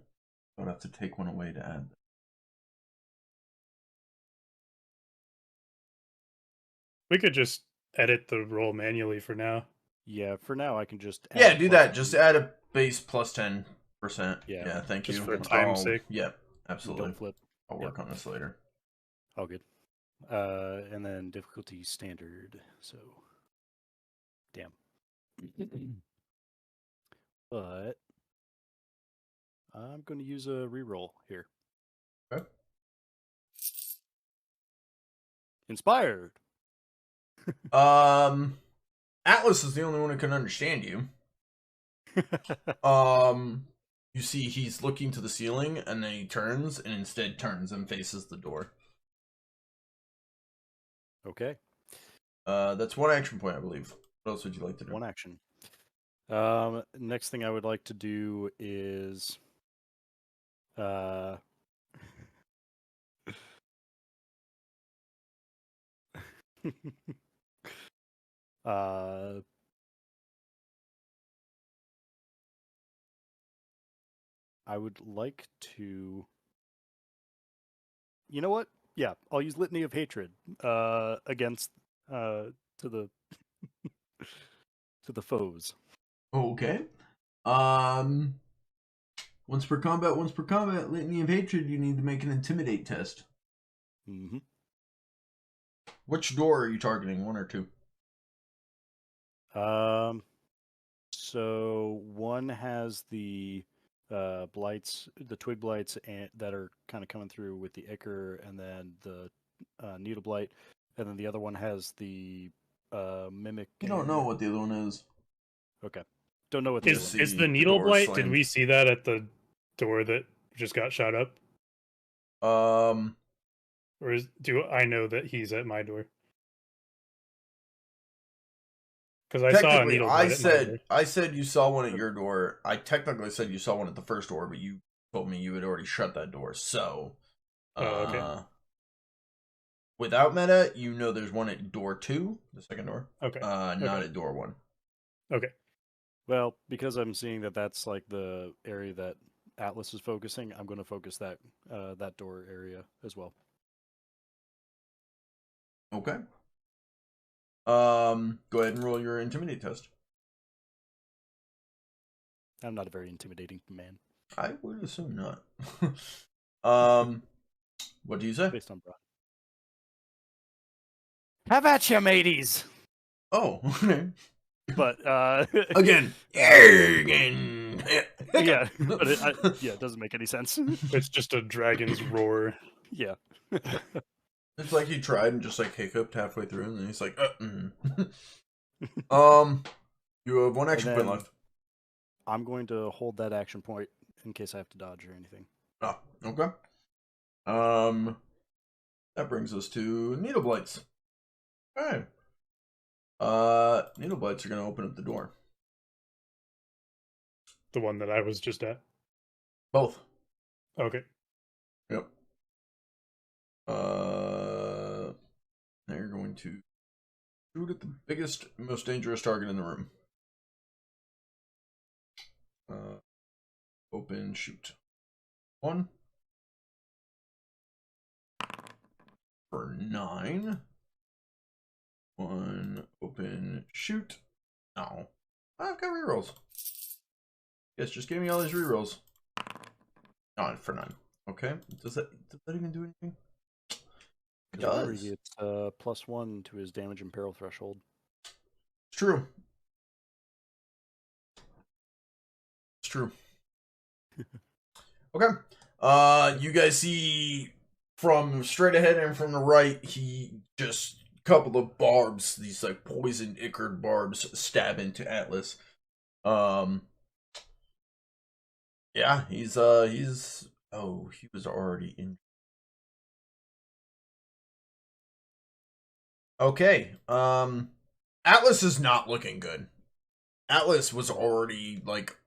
I would have to take one away to add that. We could just edit the roll manually for now. Yeah, for now I can just add Yeah, do plus that. Just add a base plus 10%. Yeah, thank just you. for time's sake. Yep, absolutely. Don't flip. I'll work on this later. All good. And then difficulty standard. So, damn. But I'm going to use a reroll here. Okay. Inspired. Atlas is the only one who can understand you. You see he's looking to the ceiling and then he turns and instead turns and faces the door. Okay. That's one action point, I believe. What else would you like to do? One action. Next thing I would like to do is I would like to... You know what? Yeah, I'll use Litany of Hatred against to the to the foes. Okay. Once per combat, Litany of Hatred, you need to make an Intimidate test. Mm-hmm. Which door are you targeting, 1 or 2? So one has the blights, the twig blights, that are kind of coming through with the ichor, and then the needle blight, and then the other one has the mimic. You don't know what the other one is. Okay, don't know what the other one Is the needle blight? Did we see that at the door that just got shot up? Or do I know that he's at my door? Because I saw a needle blight at my door. I said you saw one at your door. I technically said you saw one at the first door, but you told me you had already shut that door. So, okay. Without meta, you know there's one at door 2, the second door. Okay. Not at door 1. Okay. Well, because I'm seeing that that's like the area that Atlas is focusing, I'm going to focus that that door area as well. Okay. Go ahead and roll your intimidate test. I'm not a very intimidating man. I would assume not. What do you say? Based on Brian. Have at ya, mateys! Oh, okay. But, Again. Again. yeah, but it doesn't make any sense. It's just a dragon's roar. Yeah. It's like he tried and just like hiccuped halfway through, and then he's like, you have one action point left. I'm going to hold that action point in case I have to dodge or anything. Oh, okay. That brings us to needle blights. Alright. Needle blights are gonna open up the door. The one that I was just at. Both. Okay. Yep. They're going to shoot at the biggest, most dangerous target in the room. Open, shoot. 1. For 9. 1, open, shoot. No. I've got rerolls. Yes, just gave me all these rerolls. 9 for 9. Okay. Does that even do anything? It Remember, does. he gets +1 to his damage and peril threshold. It's true. It's true. Okay. You guys see from straight ahead and from the right, he just couple of barbs, these like poison ichor barbs, stab into Atlas. Yeah, he's oh, he was already in. Okay. Atlas is not looking good. Atlas was already like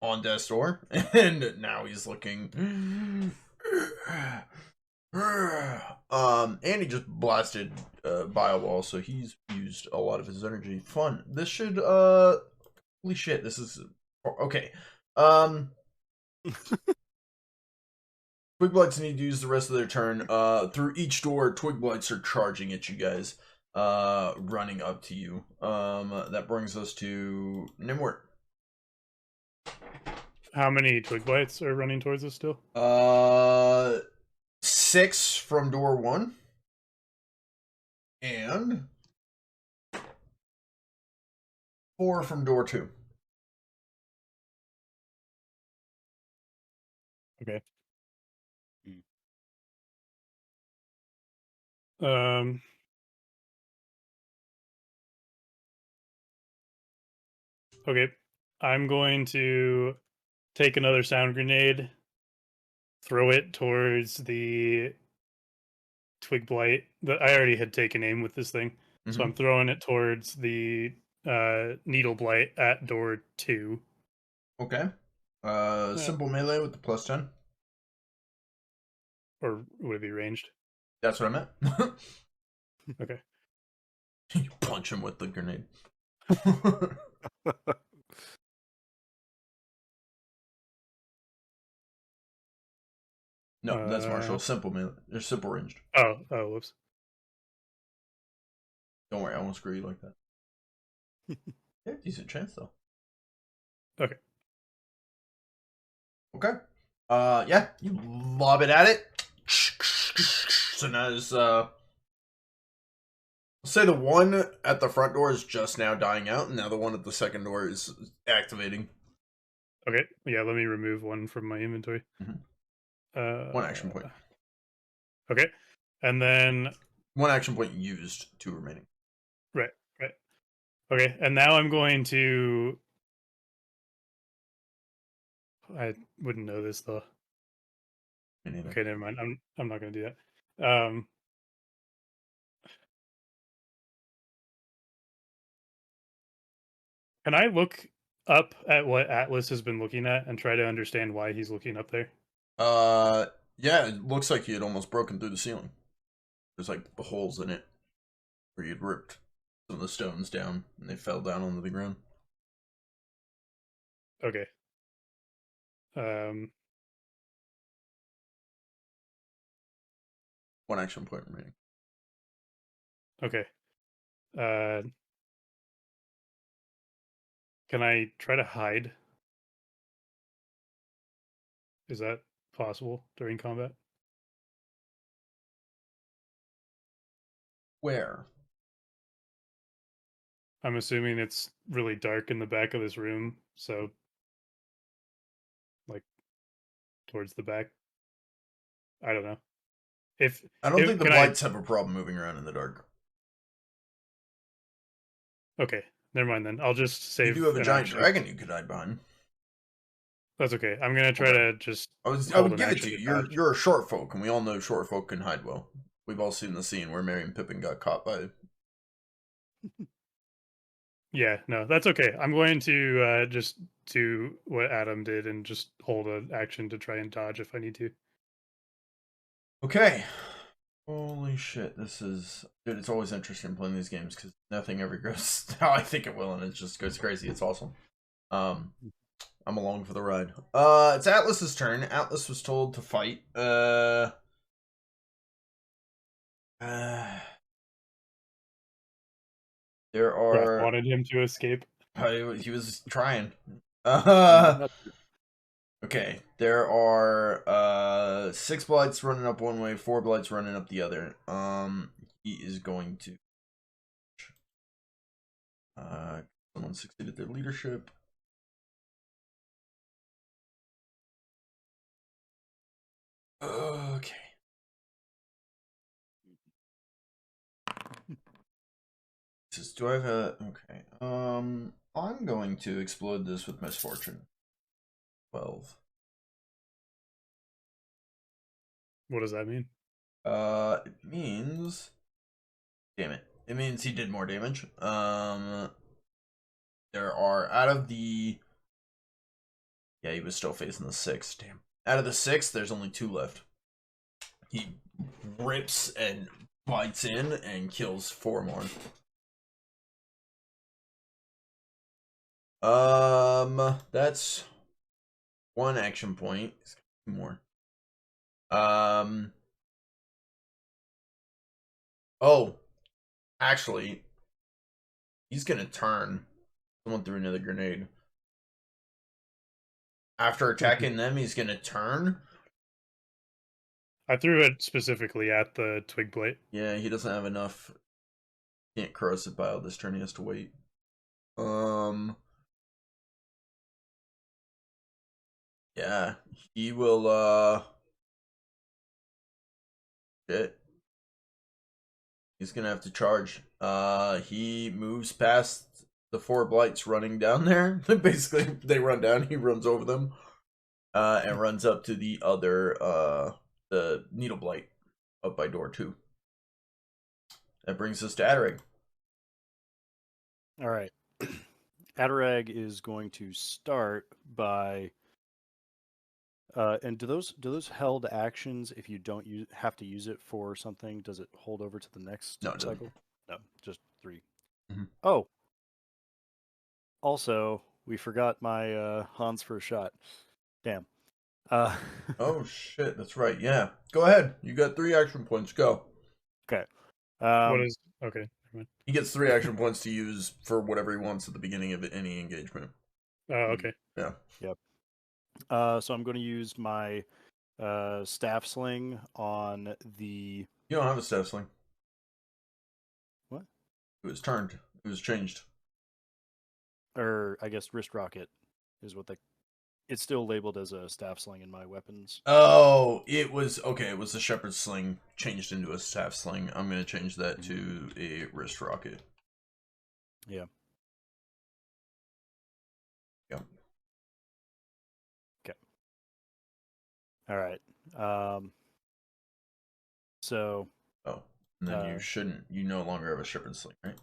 on death's door, and now he's looking. And he just blasted by a wall, so he's used a lot of his energy. Fun. This should holy shit, this is okay. Twig blights need to use the rest of their turn. Through each door, twig blights are charging at you guys, running up to you. That brings us to Gnimwirt. How many twig blights are running towards us still? 6 from door 1. And 4 from door 2. Okay. Okay, I'm going to take another sound grenade, throw it towards the twig blight. I already had taken aim with this thing, so I'm throwing it towards the needle blight at door 2. Okay. Simple melee with the +10. Or would it be ranged? That's what I meant. Okay. You punch him with the grenade. No, that's Marshall. Simple melee. They're simple ranged. Oh, whoops. Don't worry, I won't screw you like that. Yeah, decent chance though. Okay. Okay. Yeah, you lob it at it. So now there's say the one at the front door is just now dying out, and now the one at the second door is activating. Okay. Yeah, let me remove one from my inventory. One action point. Okay. And then 1 action point used, 2 remaining. Right. Okay, and now I'm going to. I wouldn't know this though. Okay, never mind. I'm not going to do that. Can I look up at what Atlas has been looking at and try to understand why he's looking up there? Yeah, it looks like he had almost broken through the ceiling. There's like holes in it where he had ripped some of the stones down, and they fell down onto the ground. Okay. 1 action point remaining. Okay. Can I try to hide? Is that possible during combat? Where? I'm assuming it's really dark in the back of this room, so like towards the back. I don't know. I don't think the Can I? blights have a problem moving around in the dark. Okay, never mind then. I'll just You save do have a an giant action. dragon you could hide behind. That's okay. I'm gonna try Okay. to just I hold would an give it action to you. to dodge. You're a short folk, and we all know short folk can hide well. We've all seen the scene where Merry and Pippin got caught by. Yeah, no, that's okay. I'm going to just do what Adam did and just hold an action to try and dodge if I need to. Okay. Holy shit, this is... Dude, it's always interesting playing these games because nothing ever goes how I think it will, and it just goes crazy. It's awesome. I'm along for the ride. It's Atlas's turn. Atlas was told to fight. There Wrath are... wanted him to escape. He was trying. Not Okay, there are 6 blights running up one way, 4 blights running up the other. He is going to someone succeeded their leadership. Okay. Says, do I have a okay? I'm going to explode this with misfortune. 12. What does that mean? It means, damn it. It means he did more damage. There are out of the, yeah, he was still facing the 6. Damn. Out of the 6, there's only 2 left. He rips and bites in and kills 4 more. That's 1 action point. 2 more. Oh, actually, he's gonna turn. Someone threw another grenade. After attacking them, he's gonna turn. I threw it specifically at the twig blade. Yeah, he doesn't have enough. Can't corrosive bile this turn. He has to wait. Yeah, he will. Shit. He's gonna have to charge. He moves past the 4 blights running down there. Basically, they run down. He runs over them. And runs up to the other, the needle blight up by door 2. That brings us to Adarag. all right. Adarag is going to start by. And do those held actions, if you don't have to use it for something, does it hold over to the next No, it doesn't. cycle? No, just 3. Mhm. Oh. Also, we forgot my Hans for a shot. Damn. Oh shit, that's right. Yeah, go ahead. You got 3 action points. Go. Okay. What is okay? Never mind. He gets 3 action points to use for whatever he wants at the beginning of any engagement. Oh, okay. Yeah. Yep. So I'm going to use my staff sling on the. You don't have a staff sling. What? It was turned. It was changed. Or I guess wrist rocket is what they. It's still labeled as a staff sling in my weapons. Oh, it was okay. It was the shepherd's sling changed into a staff sling. I'm gonna change that to a wrist rocket. Yeah. Yep. Okay. All right. So. Oh, and then you shouldn't. You no longer have a shepherd's sling, right?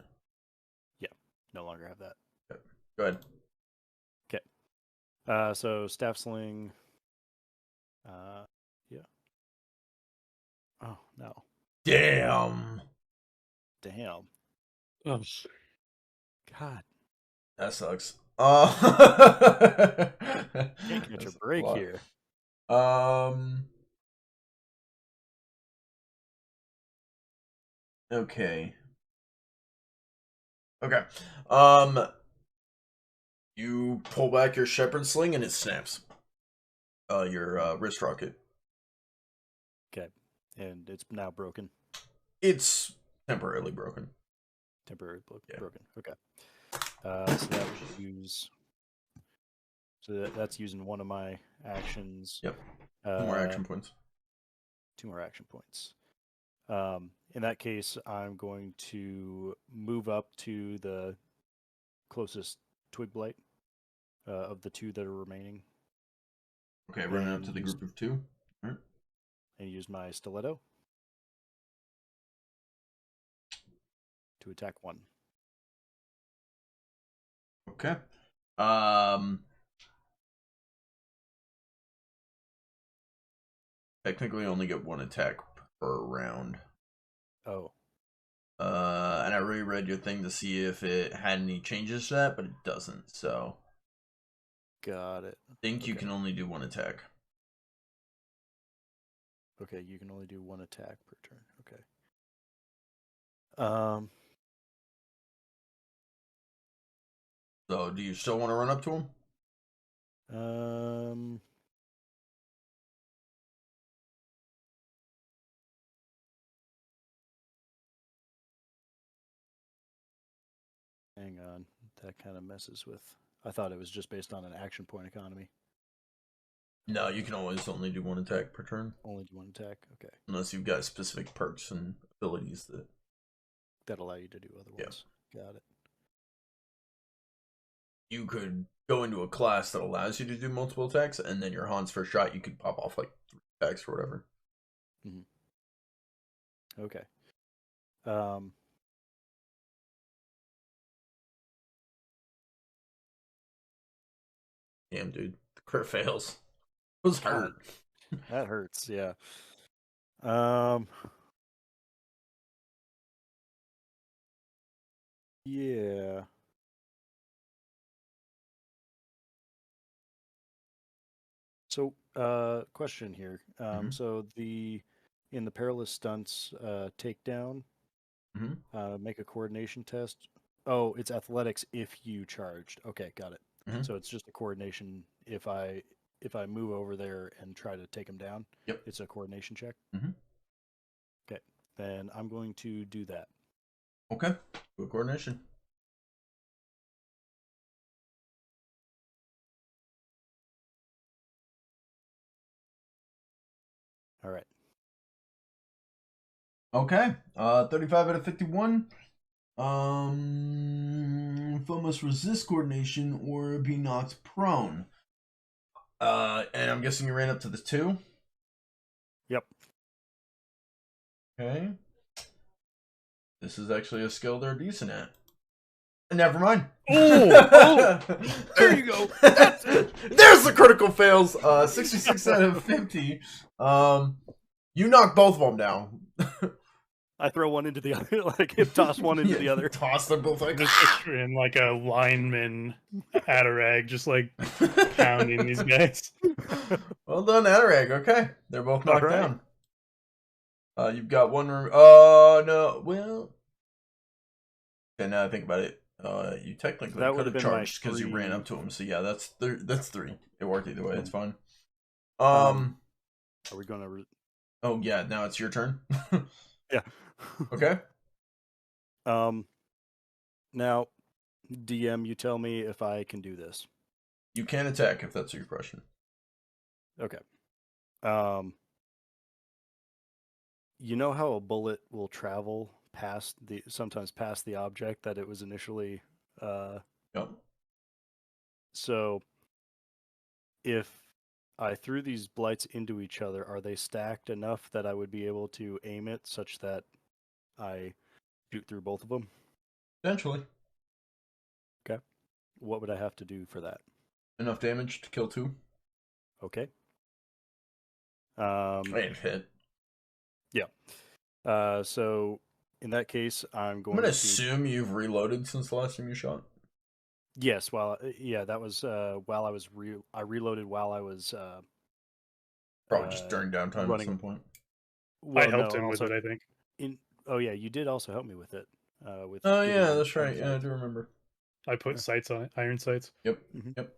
Yeah. No longer have that. Okay. Go ahead. Okay. So staff sling. Yeah. Oh no. Damn. Damn. Oh. God. That sucks. Can't catch a break here. Okay. Okay. You pull back your shepherd sling and it snaps. Your wrist rocket. Okay, and it's now broken. It's temporarily broken. Temporarily Yeah. broken. Okay. So that would use. So that's using one of my actions. Yep. 2 more action points. 2 more action points. In that case, I'm going to move up to the closest twig blight of the 2 that are remaining. Okay, running up to the group of 2. All right. And use my stiletto to attack 1. Okay. Technically only get 1 attack per round. Oh. And I reread your thing to see if it had any changes to that, but it doesn't, so. Got it. I think you can only do 1 attack. Okay, you can only do 1 attack per turn. Okay. So, do you still want to run up to him? Hang on. That kind of messes with. I thought it was just based on an action point economy. No, you can always only do 1 attack per turn. Only do 1 attack? Okay. Unless you've got specific perks and abilities that allow you to do other ones. Yeah. Got it. You could go into a class that allows you to do multiple attacks, and then your Han's first shot, you could pop off like 3 attacks or whatever. Mm-hmm. Okay. Damn, dude. The crit fails. It was hurt. That hurts, yeah. Yeah. So, question here. So in the perilous stunts takedown, make a coordination test. Oh, it's athletics if you charged. Okay, got it. So it's just a coordination if I move over there and try to take him down. Yep. It's a coordination check. Okay, then I'm going to do that. Okay, good coordination. All right. Okay, 35 out of 51. Foe must resist coordination or be knocked prone. And I'm guessing you ran up to the 2? Yep. Okay. This is actually a skill they're decent at. Never mind. Oh, there you go. That's it. There's the critical fails. 66 out of 50. You knock both of them down. I throw one into the other, like hip toss one into the other. Toss them both like Just picturing like a lineman Adarag just like pounding these guys. Well done, Adarag. Okay, they're both knocked down. You've got one room. No. Well, okay. Now I think about it. You technically that could have charged because you 3. ran up to him. So yeah, that's 3. It worked either way. It's fine. Are we gonna? Oh yeah. Now it's your turn. Yeah. Okay. Now, DM, you tell me if I can do this. You can attack if that's your question. Okay. You know how a bullet will travel sometimes past the object that it was initially. Yep. So, if I threw these blights into each other, are they stacked enough that I would be able to aim it such that I shoot through both of them? Potentially. Okay. What would I have to do for that? Enough damage to kill 2. Okay. And hit. Yeah. So in that case, I'm going to assume you've reloaded since the last time you shot. Yes. That was while I was I reloaded while I was probably just during downtime running. at some point. Well, I helped him with it, I think. Oh yeah, you did also help me with it. With Oh getting yeah, rid of that's right. iron Yeah, I sights. do remember. I put sights on it, iron sights. Yep. Mhm. Yep.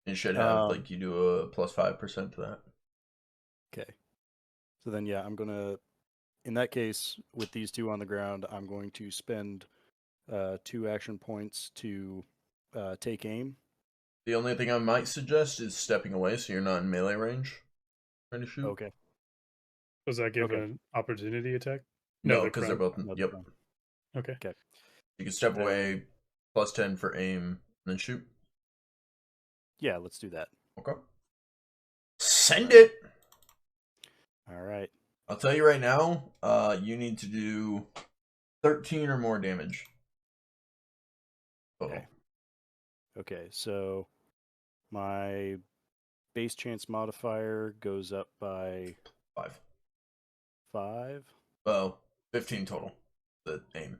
It should have like you do a plus 5% to that. Okay. So then, yeah, I'm gonna. In that case, with these two on the ground, I'm going to spend 2 action points to take aim. The only thing I might suggest is stepping away so you're not in melee range trying to shoot. Okay. Does that give Okay. an opportunity attack? No, they're because they're prone. both. No, Yep. prone. Okay. Okay. You can step Then- away, plus 10 for aim, and then shoot. Yeah, let's do that. Okay. Send it. All right. I'll tell you right now. You need to do 13 or more damage. Total. Okay. So my base chance modifier goes up by 5. 5. Well, 15 total. The aim.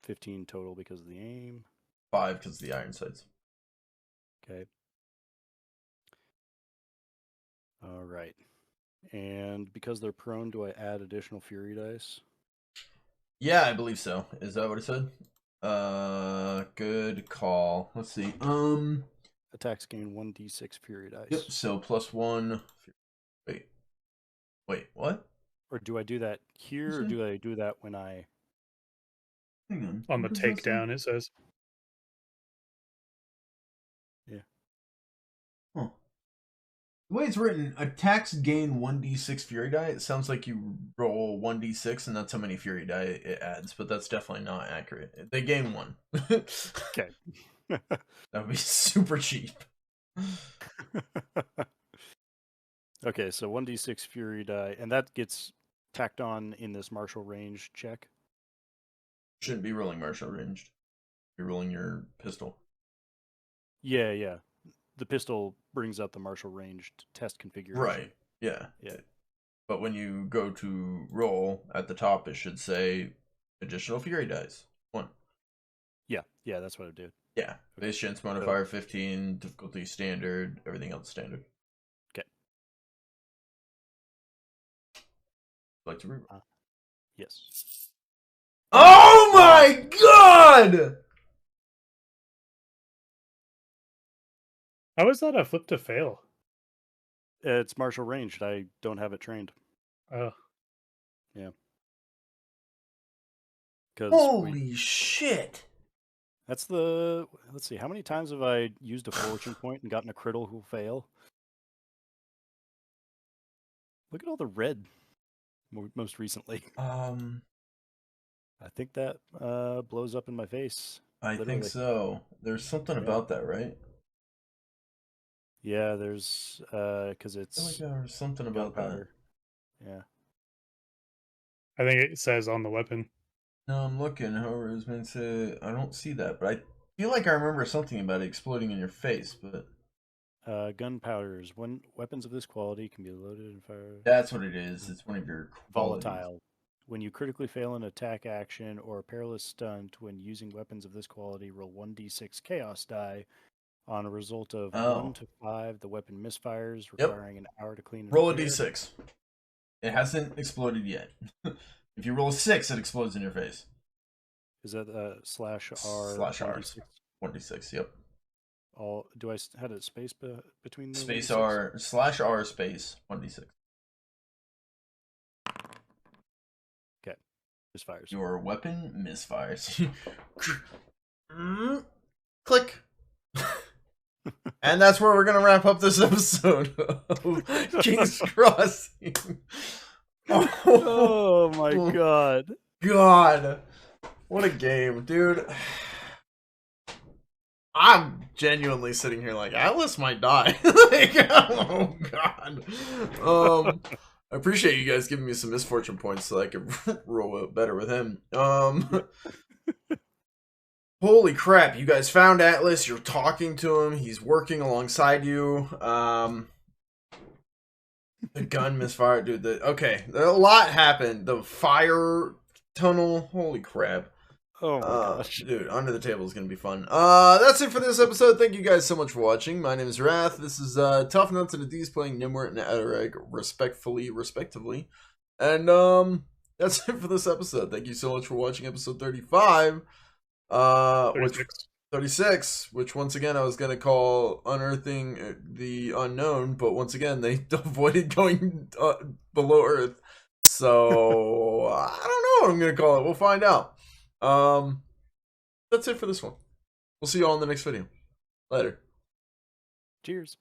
15 total because of the aim. 5 because of the iron sights. Okay. All right. And because they're prone, do I add additional fury dice? Yeah, I believe so. Is that what it said? Good call. Let's see. Attacks gain 1d6 fury dice. Yep. So plus 1. Wait. What? Or do I do that here, or do I do that when I? Hang on. On the What does that say? takedown, it says. Yeah. Huh. The way it's written, attacks gain 1d6 fury die. It sounds like you roll 1d6 and that's how many fury die it adds, but that's definitely not accurate. They gain 1. Okay. That would be super cheap. Okay, so 1d6 fury die, and that gets tacked on in this martial range check. Shouldn't be rolling martial ranged. You're rolling your pistol. Yeah. The pistol brings up the martial ranged test configuration. Right. Yeah. Yeah. But when you go to roll at the top, it should say additional fury dice. 1. Yeah, that's what I did. Yeah. Base chance modifier 15, difficulty standard, everything else standard. Okay. Like to reroll. Yes. Oh my god! How is that a flip to fail? It's martial ranged. I don't have it trained. Oh, Because Holy shit! that's the. Let's see. How many times have I used a fortune point and gotten a critical fail? Look at all the red. Most recently, I think that blows up in my face. I think Literally. so. There's something Yeah. about that, right? Yeah, there's because I it's feel like there was something about that. gunpowder. Yeah. I think it says on the weapon. No, I'm looking. However, it was meant to. I don't see that, but I feel like I remember something about it exploding in your face. But Gunpowders. When weapons of this quality can be loaded and fired. that's what it is. It's one of your qualities. Volatile. When you critically fail an attack action or a perilous stunt when using weapons of this quality, roll 1d6 chaos die. On a result of 1 to 5, the weapon misfires, requiring an hour to clean and Roll a repair. d6. It hasn't exploded yet. If you roll a 6, it explodes in your face. Is that slash R? Slash R. 1d6? 1d6, yep. All do I had a space between the Space 1d6? R, slash R space, 1d6. Okay. Misfires. Your weapon misfires. Click. And that's where we're going to wrap up this episode of King's Crossing. Oh my god. God. What a game, dude. I'm genuinely sitting here like, Atlas might die. Like, oh god. I appreciate you guys giving me some misfortune points so I could roll better with him. Holy crap, you guys found Atlas, you're talking to him, he's working alongside you. The gun misfired, dude. Okay, a lot happened. The fire tunnel, holy crap. Oh my gosh. Dude, under the table is gonna be fun. That's it for this episode. Thank you guys so much for watching. My name is Wrath. This is Tough Nuts and the D's playing Gnimwirt and Adarag respectively. And that's it for this episode. Thank you so much for watching episode 35. 36, which once again I was going to call Unearthing the Unknown, but once again they avoided going below Earth. So I don't know what I'm going to call it. We'll find out. That's it for this one. We'll see you all in the next video. Later. Cheers.